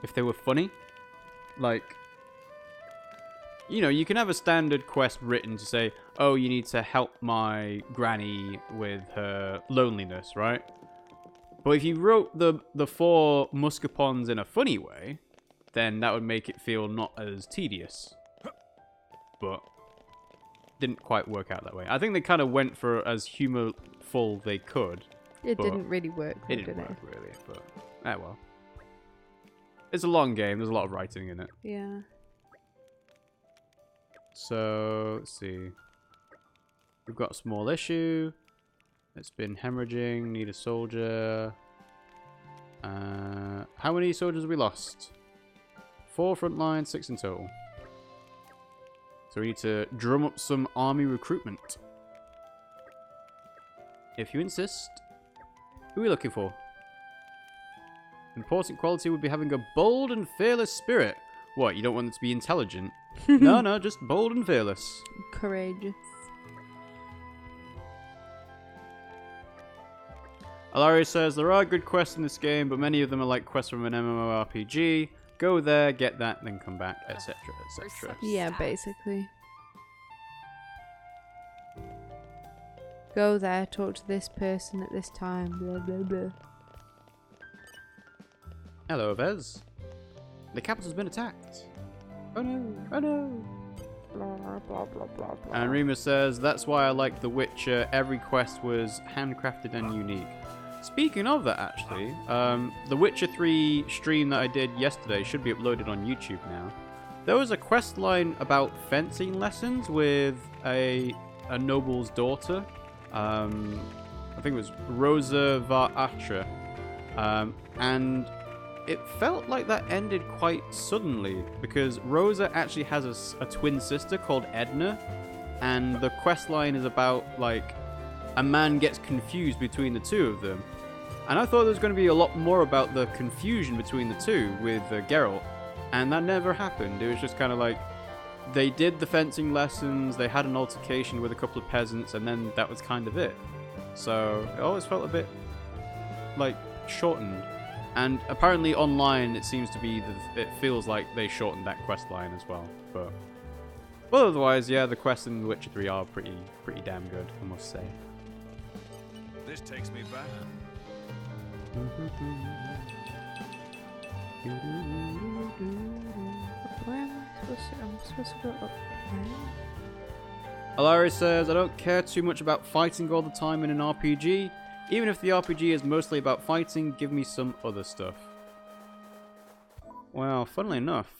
if they were funny. Like, you know, you can have a standard quest written to say, oh, you need to help my granny with her loneliness, right? But if you wrote the 4 Muscapons in a funny way, then that would make it feel not as tedious. But didn't quite work out that way. I think they kind of went for as humorful they could. It didn't really work. It didn't work really, but well. It's a long game. There's a lot of writing in it. Yeah. So let's see. We've got a small issue. It's been hemorrhaging. Need a soldier. How many soldiers have we lost? 4 frontline, 6 in total. So we need to drum up some army recruitment. If you insist. Who are we looking for? Important quality would be having a bold and fearless spirit. What, you don't want them to be intelligent? No, just bold and fearless. Courageous. Alaria says, there are good quests in this game, but many of them are like quests from an MMORPG. Go there, get that, then come back, etc, etc. Yeah, basically. Go there, talk to this person at this time, blah blah blah. Hello, Vez. The capital's been attacked. Oh no, oh no. Blah blah blah blah blah. And Rima says, that's why I like The Witcher. Every quest was handcrafted and unique. Speaking of that, actually, the Witcher 3 stream that I did yesterday should be uploaded on YouTube now. There was a quest line about fencing lessons with a noble's daughter. I think it was Rosa var Atra. And it felt like that ended quite suddenly because Rosa actually has a twin sister called Edna, and the quest line is about like a man gets confused between the two of them. And I thought there was going to be a lot more about the confusion between the two with Geralt, and that never happened. It was just kind of like they did the fencing lessons, they had an altercation with a couple of peasants, and then that was kind of it. So it always felt a bit like shortened. And apparently online it seems to be it feels like they shortened that quest line as well. But otherwise, yeah, the quests in The Witcher 3 are pretty damn good, I must say. This takes me back. Where am I supposed to? I'm supposed to go up there. Alari says, I don't care too much about fighting all the time in an RPG. Even if the RPG is mostly about fighting, give me some other stuff. Well, funnily enough,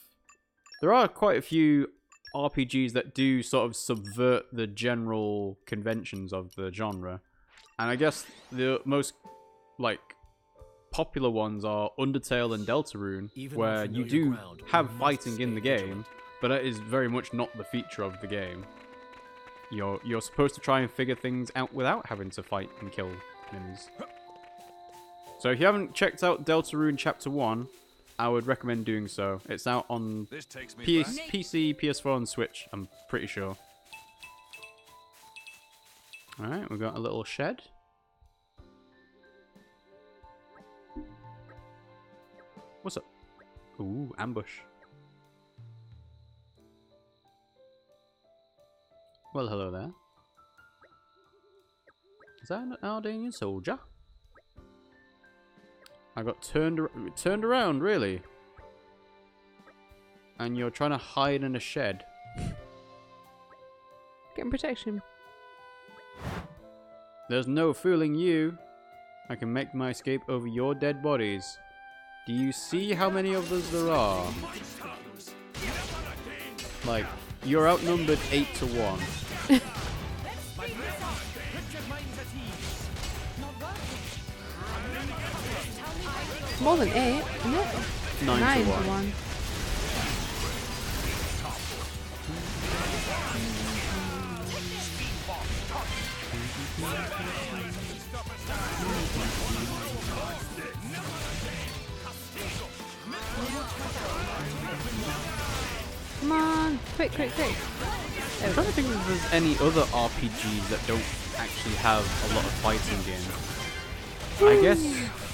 there are quite a few RPGs that do sort of subvert the general conventions of the genre. And I guess the most, like, popular ones are Undertale and Deltarune, where you do have fighting in the game, but that is very much not the feature of the game. You're supposed to try and figure things out without having to fight and kill enemies. So if you haven't checked out Deltarune Chapter 1, I would recommend doing so. It's out on PC, PS4 and Switch, I'm pretty sure. Alright, we've got a little shed. What's up? Ooh, ambush. Well, hello there. Is that an Aldanian soldier? I got turned around, really. And you're trying to hide in a shed. Getting protection. There's no fooling you. I can make my escape over your dead bodies. Do you see how many of us there are? Like, you're outnumbered 8 to 1. More than 8, isn't it? 9 to 1. Come on, quick, quick, quick. I'm trying to think if there's any other RPGs that don't actually have a lot of fighting in. I guess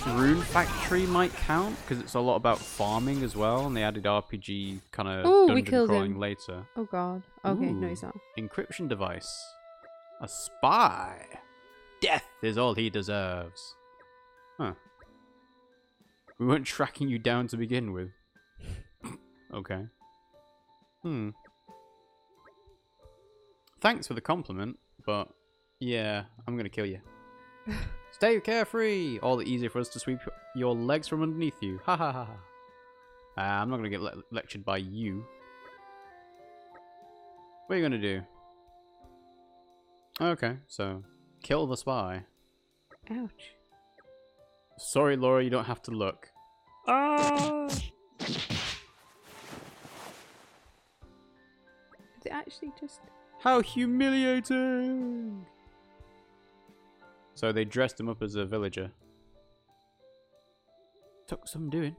Rune Factory might count, because it's a lot about farming as well, and they added RPG kind of dungeon crawling later. Oh god. Okay, no he's not. Encryption device. A spy. Death is all he deserves. Huh. We weren't tracking you down to begin with. Okay. Thanks for the compliment, but yeah, I'm gonna kill you. Stay carefree! All the easier for us to sweep your legs from underneath you. Ha ha ha ha. I'm not gonna get lectured by you. What are you gonna do? Okay, so kill the spy. Ouch. Sorry, Laura, you don't have to look. Oh! Did it actually just... How humiliating! So they dressed him up as a villager. Took some doing.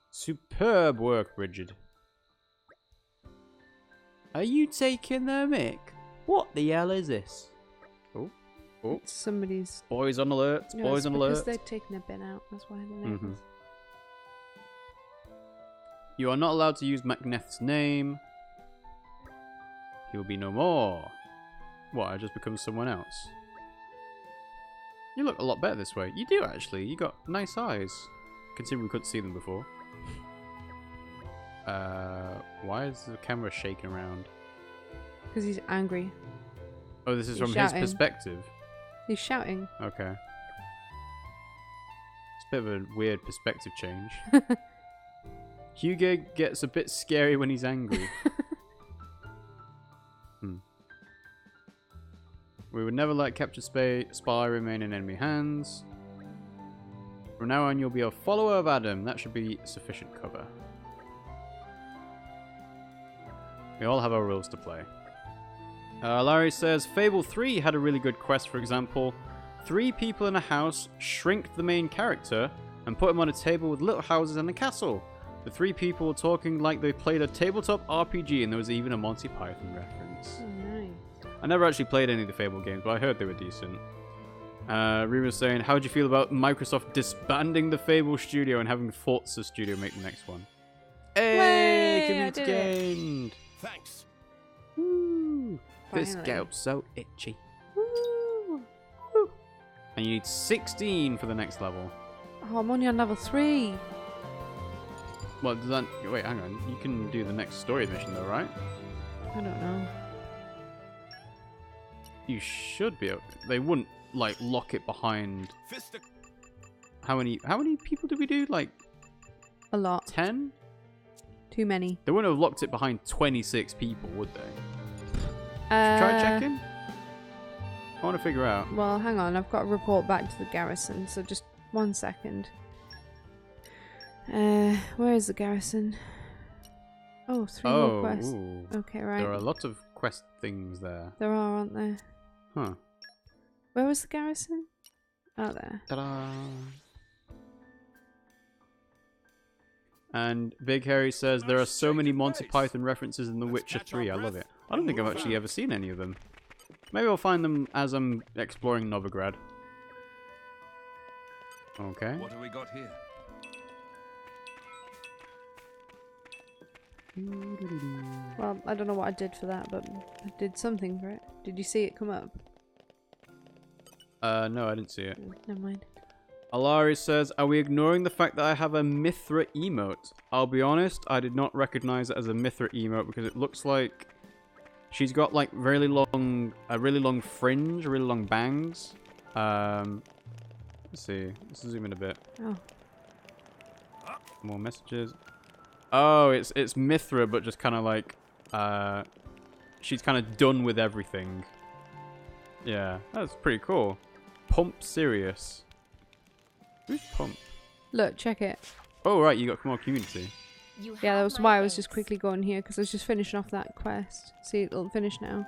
Superb work, Bridget. Are you taking the mic? What the hell is this? Oh. Oh. Somebody's... Boys on alert. No, boys on alert. because they're taking a bin out. That's why they're nervous. You are not allowed to use Macneth's name. He will be no more. What, I just become someone else? You look a lot better this way. You do, actually. You got nice eyes. Considering we couldn't see them before. Why is the camera shaking around? Because he's angry. Oh, this is from his perspective? He's shouting. Okay. It's a bit of a weird perspective change. Hugo gets a bit scary when he's angry. We would never let captured spy remain in enemy hands. From now on, you'll be a follower of Adam. That should be sufficient cover. We all have our roles to play. Larry says, Fable 3 had a really good quest, for example. 3 people in a house shrink the main character and put him on a table with little houses and a castle. The 3 people were talking like they played a tabletop RPG, and there was even a Monty Python reference. Oh, nice. I never actually played any of the Fable games, but I heard they were decent. Rima's saying, how do you feel about Microsoft disbanding the Fable studio and having Forza Studio make the next one? Hey, community gained! Thanks. Woo! This Finally. scalp's so itchy. Woo! And you need 16 for the next level. Oh, I'm only on level 3. Well, does that... Wait, hang on. You can do the next story mission though, right? I don't know. You should be able... They wouldn't, like, lock it behind... How many people did we do? Like... A lot. 10? Too many. They wouldn't have locked it behind 26 people, would they? Try checking? I want to figure out. Well, hang on. I've got to report back to the garrison, so just 1 second. Where is the garrison? Oh, 3 more quests. Ooh. Okay, right. There are a lot of quest things there. There are, aren't there? Huh. Where was the garrison? Oh, there. Ta-da! And Big Harry says, there are so many Monty Python references in The Witcher 3. I love it. I don't think I've actually ever seen any of them. Maybe I'll find them as I'm exploring Novigrad. Okay. What have we got here? Well, I don't know what I did for that, but I did something for it. Did you see it come up? No, I didn't see it. Never mind. Alari says, are we ignoring the fact that I have a Mithra emote? I'll be honest, I did not recognize it as a Mithra emote because it looks like she's got like a really long fringe, really long bangs. Let's see. Let's zoom in a bit. Oh. More messages. Oh, it's Mithra, but just kind of like, she's kind of done with everything. Yeah, that's pretty cool. Pump Sirius. Who's Pump? Look, check it. Oh, right, you got more community. Yeah, that was why I was just quickly going here, because I was just finishing off that quest. See, it'll finish now.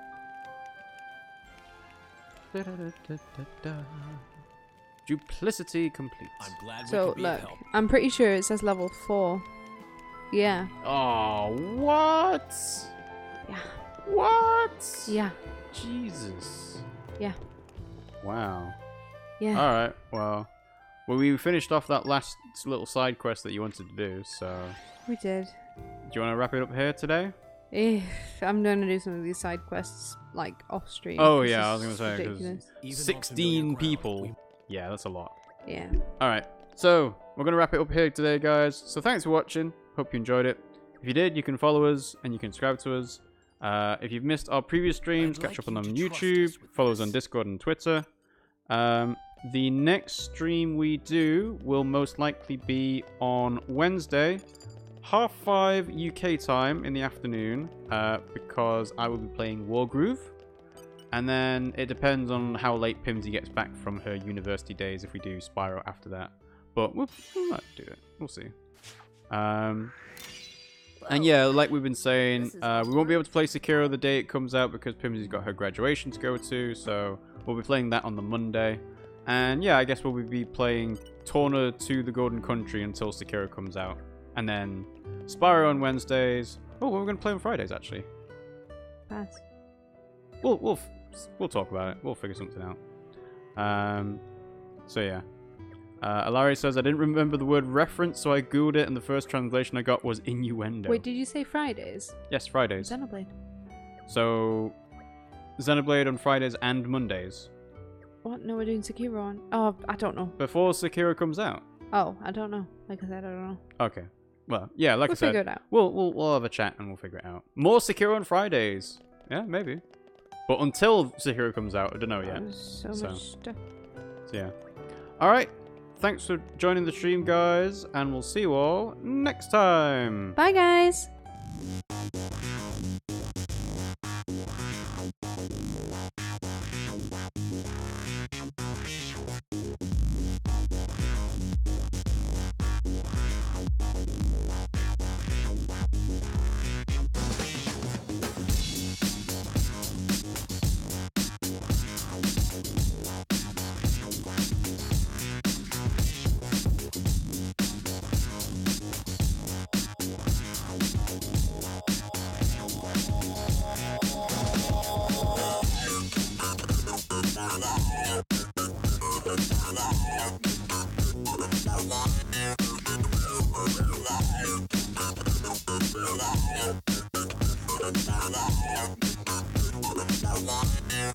Duplicity complete. I'm glad so, look, I'm pretty sure it says level 4. Yeah. Oh, what? Yeah. What? Yeah. Jesus. Yeah. Wow. Yeah. Alright, well, we finished off that last little side quest that you wanted to do, so... We did. Do you want to wrap it up here today? I'm going to do some of these side quests, like, off stream. Oh, yeah, I was going to say, because 16 people. Yeah, that's a lot. Yeah. Alright, so, we're going to wrap it up here today, guys. So, thanks for watching. Hope you enjoyed it. If you did, you can follow us, and you can subscribe to us. If you've missed our previous streams, catch up on them on YouTube. Follow us on Discord and Twitter. The next stream we do will most likely be on Wednesday, 5:30 UK time in the afternoon, because I will be playing Wargroove. And then it depends on how late Pimmsy gets back from her university days if we do Spyro after that. But we'll not do it. We'll see. And yeah, like we've been saying, we won't be able to play Sekiro the day it comes out because Pimmsy's got her graduation to go to, so we'll be playing that on the Monday. And yeah, I guess we'll be playing Torna to the Golden Country until Sekiro comes out. And then Spyro on Wednesdays. Oh, we're going to play on Fridays, actually. Pass. We'll talk about it. We'll figure something out. So yeah. Alari says, I didn't remember the word reference, so I googled it, and the first translation I got was innuendo. Wait, did you say Fridays? Yes, Fridays. Xenoblade. So, Xenoblade on Fridays and Mondays. What? No, we're doing Sekiro on... Oh, I don't know. Before Sekiro comes out. Oh, I don't know. Like I said, I don't know. Okay. Well, yeah, like I said, we'll figure it out. We'll have a chat and we'll figure it out. More Sekiro on Fridays. Yeah, maybe. But until Sekiro comes out, I don't know yet. So much stuff. So yeah. Alright. Thanks for joining the stream, guys, and we'll see you all next time. Bye, guys. Yeah.